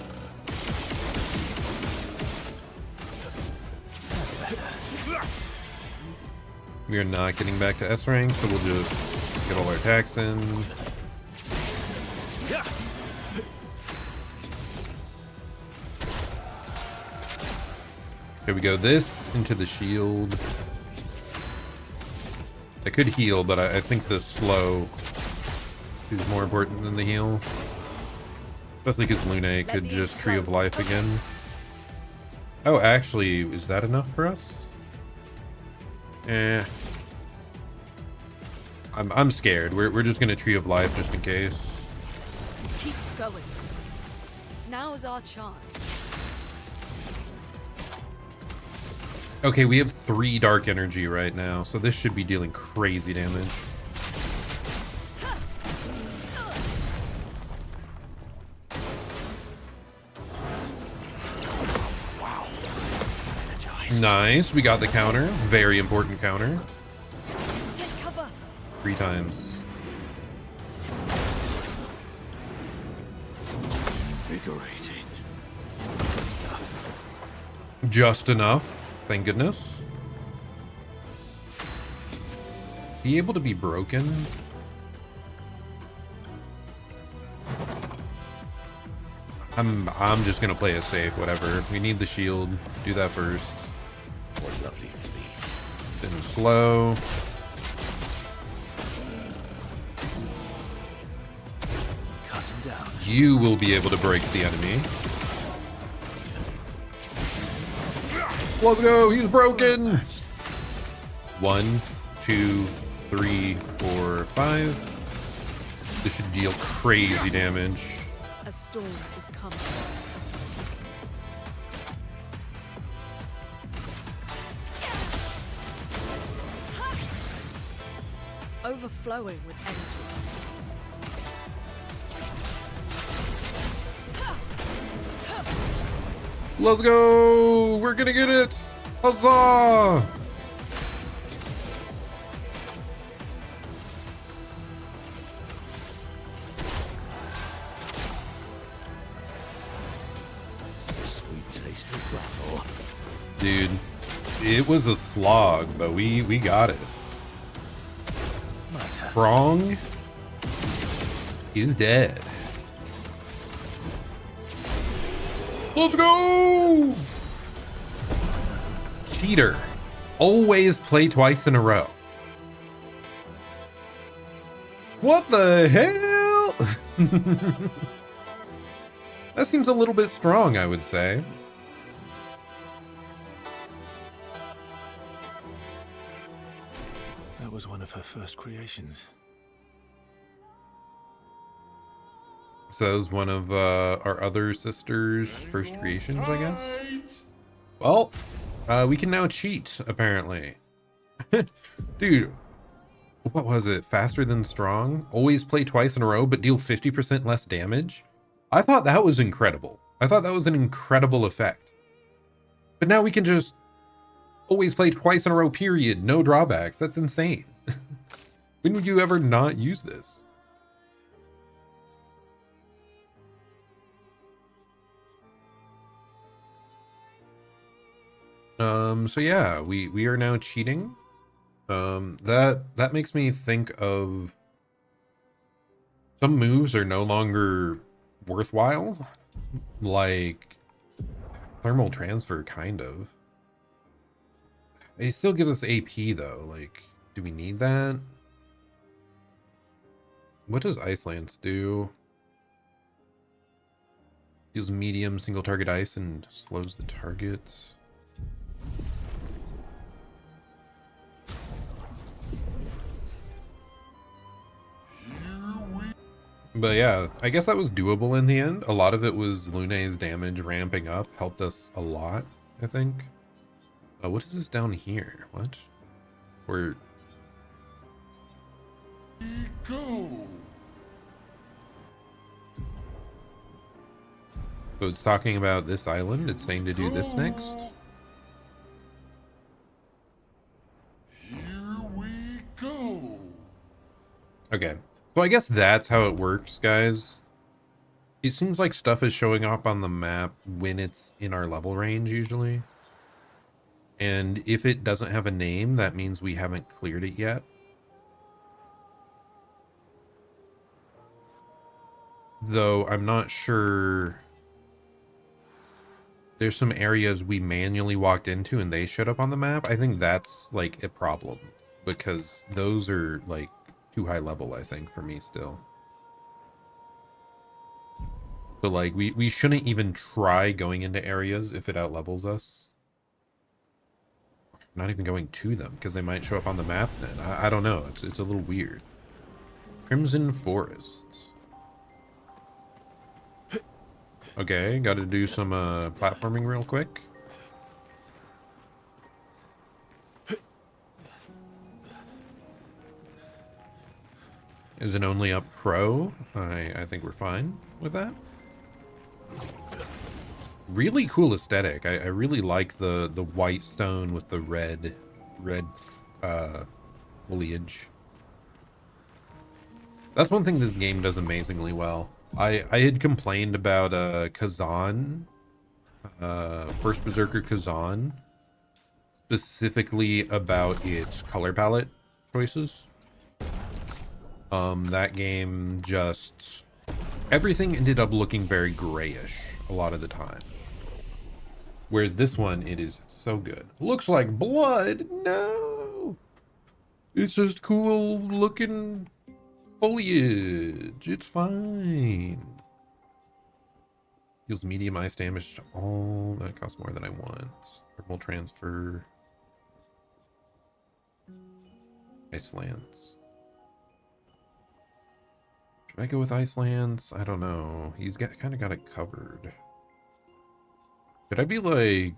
We are not getting back to S rank, so we'll just get all our attacks in. Here we go. This into the shield. I could heal, but I think the slow is more important than the heal. Especially because Lune could just Tree of Life again. Oh, actually, is that enough for us? Eh. I'm scared. We're just gonna Tree of Life just in case. Keep going. Now's our chance. Okay, we have 3 dark energy right now, so this should be dealing crazy damage. Wow. Nice. We got the counter. Very important counter. Take cover. 3 times. Invigorating. Good stuff. Just enough. Thank goodness. Is he able to be broken? I'm just gonna play it safe, whatever. We need the shield. Do that first. What lovely fleas. Then slow. Cut him down. You will be able to break the enemy. Let's go! He's broken! 1, 2, 3, 4, 5. This should deal crazy damage. A storm is coming. Overflowing with energy. Let's go! We're gonna get it! Huzzah! Sweet taste of battle. Dude, it was a slog, but we got it. Prong is dead. Let's go! Cheater. Always play twice in a row. What the hell? That seems a little bit strong, I would say. That was one of her first creations. So that was one of our other sister's first creations, I guess. Well, we can now cheat, apparently. Dude, what was it? Faster than strong? Always play twice in a row, but deal 50% less damage? I thought that was incredible. I thought that was an incredible effect. But now we can just always play twice in a row, period. No drawbacks. That's insane. When would you ever not use this? So yeah, we are now cheating. That makes me think of some moves are no longer worthwhile, like thermal transfer, kind of. It still gives us AP though. Like, do we need that? What does Ice Lance do? Deals medium single target ice and slows the targets. But yeah, I guess that was doable in the end. A lot of it was Lune's damage ramping up. Helped us a lot, I think. What is this down here? What? Where... Go. So it's talking about this island. It's saying to do this next. Here we go. Okay. So I guess that's how it works, guys. It seems like stuff is showing up on the map when it's in our level range, usually. And if it doesn't have a name, that means we haven't cleared it yet. Though I'm not sure. There's some areas we manually walked into and they showed up on the map. I think that's like a problem because those are like too high level, I think, for me still. So like we shouldn't even try going into areas if it outlevels us. Not even going to them because they might show up on the map then. I don't know. It's a little weird. Crimson Forest. Okay, got to do some platforming real quick. Is it only up pro? I think we're fine with that. Really cool aesthetic. I really like the white stone with the red foliage. That's one thing this game does amazingly well. I had complained about Kazan, First Berserker Kazan, specifically about its color palette choices. That game just, everything ended up looking very grayish a lot of the time. Whereas this one, it is so good. Looks like blood. No, it's just cool looking foliage. It's fine. Deals medium ice damage to all. That costs more than I want. Thermal transfer. Ice lance. Should I go with ice lance? I don't know. He's kind of got it covered. Could I be like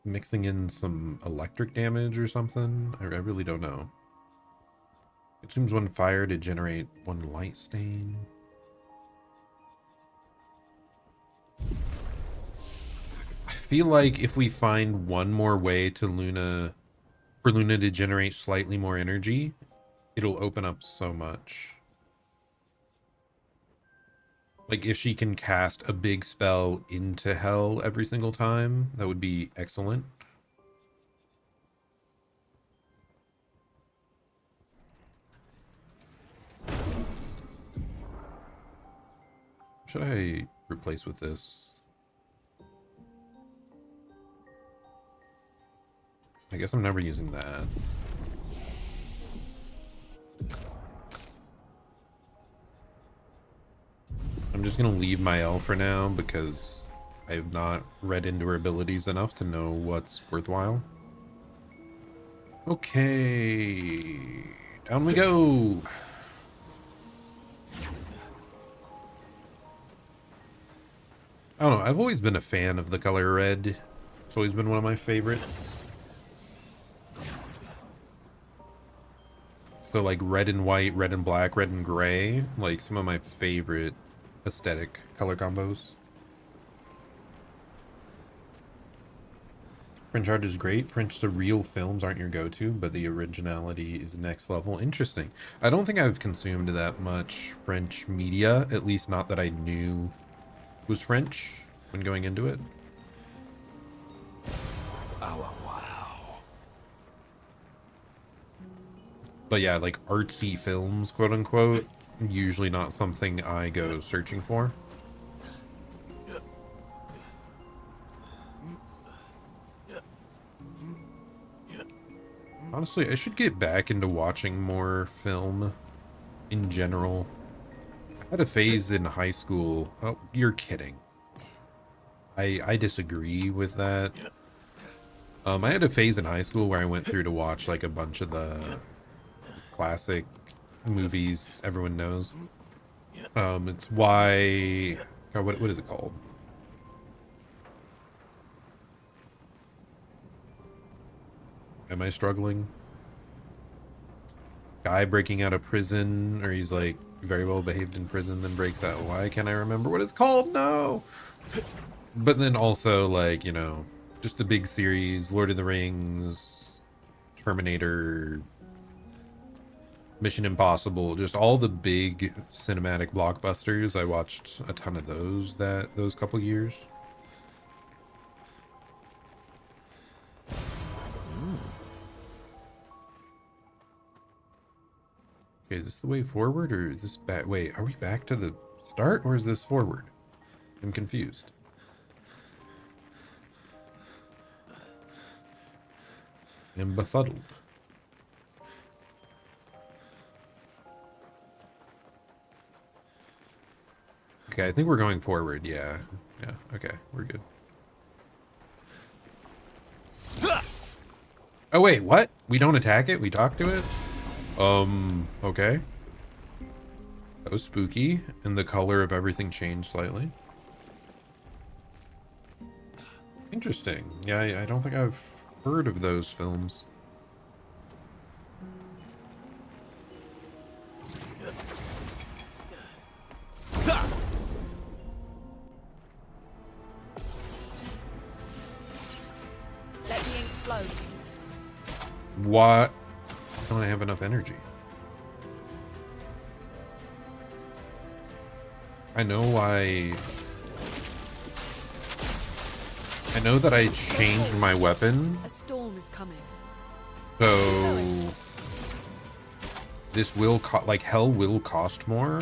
mixing in some electric damage or something? I really don't know. Consumes one fire to generate one light stain. I feel like if we find one more way to for Luna to generate slightly more energy, it'll open up so much. Like if she can cast a big spell into hell every single time, that would be excellent. Should I replace with this? I guess I'm never using that. I'm just gonna leave my L for now because I have not read into her abilities enough to know what's worthwhile. Okay, down we go. I don't know, I've always been a fan of the color red. It's always been one of my favorites. So like red and white, red and black, red and gray, like some of my favorite aesthetic color combos. French art is great. French surreal films aren't your go-to, but the originality is next level. Interesting. I don't think I've consumed that much French media, at least not that I knew was French when going into it. Oh, wow. But yeah, like artsy films, quote unquote, usually not something I go searching for. Honestly, I should get back into watching more film in general. I had a phase in high school. Oh, you're kidding. I disagree with that. I had a phase in high school where I went through to watch like a bunch of the classic movies everyone knows. It's why... God, what is it called? Am I struggling? Guy breaking out of prison, or he's like very well behaved in prison, then breaks out. Why can't I remember what it's called? No! But then also, like, you know, just the big series, Lord of the Rings, Terminator, Mission Impossible, just all the big cinematic blockbusters. I watched a ton of those couple years. Okay, is this the way forward, or is this back? Wait, are we back to the start, or is this forward? I'm confused. I'm befuddled. Okay, I think we're going forward. Yeah. Yeah, okay, we're good. Oh, wait, what? We don't attack it? We talk to it? Okay. That was spooky, and the color of everything changed slightly. Interesting. Yeah, I don't think I've heard of those films. flow. What? Don't I have enough energy? I know why. I know that I changed my weapon. A storm is coming. So this will like hell will cost more.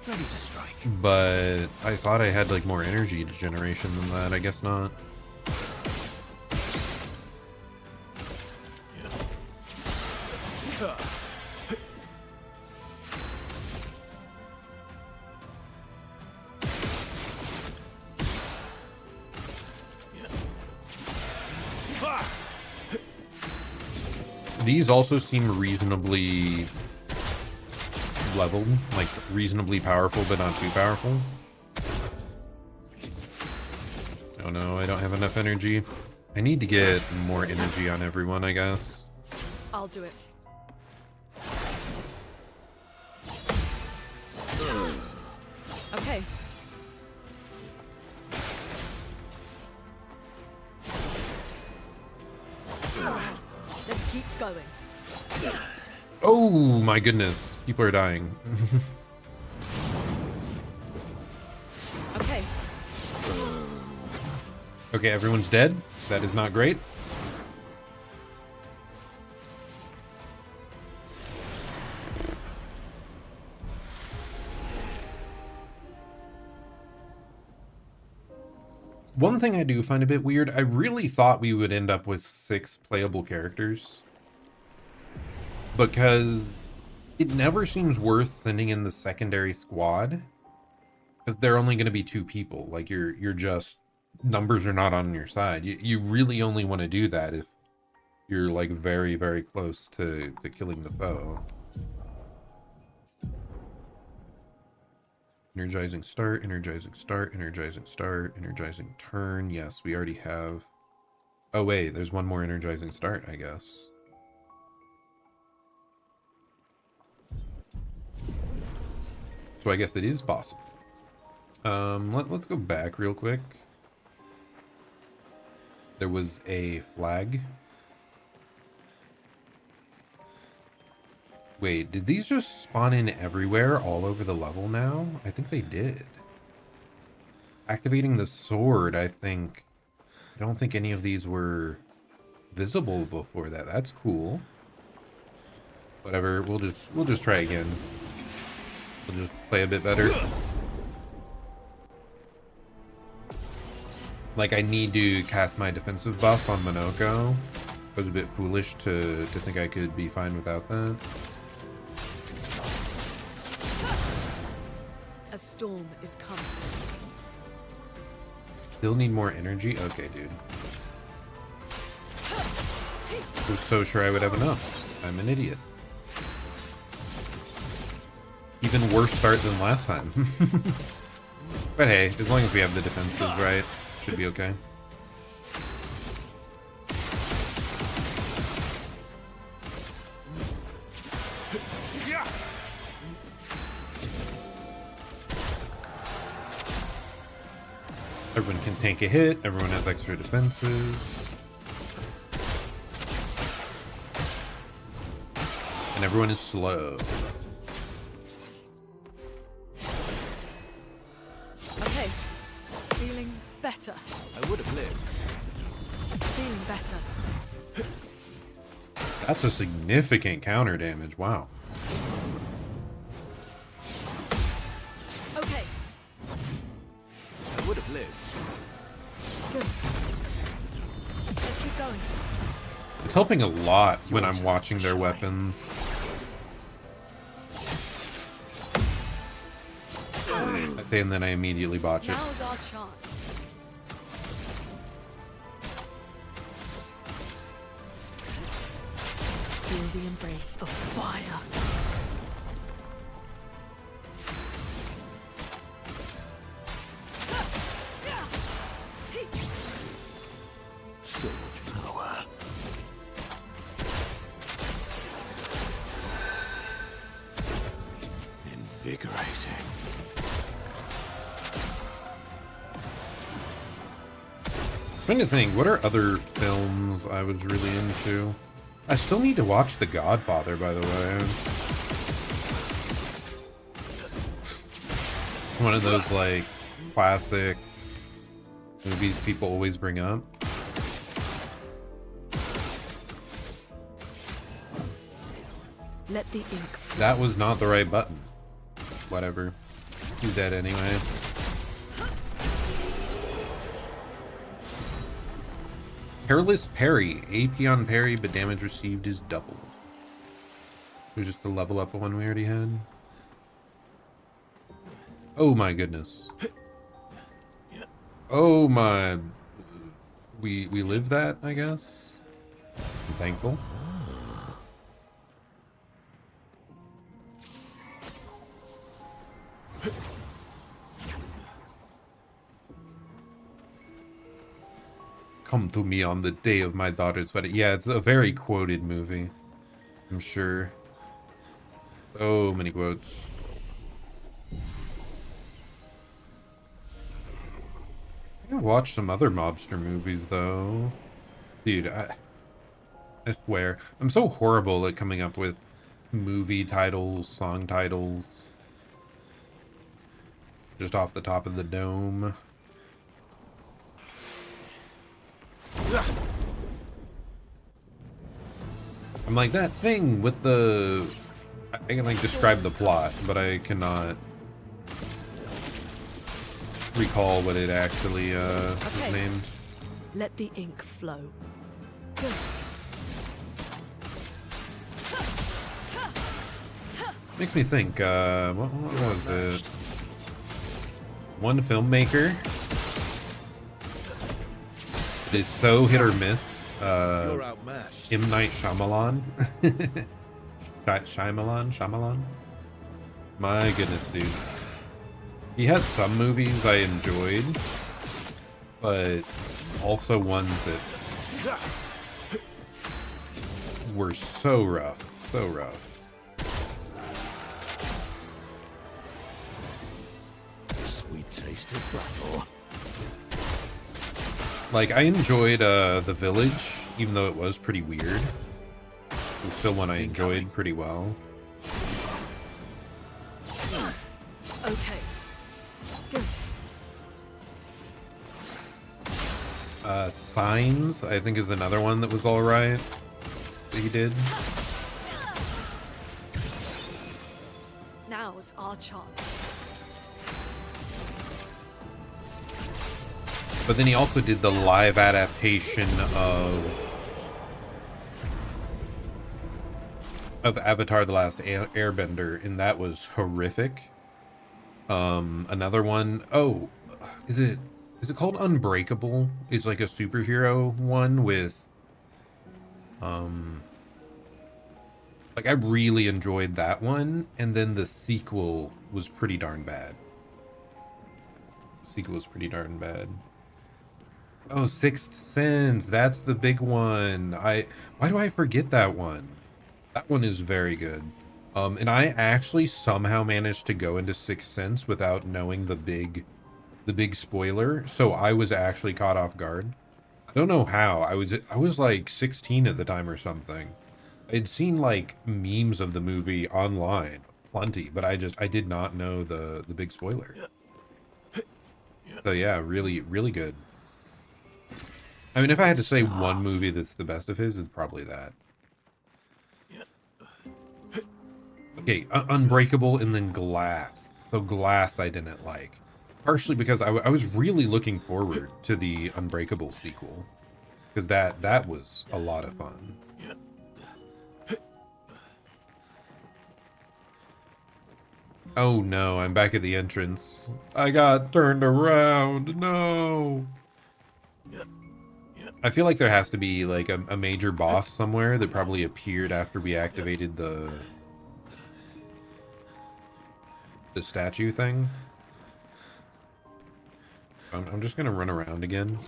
Ready to strike. But I thought I had like more energy generation than that. I guess not. These also seem reasonably leveled, like reasonably powerful, but not too powerful. Oh no, I don't have enough energy. I need to get more energy on everyone, I guess. I'll do it. Okay. Let's keep going. Oh my goodness, people are dying. Okay. Okay, everyone's dead. That is not great. One thing I do find a bit weird, I really thought we would end up with 6 playable characters. Because it never seems worth sending in the secondary squad. Because they're only going to be 2 people. Like, you're just... numbers are not on your side. You really only want to do that if you're, like, very, very close to killing the foe. Energizing start, energizing start, energizing start, energizing turn. Yes, we already have... Oh, wait, there's one more energizing start, I guess. So I guess it is possible. Let's go back real quick. There was a flag. Wait, did these just spawn in everywhere all over the level now? I think they did. Activating the sword, I don't think any of these were visible before that. That's cool. Whatever, we'll just try again. We'll just play a bit better. Like, I need to cast my defensive buff on Monoko. I was a bit foolish to think I could be fine without that. A storm is coming. Still need more energy? Okay, dude. I was so sure I would have enough. I'm an idiot. Even worse start than last time. But hey, as long as we have the defenses right, should be okay. Everyone can tank a hit, everyone has extra defenses. And everyone is slow. Okay. Feeling better. I would have lived. Feeling better. That's a significant counter damage, wow. Okay. I would have lived. Good. Let's keep going. It's helping a lot when I'm watching their weapons. I say, and then I immediately botch it. Now's our chance. Feel the embrace of fire. So much power. Invigorating. Trying to think, what are other films I was really into? I still need to watch The Godfather, by the way. One of those, like, classic movies people always bring up. Let the ink flow. That was not the right button. Whatever. He's dead anyway. Perilous Parry. AP on parry, but damage received is doubled. It was just to level up the one we already had. Oh my goodness. Oh my... We live that, I guess? I'm thankful. Come to me on the day of my daughter's wedding. Yeah, it's a very quoted movie, I'm sure. So many quotes. I gotta watch some other mobster movies, though. Dude, I swear. I'm so horrible at coming up with movie titles, song titles. Just off the top of the dome. I'm like that thing with the... I can like describe the plot, but I cannot recall what it actually is named. Let the ink flow. Good. Makes me think, what was it? One filmmaker is so hit or miss. M. Night Shyamalan. Shyamalan? My goodness, dude. He had some movies I enjoyed, but also ones that were so rough. So rough. Sweet tasted gravel. Like, I enjoyed The Village, even though it was pretty weird. It was still one I enjoyed pretty well. Okay. Good. Signs, I think, is another one that was alright that he did. Now's our chance. But then he also did the live adaptation of Avatar: The Last Airbender, and that was horrific. Another one, oh, is it called Unbreakable? It's like a superhero one with like, I really enjoyed that one, and then the sequel was pretty darn bad. The sequel was pretty darn bad. Oh, Sixth Sense, that's the big one. Why do I forget that one? That one is very good. And I actually somehow managed to go into Sixth Sense without knowing the big spoiler, so I was actually caught off guard. I don't know how. I was like 16 at the time or something. I'd seen like memes of the movie online, plenty, but I did not know the big spoiler. So yeah, really, really good. I mean, if I had to say one movie that's the best of his, it's probably that. Okay, Unbreakable and then Glass. So Glass I didn't like. Partially because I was really looking forward to the Unbreakable sequel. Because that was a lot of fun. Oh no, I'm back at the entrance. I got turned around. No. I feel like there has to be like a major boss somewhere that probably appeared after we activated the statue thing. I'm just gonna run around again.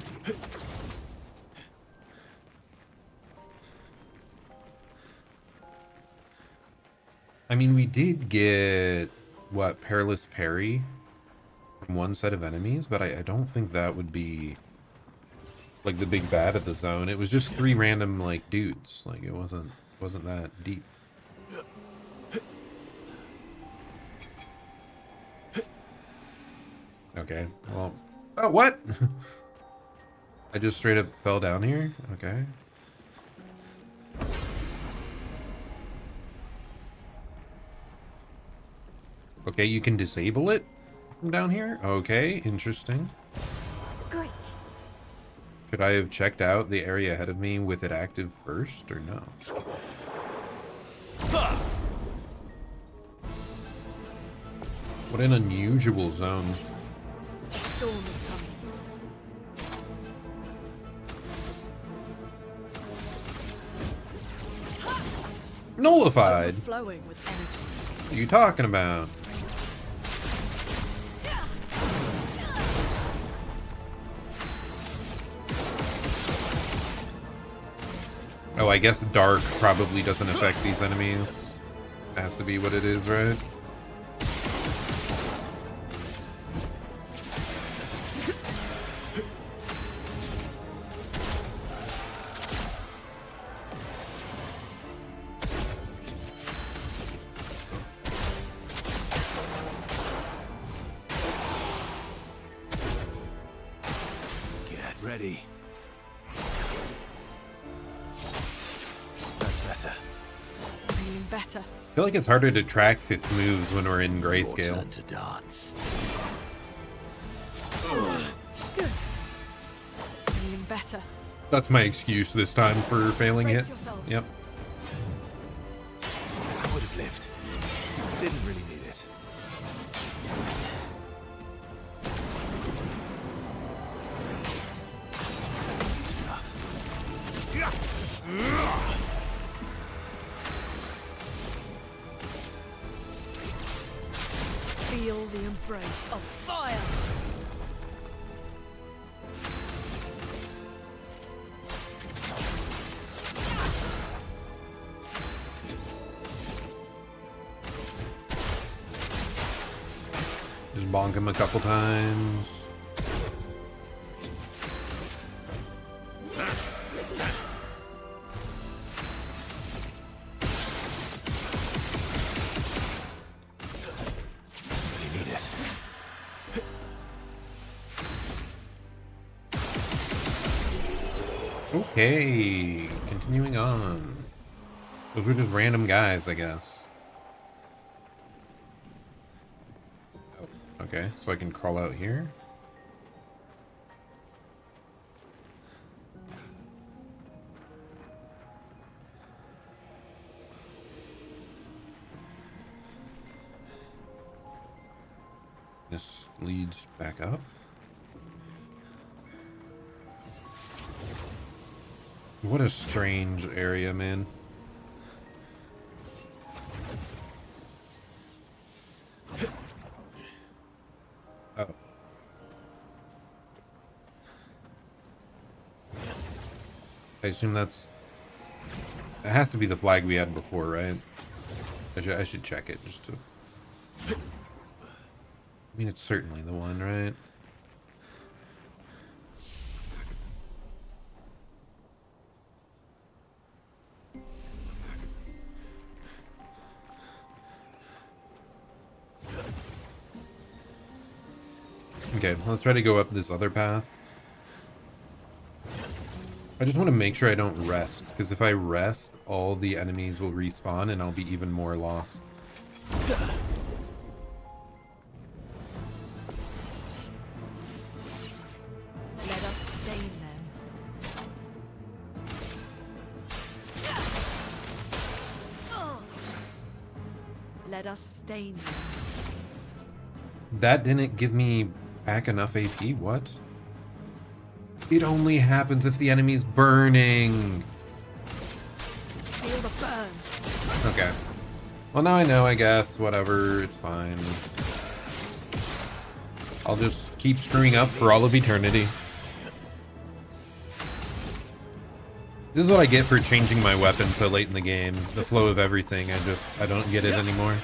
I mean, we did get, what, Perilous Parry from one set of enemies, but I don't think that would be like the big bad of the zone. It was just 3 random like dudes. Like it wasn't that deep. Okay. Well, oh, what? I just straight up fell down here. Okay. Okay, you can disable it from down here. Okay, interesting. Great. Should I have checked out the area ahead of me with it active first or no? What an unusual zone. A storm is coming. Nullified. Overflowing with energy. What are you talking about? Oh, I guess dark probably doesn't affect these enemies. Has to be what it is, right? Get ready. That's better. Feeling better. I feel like it's harder to track its moves when we're in grayscale. Your turn to dance. Good. Feeling better. That's my excuse this time for failing Brace hits. yourselves. Yep. I would have lived. Didn't really need it. Feel the embrace of fire. Just bonk him a couple times. You need it. Okay, continuing on. Those were just random guys, I guess. Oh, okay, so I can crawl out here. This leads back up. What a strange area, man. Oh. I assume that's... It has to be the flag we had before, right? I should check it just to... I mean, it's certainly the one, right? Okay, let's try to go up this other path. I just want to make sure I don't rest, because if I rest, all the enemies will respawn and I'll be even more lost. Let us stain them. Let us stain them. That didn't give me back enough AP? What? It only happens if the enemy's burning. Feel the burn. Okay. Well, now I know, I guess. Whatever, it's fine. I'll just keep screwing up for all of eternity. This is what I get for changing my weapon so late in the game. The flow of everything, I don't get it anymore.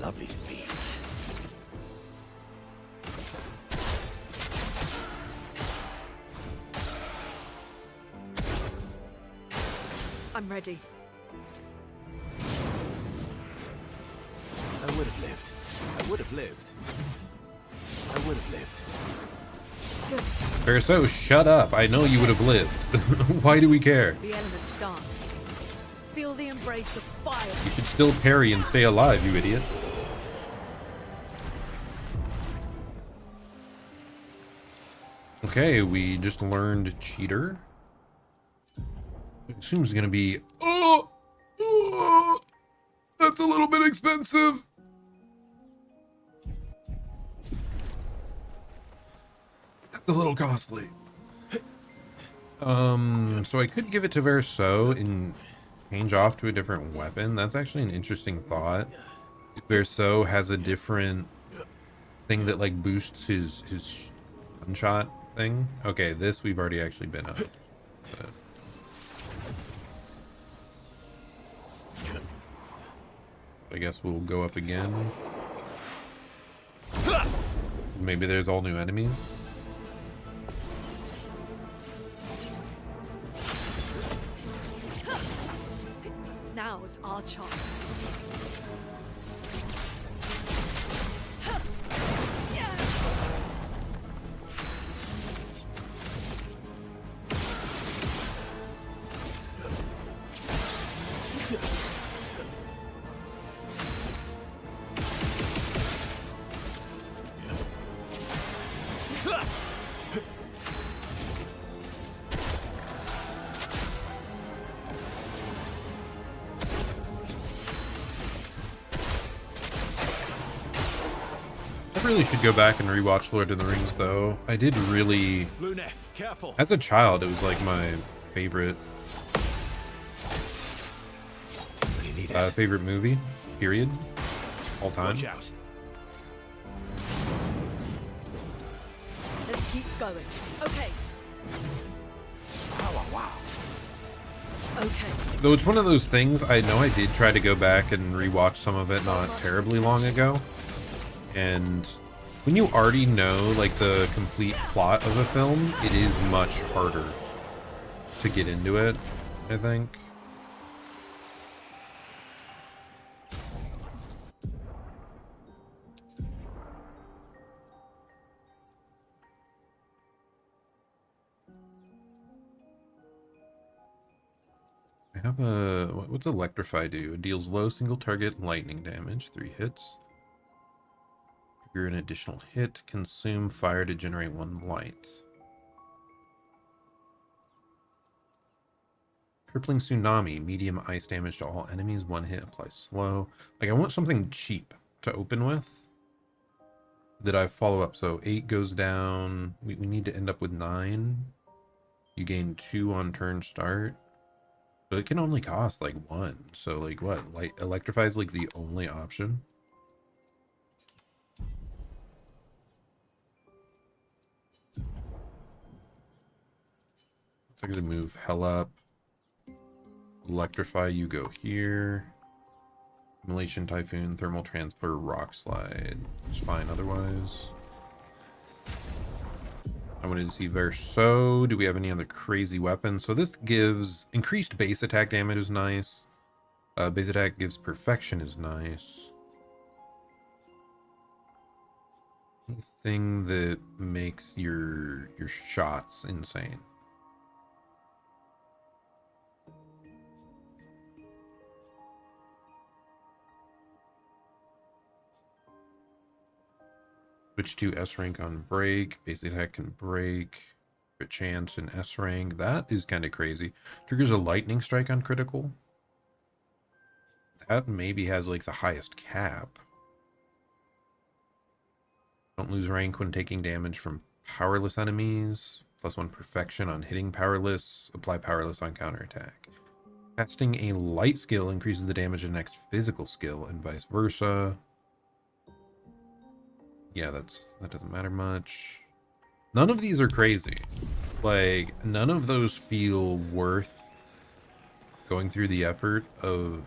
Lovely feet. I'm ready. I would have lived. I would have lived. I would have lived. Verso, shut up. I know you would have lived. Why do we care? The elements dance. Feel the embrace of fire. You should still parry and stay alive, you idiot. Okay, we just learned cheater. I assume it's gonna be that's a little bit expensive. That's a little costly. So I could give it to Verso and change off to a different weapon. That's actually an interesting thought. Verso has a different thing that like boosts his gunshot thing. Okay, this we've already actually been up. But... I guess we'll go up again. Maybe there's all new enemies. Now's our chance. I really should go back and rewatch Lord of the Rings, though. I did really... Careful. As a child, it was like my favorite... favorite movie, period. All time. Watch out. Let's keep going. Okay. Wow. Okay. Though it's one of those things, I know I did try to go back and rewatch some of it not terribly long ago. And when you already know like the complete plot of a film, it is much harder to get into it, I think. I have a... What's Electrify do? It deals low single target lightning damage, 3 hits. Trigger an additional hit. Consume fire to generate 1 light. Crippling Tsunami. Medium ice damage to all enemies. 1 hit. Applies slow. Like, I want something cheap to open with that I follow up. So 8 goes down. We need to end up with 9. You gain 2 on turn start. But it can only cost like 1. So like what? Like Electrify is like the only option. So I'm gonna move hell up. Electrify, you go here. Immolation, Typhoon, Thermal Transfer, Rock Slide. It's fine otherwise. I wanted to see Verso. Do we have any other crazy weapons? So this gives increased base attack damage is nice. Base attack gives perfection is nice. Anything that makes your shots insane. Switch to S rank on break. Base attack can break. Crit chance in S rank. That is kind of crazy. Triggers a lightning strike on critical. That maybe has like the highest cap. Don't lose rank when taking damage from powerless enemies. +1 perfection on hitting powerless. Apply powerless on counterattack. Casting a light skill increases the damage of the next physical skill and vice versa. Yeah, that doesn't matter much. None of these are crazy. Like, none of those feel worth going through the effort of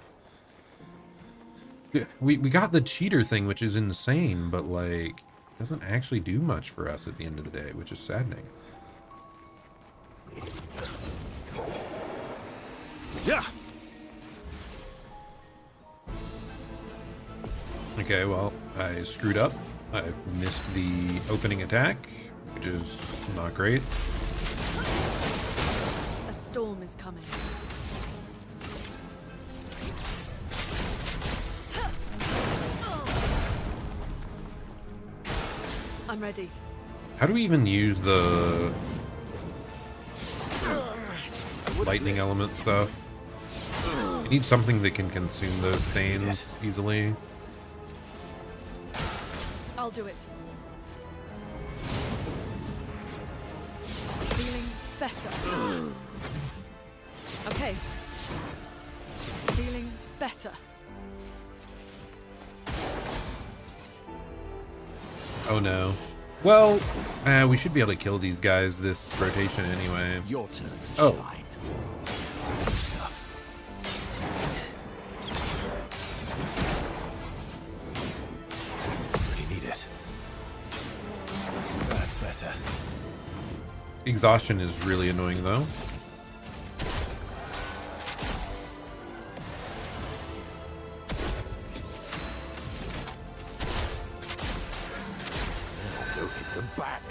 We got the cheater thing, which is insane, but like doesn't actually do much for us at the end of the day, which is saddening. Yeah. Okay, well, I screwed up. I missed the opening attack, which is not great. A storm is coming. I'm ready. How do we even use the lightning element stuff? I need something that can consume those stains easily. I'll do it. Feeling better. Okay. Feeling better. Oh no. Well, we should be able to kill these guys this rotation anyway. Your turn to shine. Stuff. Really need it. That's better. Exhaustion is really annoying though. Go hit them back.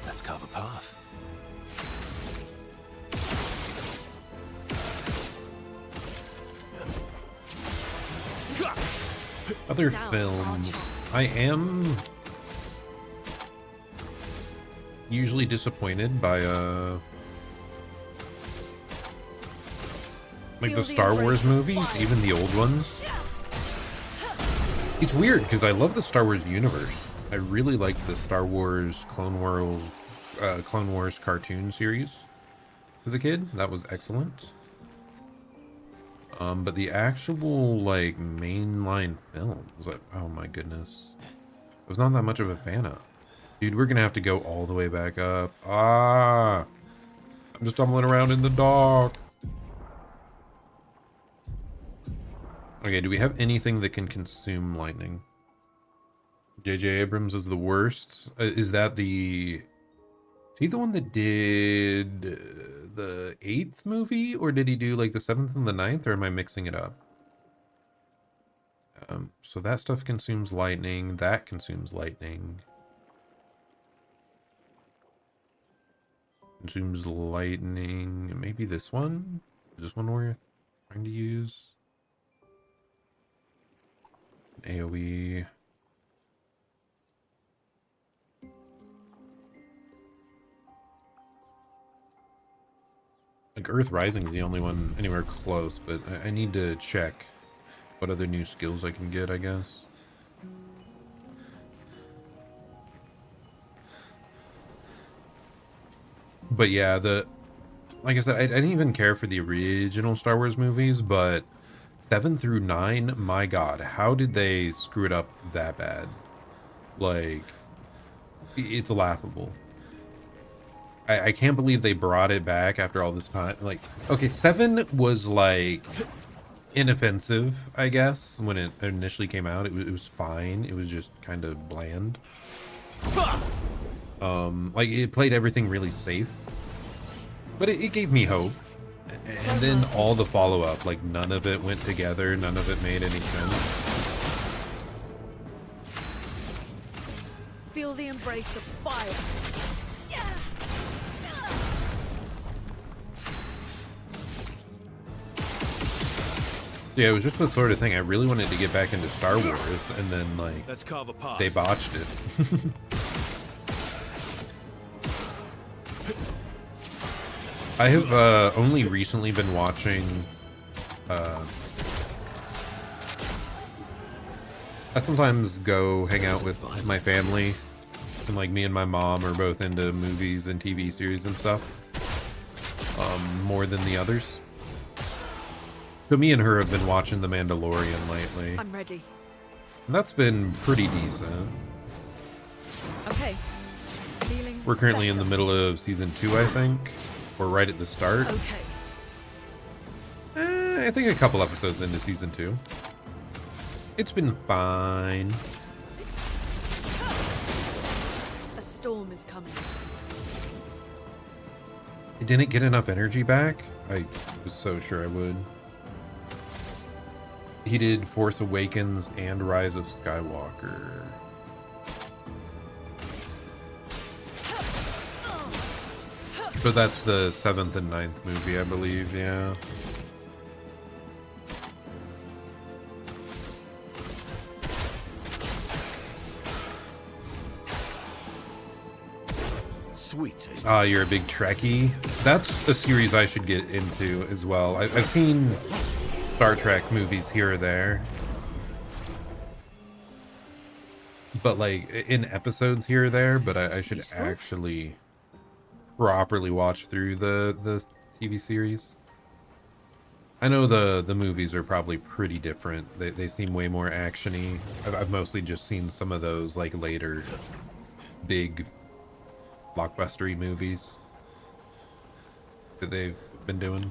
Let's carve a path. Other films. I am usually disappointed by like the Star Wars movies, even the old ones. It's weird because I love the Star Wars universe. I really liked the Star Wars Clone Wars cartoon series as a kid. That was excellent. But the actual like mainline films, like, oh my goodness, I was not that much of a fan of. Dude, we're gonna have to go all the way back up. I'm just stumbling around in the dark. Okay, do we have anything that can consume lightning? J.J. Abrams is the worst. Is that the... Is he the one that did the 8th movie? Or did he do like the 7th and the 9th? Or am I mixing it up? So that stuff consumes lightning. That consumes lightning. Consumes lightning. Maybe this one? Is this one we're trying to use? AoE. Like Earth Rising is the only one anywhere close, but I need to check what other new skills I can get, I guess. But yeah, like I said, I didn't even care for the original Star Wars movies, but 7 through 9, my god, how did they screw it up that bad? Like, it's laughable. I can't believe they brought it back after all this time. Like, okay, 7 was like inoffensive, I guess, when it initially came out. It was fine. It was just kind of bland. Like it played everything really safe, but it gave me hope. And then all the follow-up, like none of it went together. None of it made any sense. Feel the embrace of fire. Yeah, it was just the sort of thing I really wanted to get back into Star Wars, and then like Let's carve a path. they botched it. I have only recently been watching I sometimes go hang out with my family, and like me and my mom are both into movies and TV series and stuff, more than the others. So me and her have been watching The Mandalorian lately. I'm ready. And that's been pretty decent. Okay. We're currently in the middle of season 2, I think. Or right at the start. Okay. I think a couple episodes into season 2. It's been fine. A storm is coming. I didn't get enough energy back. I was so sure I would. He did Force Awakens and Rise of Skywalker. But that's the 7th and 9th movie, I believe, yeah. Sweet. Ah, you're a big Trekkie. That's a series I should get into as well. I've seen Star Trek movies here or there. But like, in episodes here or there, but I should actually properly watch through the TV series. I know the movies are probably pretty different. They seem way more action-y. I've mostly just seen some of those like later big blockbustery movies that they've been doing.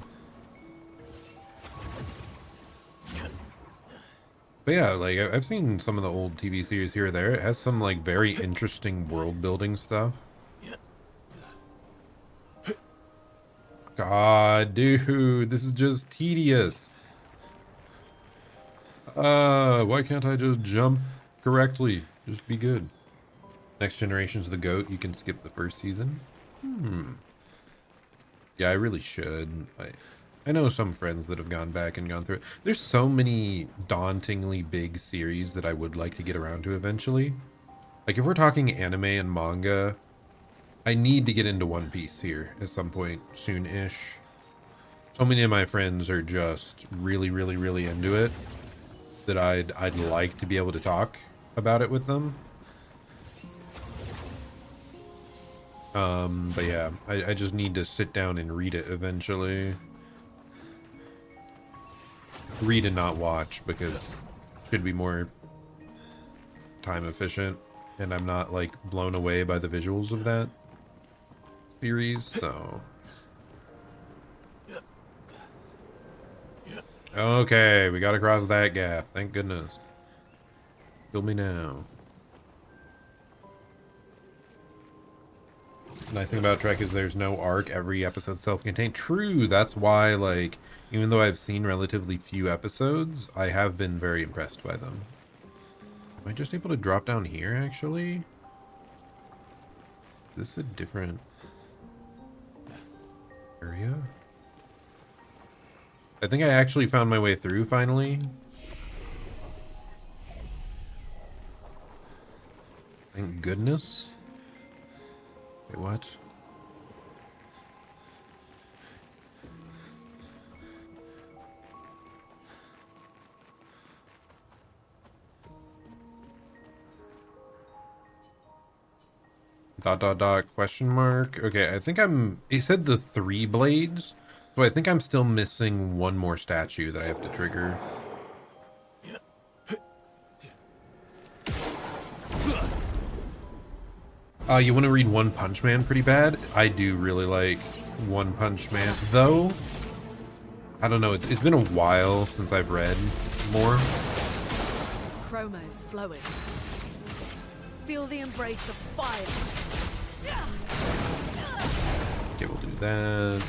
But yeah, like I've seen some of the old TV series here or there. It has some like very interesting world building stuff. God, dude, this is just tedious. Why can't I just jump correctly? Just be good. Next Generation's the GOAT. You can skip the first season. Yeah, I really should. I know some friends that have gone back and gone through it. There's so many dauntingly big series that I would like to get around to eventually. Like, if we're talking anime and manga, I need to get into One Piece here at some point soon-ish. So many of my friends are just really, really, really into it that I'd like to be able to talk about it with them. But yeah, I just need to sit down and read it eventually. Read and not watch, because it should be more time efficient, and I'm not like blown away by the visuals of that series, so. Okay, we got across that gap, thank goodness. Kill me now. Nice thing about Trek is there's no arc. Every episode's self-contained. True, that's why, like, even though I've seen relatively few episodes, I have been very impressed by them. Am I just able to drop down here, actually? Is this a different area? I think I actually found my way through, finally. Thank goodness. Wait, what? Question mark. Okay, I think he said the 3 blades, so I think I'm still missing one more statue that I have to trigger. You want to read One Punch Man pretty bad? I do really like One Punch Man, though. I don't know, it's been a while since I've read more. Chroma is flowing. Feel the embrace of fire. Okay, we'll do that.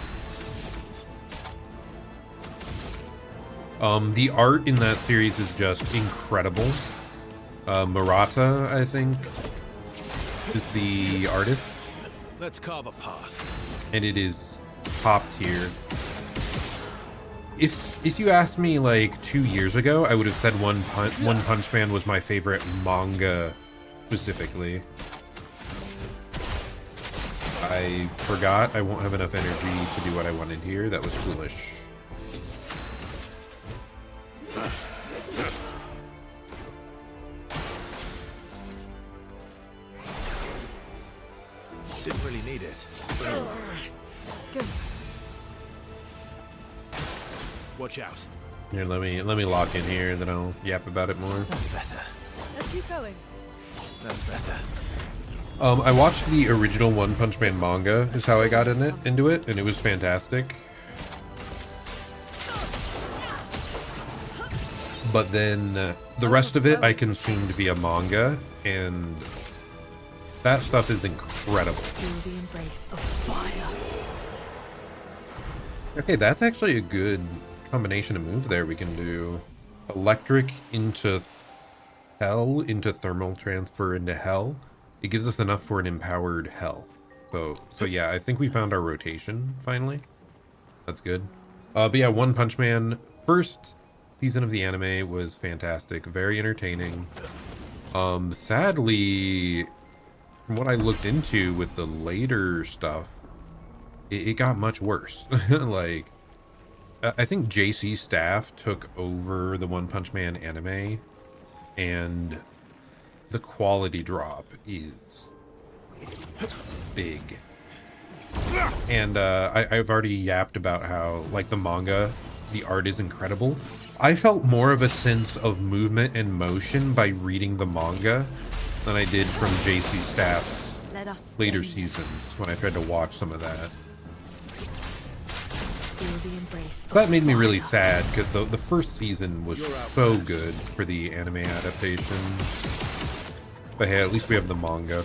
The art in that series is just incredible. Murata, I think, is the artist. Let's carve a path. And it is top tier. If you asked me like 2 years ago, I would have said One Punch Man was my favorite manga specifically. I forgot. I won't have enough energy to do what I wanted here. That was foolish. Didn't really need it. Good. Watch out. Here, let me lock in here, then I'll yap about it more. That's better. Let's keep going. That's better. I watched the original One Punch Man manga, is how I got into it, and it was fantastic. But then the rest of it I consumed via manga, and that stuff is incredible. Feel the embrace of fire. Okay, that's actually a good combination of moves there we can do. Electric into hell, into thermal transfer into hell. It gives us enough for an empowered hell. So yeah, I think we found our rotation finally. That's good. But yeah, One Punch Man, first season of the anime was fantastic, very entertaining. Sadly, from what I looked into with the later stuff, it got much worse. Like, I think JC Staff took over the One Punch Man anime, and the quality drop is big. And I've already yapped about how, like, the manga, the art is incredible. I felt more of a sense of movement and motion by reading the manga than I did from JC Staff's later seasons when I tried to watch some of that. That made me really sad because the first season was so good for the anime adaptation. But hey, at least we have the manga.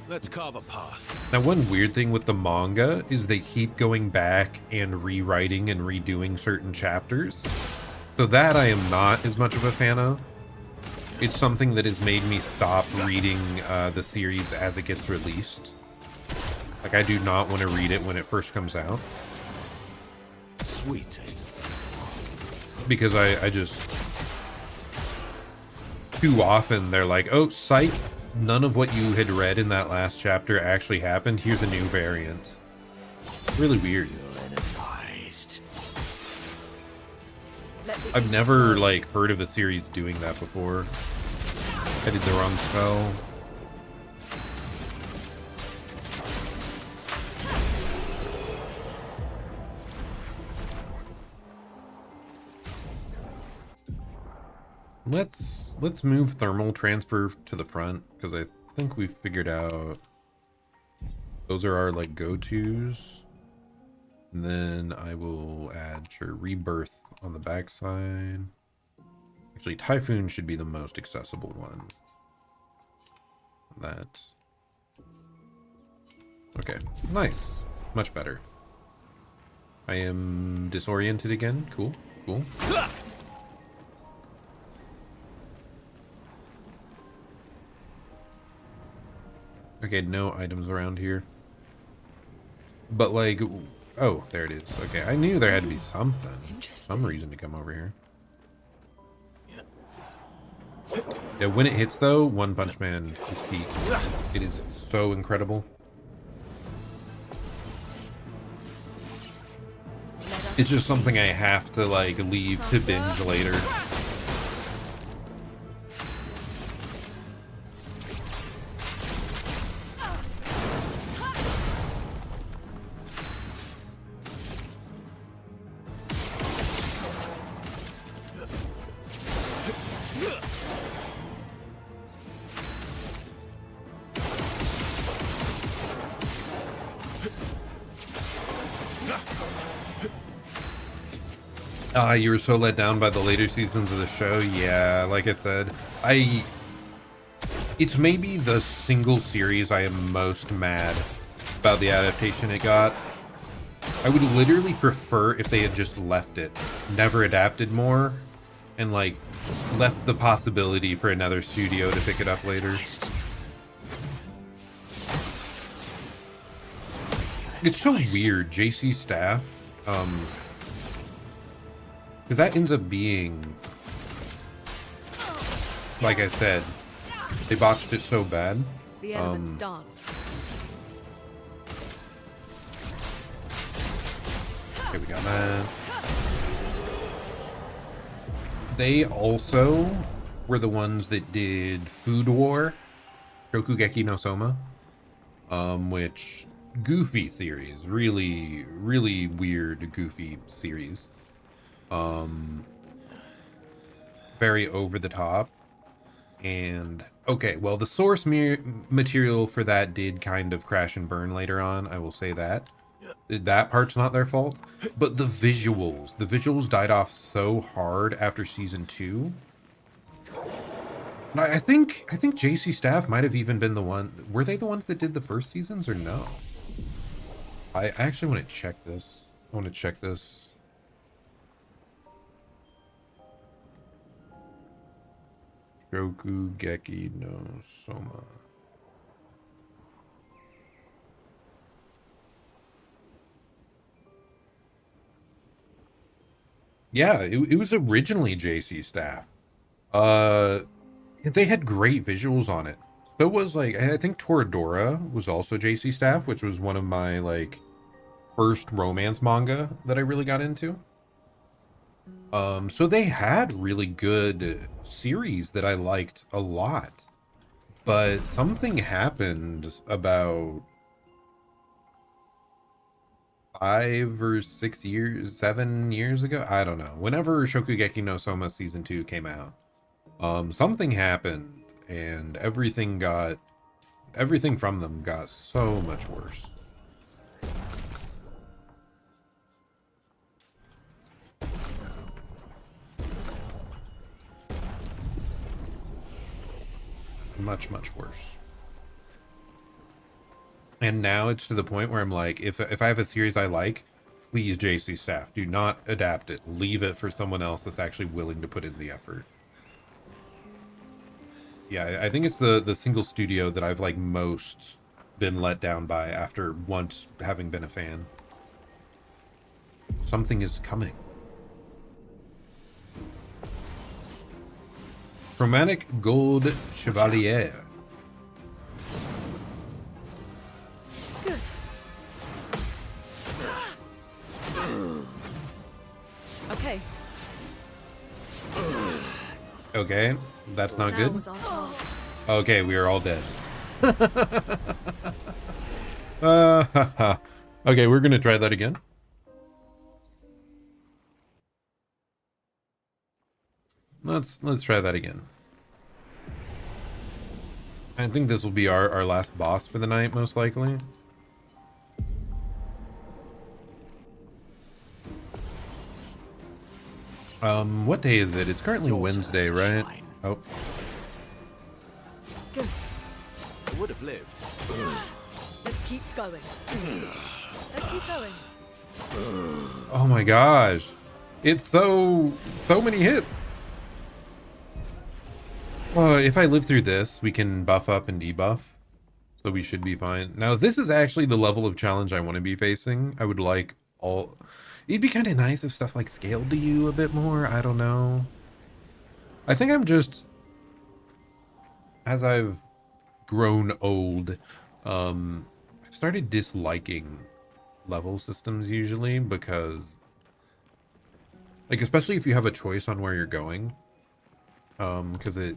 Let's carve a path. Now, one weird thing with the manga is they keep going back and rewriting and redoing certain chapters. So that I am not as much of a fan of. It's something that has made me stop reading the series as it gets released. Like, I do not want to read it when it first comes out. Sweet taste. Because I just... Too often they're like, oh, psych, none of what you had read in that last chapter actually happened. Here's a new variant. Really weird. I've never, like, heard of a series doing that before. I did the wrong spell. Let's move thermal transfer to the front, because I think we've figured out those are our, like, go-tos. And then I will add rebirth on the backside. Actually, Typhoon should be the most accessible one. That. Okay, nice. Much better. I am disoriented again. Cool, cool. Okay, no items around here. But, like, oh, there it is. Okay, I knew there had to be something. Some reason to come over here. Yeah, when it hits, though, One Punch Man is peak. It is so incredible. It's just something I have to, like, leave to binge later. You were so let down by the later seasons of the show. Yeah, like I said, it's maybe the single series I am most mad about the adaptation it got. I would literally prefer if they had just left it, never adapted more, and, like, left the possibility for another studio to pick it up later. It's so weird, JC Staff, because that ends up being, like I said, they botched it so bad. The elements dance. Okay, we got that. They also were the ones that did Food War, Shokugeki no Soma, which, goofy series, really, really weird, goofy series. Very over the top, and Okay, well, the source material for that did kind of crash and burn later on. I will say that. That part's not their fault. But the visuals died off so hard after season 2. I think JC Staff might have even been the one. Were they the ones that did the first seasons or no? I actually want to check this. I want to check this. Shokugeki no Soma. Yeah, it was originally JC Staff. They had great visuals on it. So was like, I think Toradora was also JC Staff, which was one of my like first romance manga that I really got into. So they had really good series that I liked a lot. But something happened about 5 or 6 years, 7 years ago. I don't know. Whenever Shokugeki no Soma season 2 came out, something happened and everything from them got so much worse. Much worse. And now it's to the point where I'm like, if I have a series I like, please JC Staff, do not adapt it. Leave it for someone else that's actually willing to put in the effort. Yeah, I think it's the single studio that I've like most been let down by after once having been a fan. Something is coming. Chromatic Gold Chevalier. Good. Okay. Okay, that's not Now good. was our chance. Okay, we are all dead. Okay, we're gonna try that again. Let's try that again. I think this will be our last boss for the night, most likely. What day is it? It's currently Wednesday, right? Oh. Good. I would have lived. Let's keep going. Let's keep going. Oh my gosh. It's so many hits. If I live through this, we can buff up and debuff. So we should be fine. Now, this is actually the level of challenge I want to be facing. I would like all... It'd be kind of nice if stuff like scaled to you a bit more. I don't know. I think I'm just... As I've grown old, I've started disliking level systems usually because... Like, especially if you have a choice on where you're going. Because it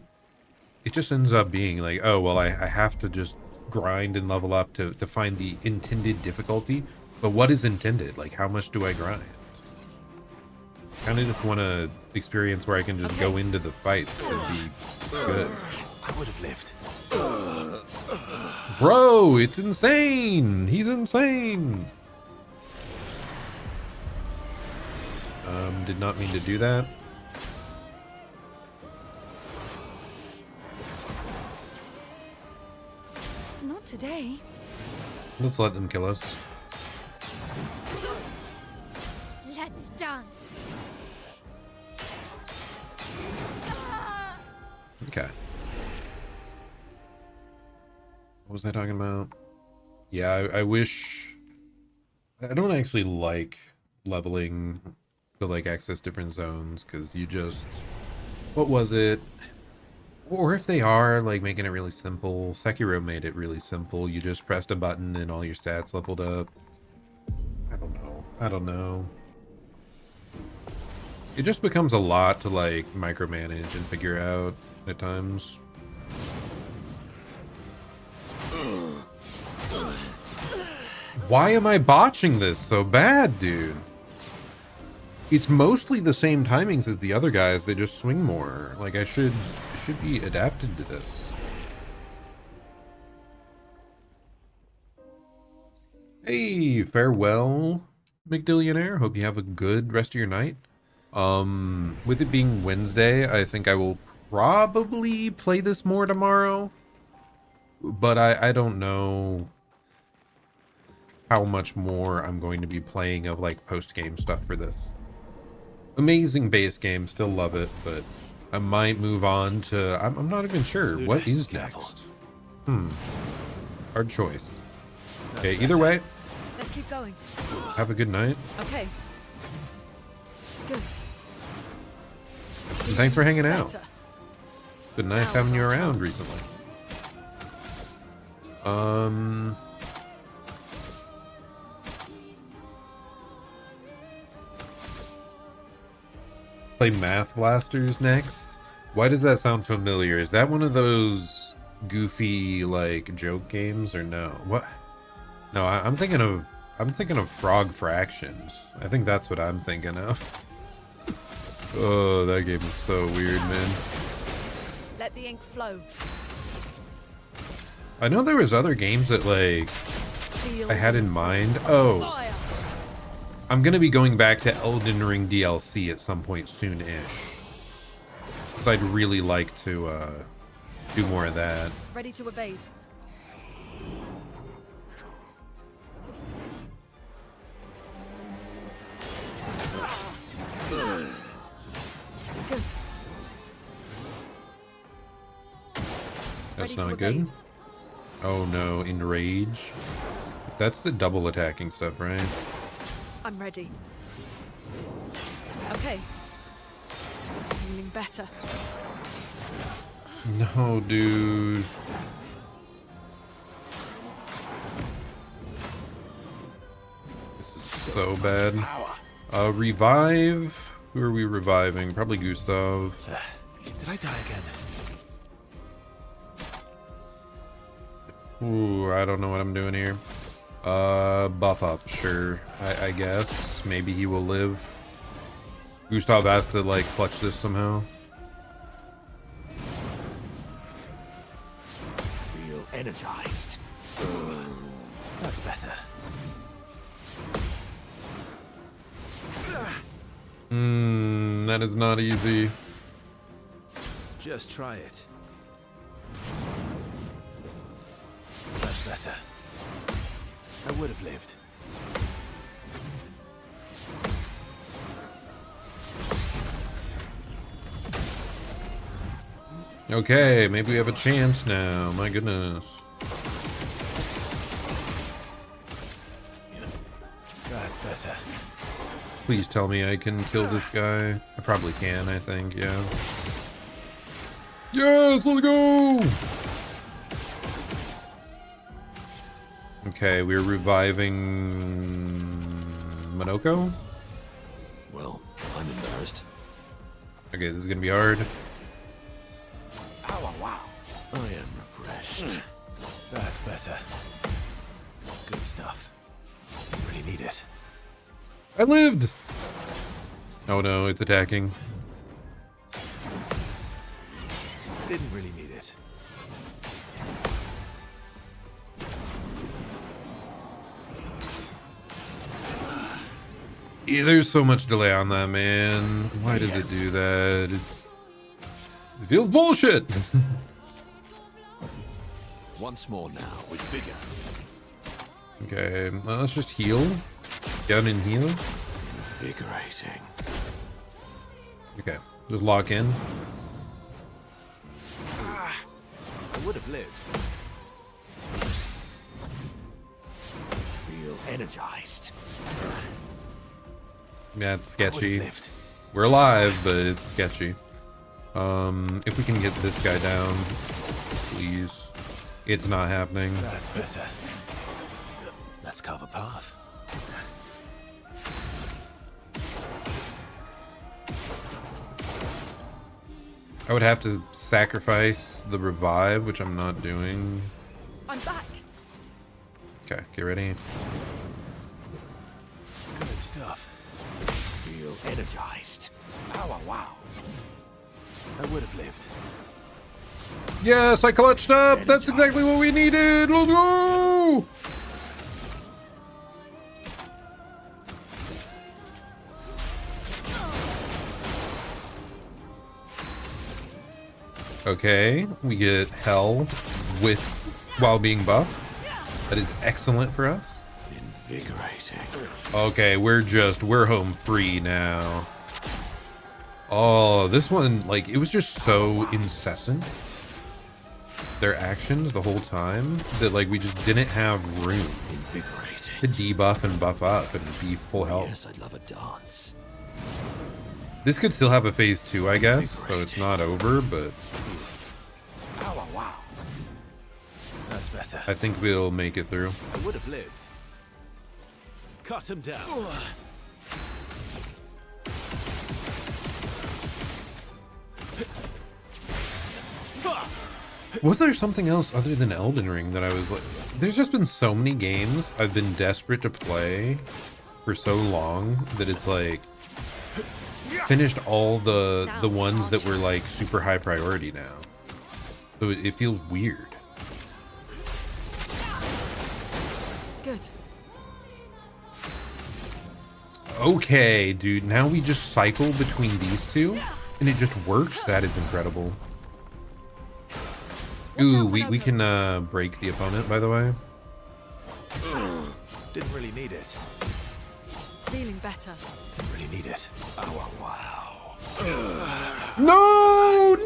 just ends up being like, oh, well, I have to just grind and level up to find the intended difficulty. But what is intended? Like, how much do I grind? Kind of just want to experience where I can just go into the fights and be good. I would have lived. Bro, it's insane! He's insane! Did not mean to do that. Not today. Let's let them kill us. Let's dance. Okay. What was I talking about? Yeah, I wish... I don't actually like leveling to like access different zones because you just... What was it? Or if they are like making it really simple, Sekiro made it really simple. You just pressed a button and all your stats leveled up. I don't know. It just becomes a lot to like micromanage and figure out at times. Why am I botching this so bad, dude? It's mostly the same timings as the other guys. They just swing more. Like I should be adapted to this. Hey, farewell, McDillionaire. Hope you have a good rest of your night. With it being Wednesday, I think I will probably play this more tomorrow. But I don't know how much more I'm going to be playing of like post-game stuff for this. Amazing base game, still love it, but I might move on to... I'm not even sure. What is next? Hard choice. Okay, either way, Let's keep going. have a good night. Okay. Good. And thanks for hanging out. Better. Been nice having you around recently. Play Math Blasters next. Why does that sound familiar? Is that one of those goofy like joke games or no? What? No, I'm thinking of Frog Fractions. I think that's what I'm thinking of. Oh, that game is so weird, man. Let the ink flow. I know there was other games that like I had in mind. Oh, Fire. I'm gonna be going back to Elden Ring DLC at some point soon-ish. So I'd really like to do more of that. Ready to evade. Good. That's Ready to not good. evade. Oh no, Enrage. That's the double attacking stuff, right? I'm ready. Okay. Feeling better. No, dude. This is so bad. Revive. Who are we reviving? Probably Gustav. Did I die again? Ooh, I don't know what I'm doing here. Buff up, sure. I guess. Maybe he will live. Gustav has to, like, clutch this somehow. Feel energized. That's better. That is not easy. Just try it. That's better. I would have lived. Okay, maybe we have a chance now. My goodness. That's better. Please tell me I can kill this guy. I probably can, I think, yeah. Yes, let's go! Okay, we're reviving Monoko. Well, I'm embarrassed. Okay, this is gonna be hard. Ow, wow. I am refreshed. That's better. Good stuff. Really need it. I lived! Oh no, it's attacking. Didn't really need it. Yeah, there's so much delay on that, man. Why does it do that? It feels bullshit. Once more now with vigor. Okay, well, let's just heal. Down and heal. Invigorating. Okay, just lock in. I would have lived. Feel energized. Yeah, it's sketchy. We're alive, but it's sketchy. If we can get this guy down, please. It's not happening. That's better. Let's carve a path. I would have to sacrifice the revive, which I'm not doing. I'm back. Okay, get ready. Good stuff. Feel energized. Ow, wow. I would have lived. Yes, I clutched up. That's exactly what we needed. Let's go. Okay, we get hell with while being buffed. That is excellent for us. Invigorating. Okay, we're home free now. Oh, this one, like, it was just so incessant, their actions the whole time, that like we just didn't have room to debuff and buff up and be full health. Yes, I'd love a dance. This could still have a phase 2, I guess, so it's not over, but Ow, wow. That's better. I think we'll make it through. I would have lived. Cut him down. Was there something else other than Elden Ring that I was like... There's just been so many games I've been desperate to play for so long that it's like... Finished all the ones that were like super high priority now. So it feels weird. Good. Okay, dude. Now we just cycle between these two and it just works. That is incredible. Ooh, we can break the opponent, by the way. Didn't really need it. Feeling better. Didn't really need it. Oh, wow. No!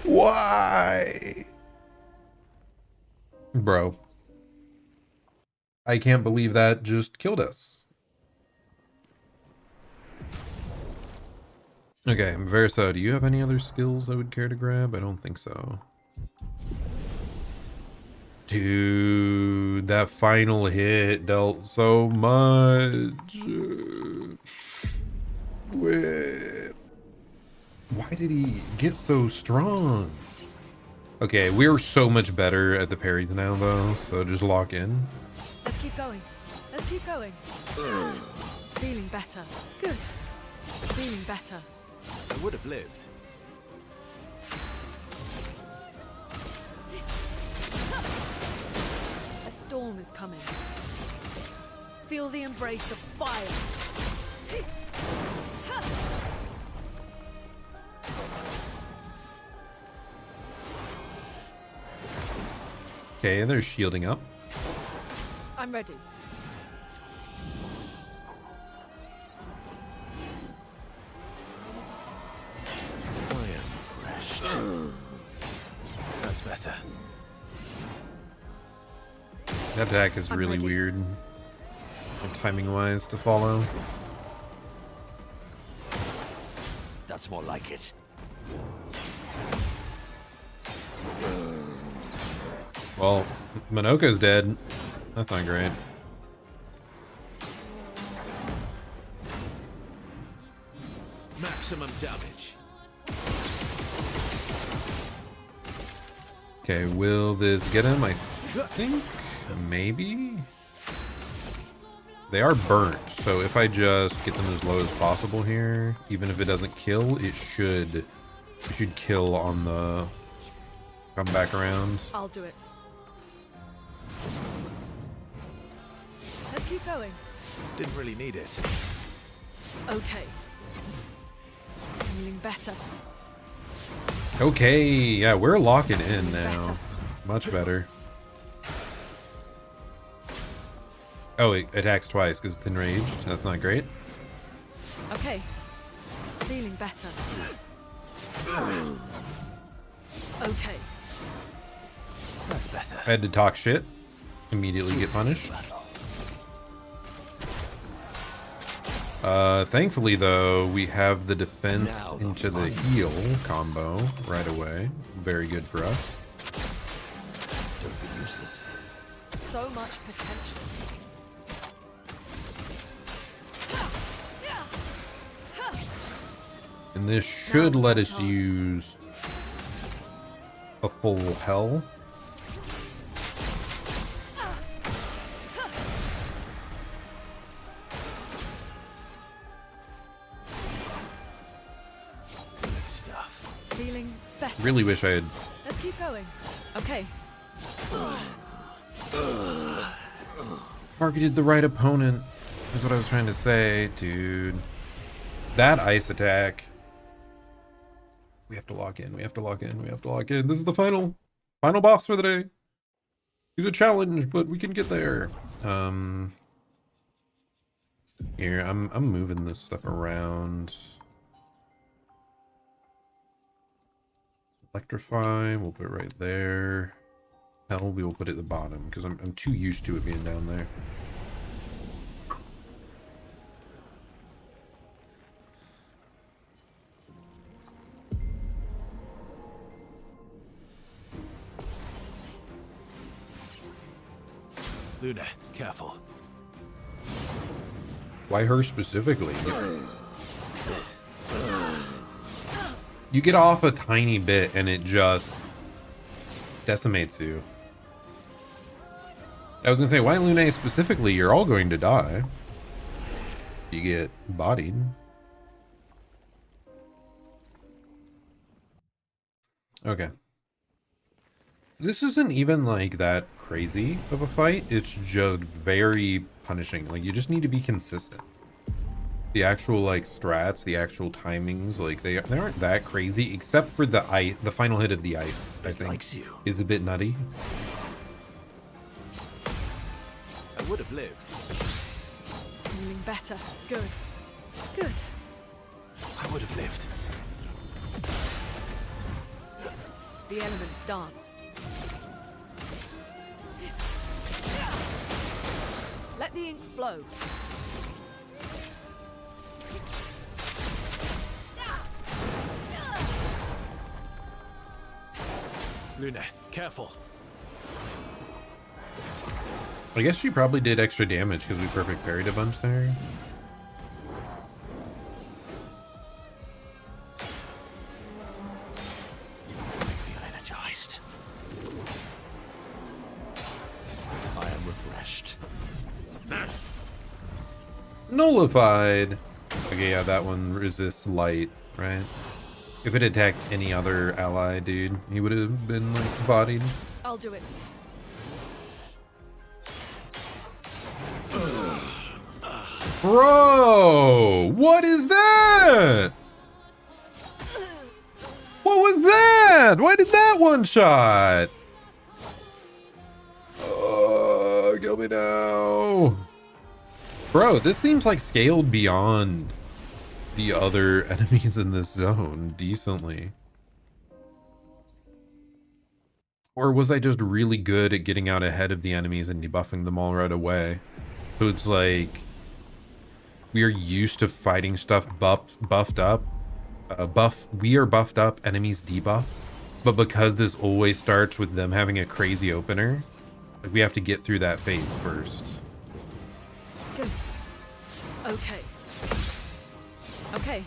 Why? Bro. I can't believe that just killed us. Okay, Verso, do you have any other skills I would care to grab? I don't think so. Dude, that final hit dealt so much. Why did he get so strong? Okay, we're so much better at the parries now, though, so just lock in. Let's keep going. Let's keep going. Feeling better. Good. Feeling better. I would have lived. A storm is coming. Feel the embrace of fire. Okay, they're shielding up. I'm ready. I am refreshed. That's better. That attack is I'm really ready. weird, timing-wise, to follow. That's more like it. Well, Minoko's dead. That's not great. Maximum damage. Okay, will this get him? I think maybe. They are burnt, so if I just get them as low as possible here, even if it doesn't kill, it should kill on the come back around. I'll do it. Let's keep going. Didn't really need it. Okay. Feeling better. Okay, yeah, we're locking in now. Better. Much better. Oh, it attacks twice because it's enraged. That's not great. Okay. Feeling better. Okay. That's better. I had to talk shit. Immediately get punished. Thankfully though, we have the defense into the heal combo right away. Very good for us. Don't be useless. So much potential. And this should let us use a full hell. Good stuff. Feeling better. Really wish I had Let's keep going. Okay. targeted the right opponent. That's what I was trying to say, dude. That ice attack. We have to lock in. We have to lock in. We have to lock in. This is the final boss for the day. He's a challenge, but we can get there. Here, I'm moving this stuff around. Electrify, we'll put it right there. Hell, we will put it at the bottom because I'm too used to it being down there. Luna, careful. Why her specifically? You get off a tiny bit and it just decimates you. I was gonna say, why Luna specifically? You're all going to die. You get bodied. Okay. This isn't even like that crazy of a fight. It's just very punishing. Like, you just need to be consistent. The actual like strats, the actual timings, like they aren't that crazy, except for the ice. The final hit of the ice, I think, is a bit nutty. I would have lived. Feeling better. Good. Good. I would have lived. The elements dance. Let the ink flow. Luna, careful. I guess she probably did extra damage because we perfect parried a bunch there. I feel energized. I am refreshed. Nullified. Okay, yeah, that one resists light, right? If it attacked any other ally, dude, he would have been like bodied. I'll do it. Bro, what is that? What was that? Why did that one shot? Oh, kill me now. Bro, this seems like scaled beyond the other enemies in this zone decently. Or was I just really good at getting out ahead of the enemies and debuffing them all right away? So it's like we are used to fighting stuff buffed up. We are buffed up, enemies debuff. But because this always starts with them having a crazy opener, like we have to get through that phase first. Good. Okay. Okay.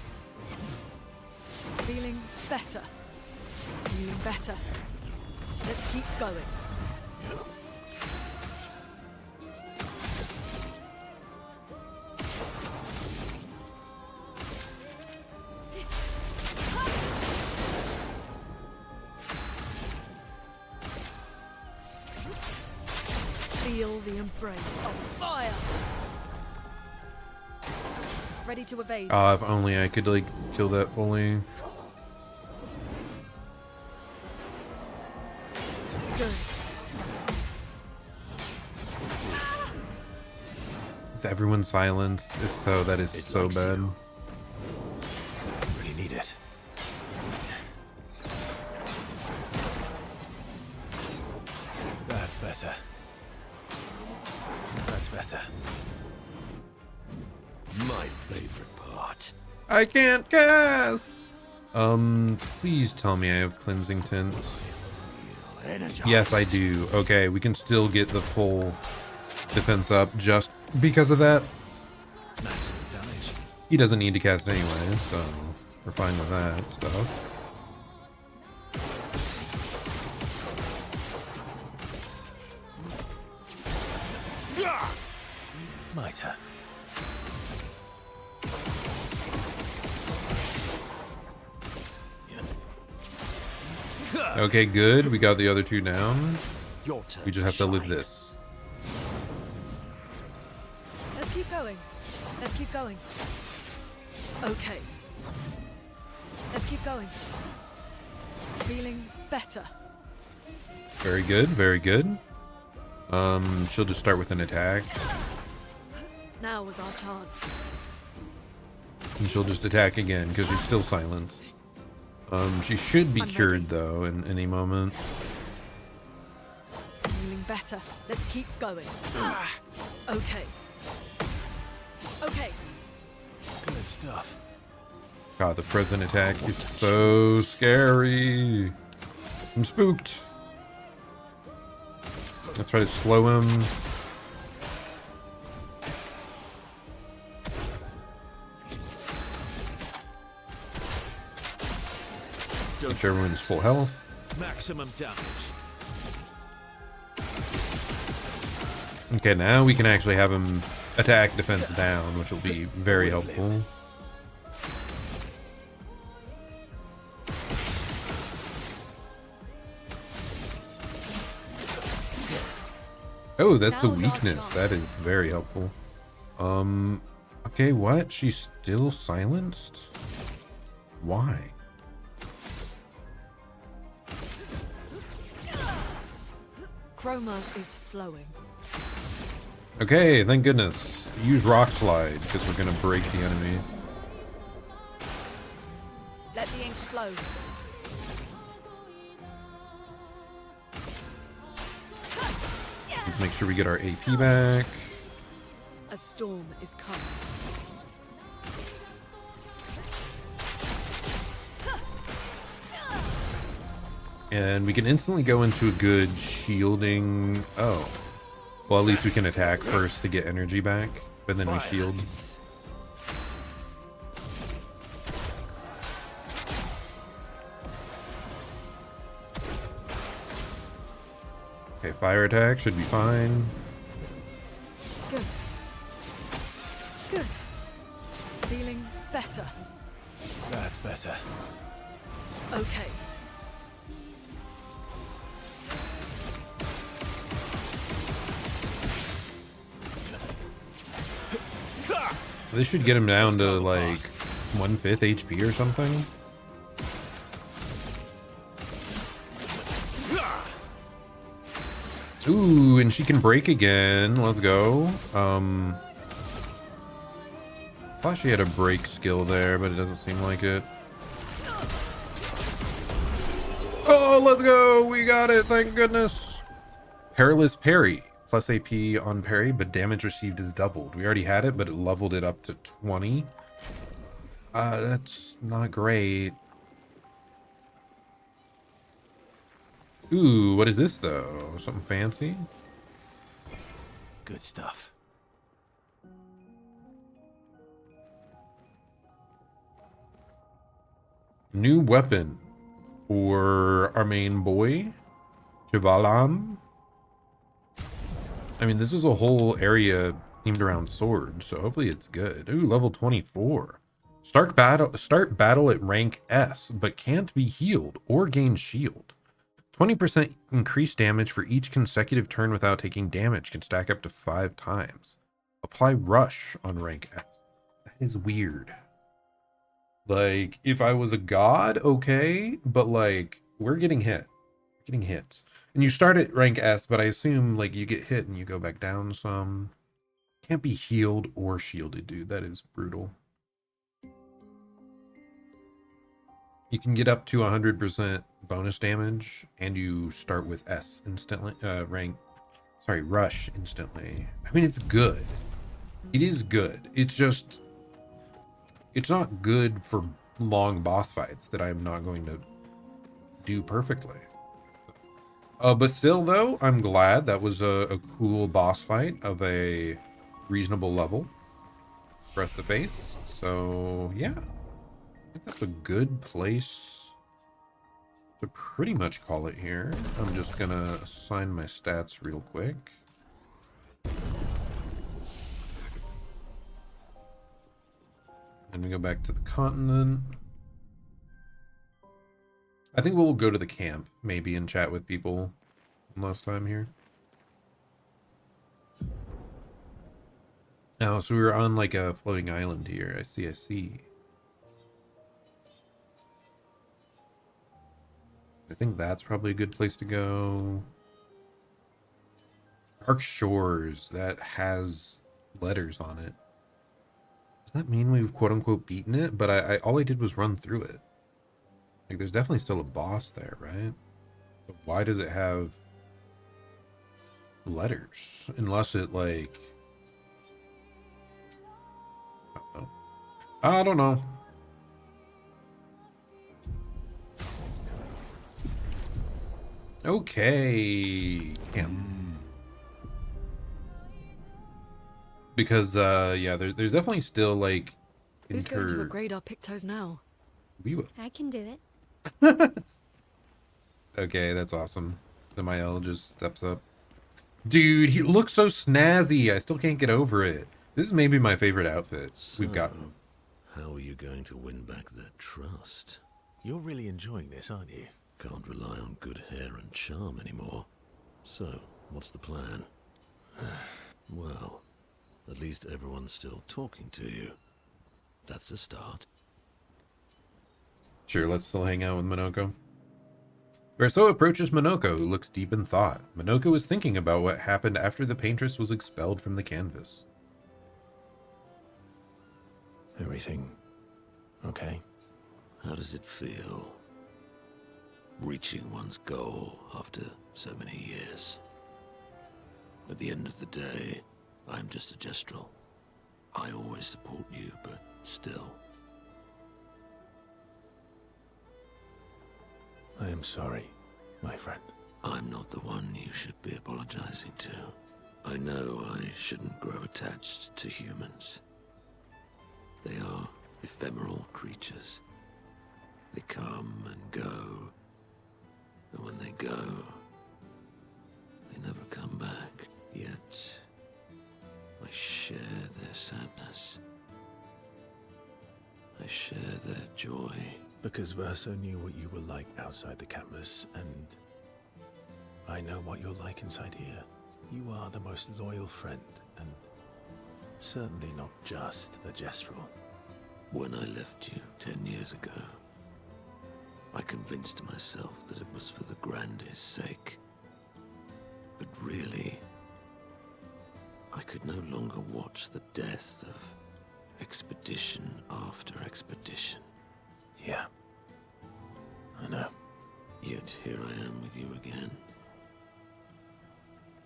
Feeling better. Feeling better. Let's keep going. Feel the embrace of fire. Ready to evade. If only I could like kill that fully. Good. Is everyone silenced? If so, that is so bad. Really need it. That's better. That's better. My favorite part. I can't cast. Please tell me I have cleansing tints. Yes, I do. Okay, we can still get the full defense up just because of that. Maximum damage. He doesn't need to cast anyway, so we're fine with that stuff. My turn. Okay, good. We got the other two down. Your turn. We just have to live this. Let's keep going. going. Okay. Let's keep going. Feeling better. Very good, very good. She'll just start with an attack. Now was our chance. And she'll just attack again because she's still silenced. She should be I'm cured ready. though in any moment. Feeling better. Let's keep going. Okay. Okay. Good stuff. God, the present attack is so scary. I'm spooked. Let's try to slow him. Make sure everyone's full health. Maximum damage. Okay, now we can actually have him attack defense down, which will be very helpful. Oh, that's the weakness. That is very helpful. Okay, what? She's still silenced? Why? Chroma is flowing. Okay, thank goodness. Use Rock Slide, because we're gonna break the enemy. Let the ink flow. Let's make sure we get our AP back. A storm is coming. And we can instantly go into a good shielding... Oh. Well, at least we can attack first to get energy back, but then we shield. Okay, fire attack should be fine. Good. Good. Feeling better. That's better. Okay. This should get him down to like 1/5 HP or something. Ooh, and she can break again. Let's go. Thought she had a break skill there, but it doesn't seem like it. Oh, let's go! We got it, thank goodness. Perilous Parry. Plus AP on parry, but damage received is doubled. We already had it, but it leveled it up to 20. That's not great. Ooh, what is this though? Something fancy? Good stuff. New weapon for our main boy, Chivalam. I mean, this is a whole area themed around swords, so hopefully it's good. Ooh, level 24. Start battle at rank S, but can't be healed or gain shield. 20% increased damage for each consecutive turn without taking damage. Can stack up to 5 times. Apply rush on rank S. That is weird. Like, if I was a god, okay, but like, we're getting hit. Getting hits. And you start at rank S, but I assume like you get hit and you go back down some. Can't be healed or shielded, dude. That is brutal. You can get up to 100% bonus damage, and you start with S instantly. Rush instantly. I mean, it's good. It is good. It's just, it's not good for long boss fights that I'm not going to do perfectly. But still, though, I'm glad that was a cool boss fight of a reasonable level for us to face. So, yeah. I think that's a good place to pretty much call it here. I'm just going to assign my stats real quick. And we go back to the continent. I think we'll go to the camp, maybe, and chat with people one last time here. Oh, so we were on like a floating island here. I see, I see. I think that's probably a good place to go. Dark Shores, that has letters on it. Does that mean we've quote-unquote beaten it? But I all I did was run through it. Like, there's definitely still a boss there, right? But why does it have letters? Unless it, like... I don't know. Okay. Camp. Because, yeah, there's definitely still, like... Who's going to upgrade our Pictos now? We will. I can do it. Okay, that's awesome. Then my L just steps up. Dude, he looks so snazzy. I still can't get over it. This is maybe my favorite outfit we've gotten. How are you going to win back their trust? You're really enjoying this, aren't you? Can't rely on good hair and charm anymore. So, what's the plan? Well, at least everyone's still talking to you. That's a start. Sure, let's still hang out with Minoko. Verso approaches Minoko, who looks deep in thought. Minoko is thinking about what happened after the paintress was expelled from the canvas. Everything okay? How does it feel? Reaching one's goal after so many years. At the end of the day, I'm just a gestural. I always support you, but still. I am sorry, my friend. I'm not the one you should be apologizing to. I know I shouldn't grow attached to humans. They are ephemeral creatures. They come and go. And when they go, they never come back. Yet, I share their sadness. I share their joy. Because Verso knew what you were like outside the canvas, and I know what you're like inside here. You are the most loyal friend, and certainly not just a gestural. When I left you 10 years ago, I convinced myself that it was for the grandest sake. But really, I could no longer watch the death of expedition after expedition. Yeah, I know. Yet here I am with you again.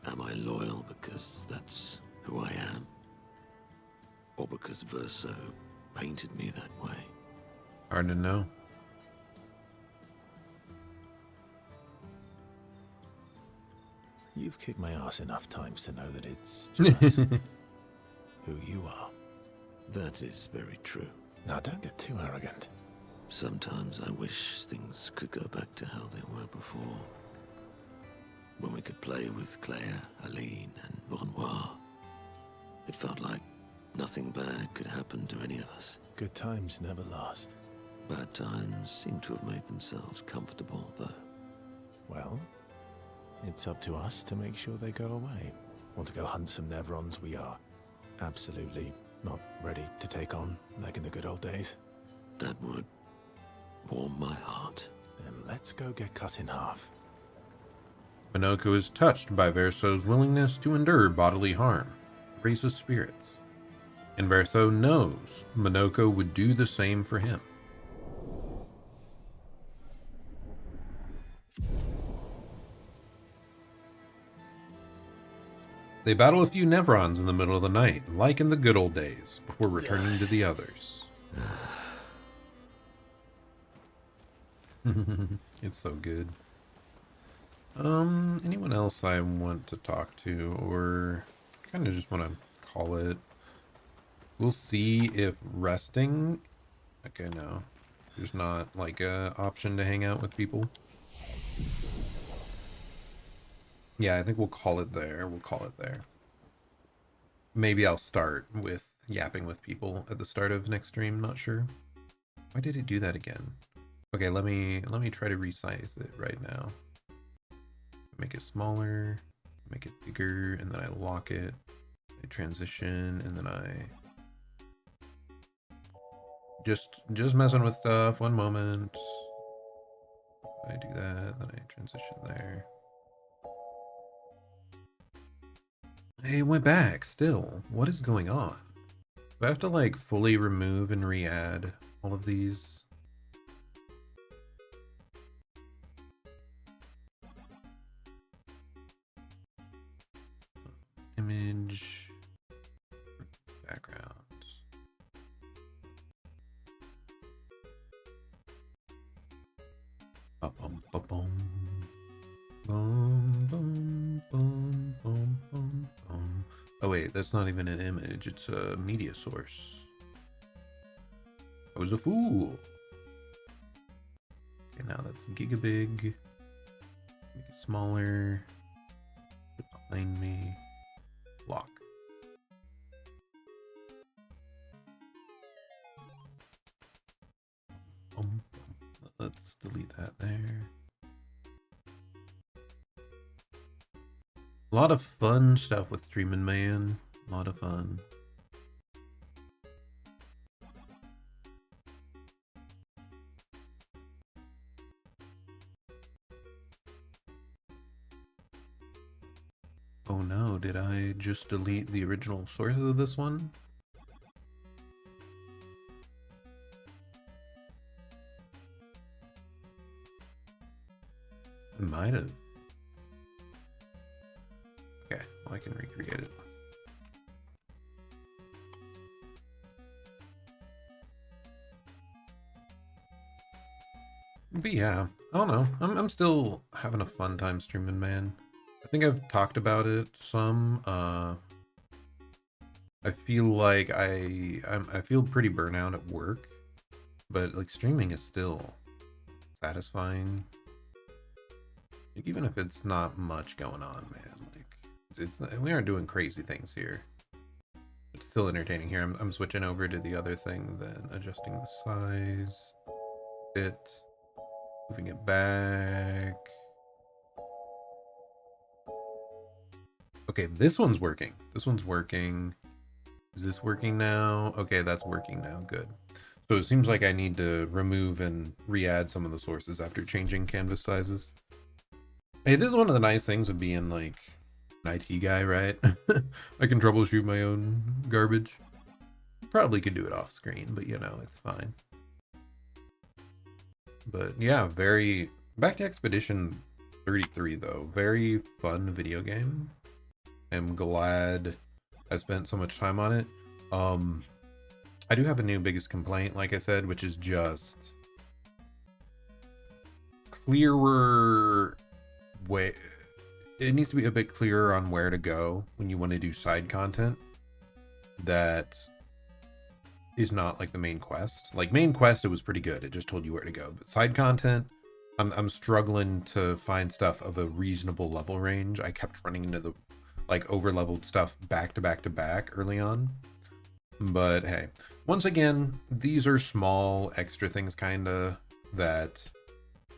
Am I loyal because that's who I am? Or because Verso painted me that way? Hard to know. You've kicked my ass enough times to know that it's just who you are. That is very true. Now don't get too arrogant. Sometimes I wish things could go back to how they were before. When we could play with Claire, Aline, and Renoir. It felt like nothing bad could happen to any of us. Good times never last. Bad times seem to have made themselves comfortable, though. Well, it's up to us to make sure they go away. Want to go hunt some Nevrons? We are absolutely not ready to take on like in the good old days. That would warm my heart. Then let's go get cut in half. Minoko is touched by Verso's willingness to endure bodily harm, raises spirits. And Verso knows Minoko would do the same for him. They battle a few Nevrons in the middle of the night, like in the good old days, before returning to the others. It's so good. Anyone else I want to talk to, or kind of just want to call it? We'll see if resting... Okay, no. There's not, like, a option to hang out with people. Yeah, I think we'll call it there. We'll call it there. Maybe I'll start with yapping with people at the start of next stream. Not sure. Why did it do that again? Okay, let me try to resize it right now. Make it smaller, make it bigger, and then I lock it. I transition, and then I just messing with stuff. One moment. I do that, then I transition there. It went back still. What is going on? Do I have to like fully remove and re-add all of these? Image, background. Bum, bum, bum. Bum, bum, bum, bum, bum, bum. Oh wait, that's not even an image, it's a media source. I was a fool. Okay, now that's gigabig. Make it smaller. Put it behind me. Lock. Let's delete that there. A lot of fun stuff with streaming, man. A lot of fun. Oh no, did I just delete the original source of this one? I might have. Okay, well, I can recreate it. But yeah, I don't know. I'm still having a fun time streaming, man. I think I've talked about it some. I feel like I feel pretty burnout at work, but like streaming is still satisfying. Like, even if it's not much going on, man. Like we aren't doing crazy things here. It's still entertaining here. I'm switching over to the other thing, then adjusting the size, bit, moving it back. Okay, this one's working. This one's working. Is this working now? Okay, that's working now. Good. So it seems like I need to remove and re-add some of the sources after changing canvas sizes. Hey, this is one of the nice things of being like an IT guy, right? I can troubleshoot my own garbage. Probably could do it off screen, but you know, it's fine. But yeah, back to Expedition 33 though. Very fun video game. I'm glad I spent so much time on it. I do have a new biggest complaint, like I said, which is just clearer way. It needs to be a bit clearer on where to go when you want to do side content that is not like the main quest. Like main quest, it was pretty good. It just told you where to go. But side content, I'm struggling to find stuff of a reasonable level range. I kept running into the like over-leveled stuff back to back to back early on. But hey, once again, these are small extra things kinda that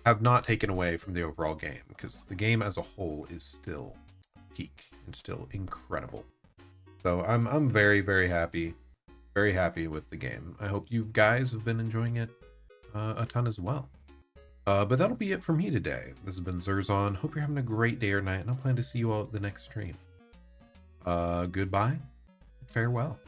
have not taken away from the overall game, because the game as a whole is still peak and still incredible. So I'm very, very happy with the game. I hope you guys have been enjoying it a ton as well. But that'll be it for me today. This has been Zerzon. Hope you're having a great day or night, and I'll plan to see you all at the next stream. Goodbye. Farewell.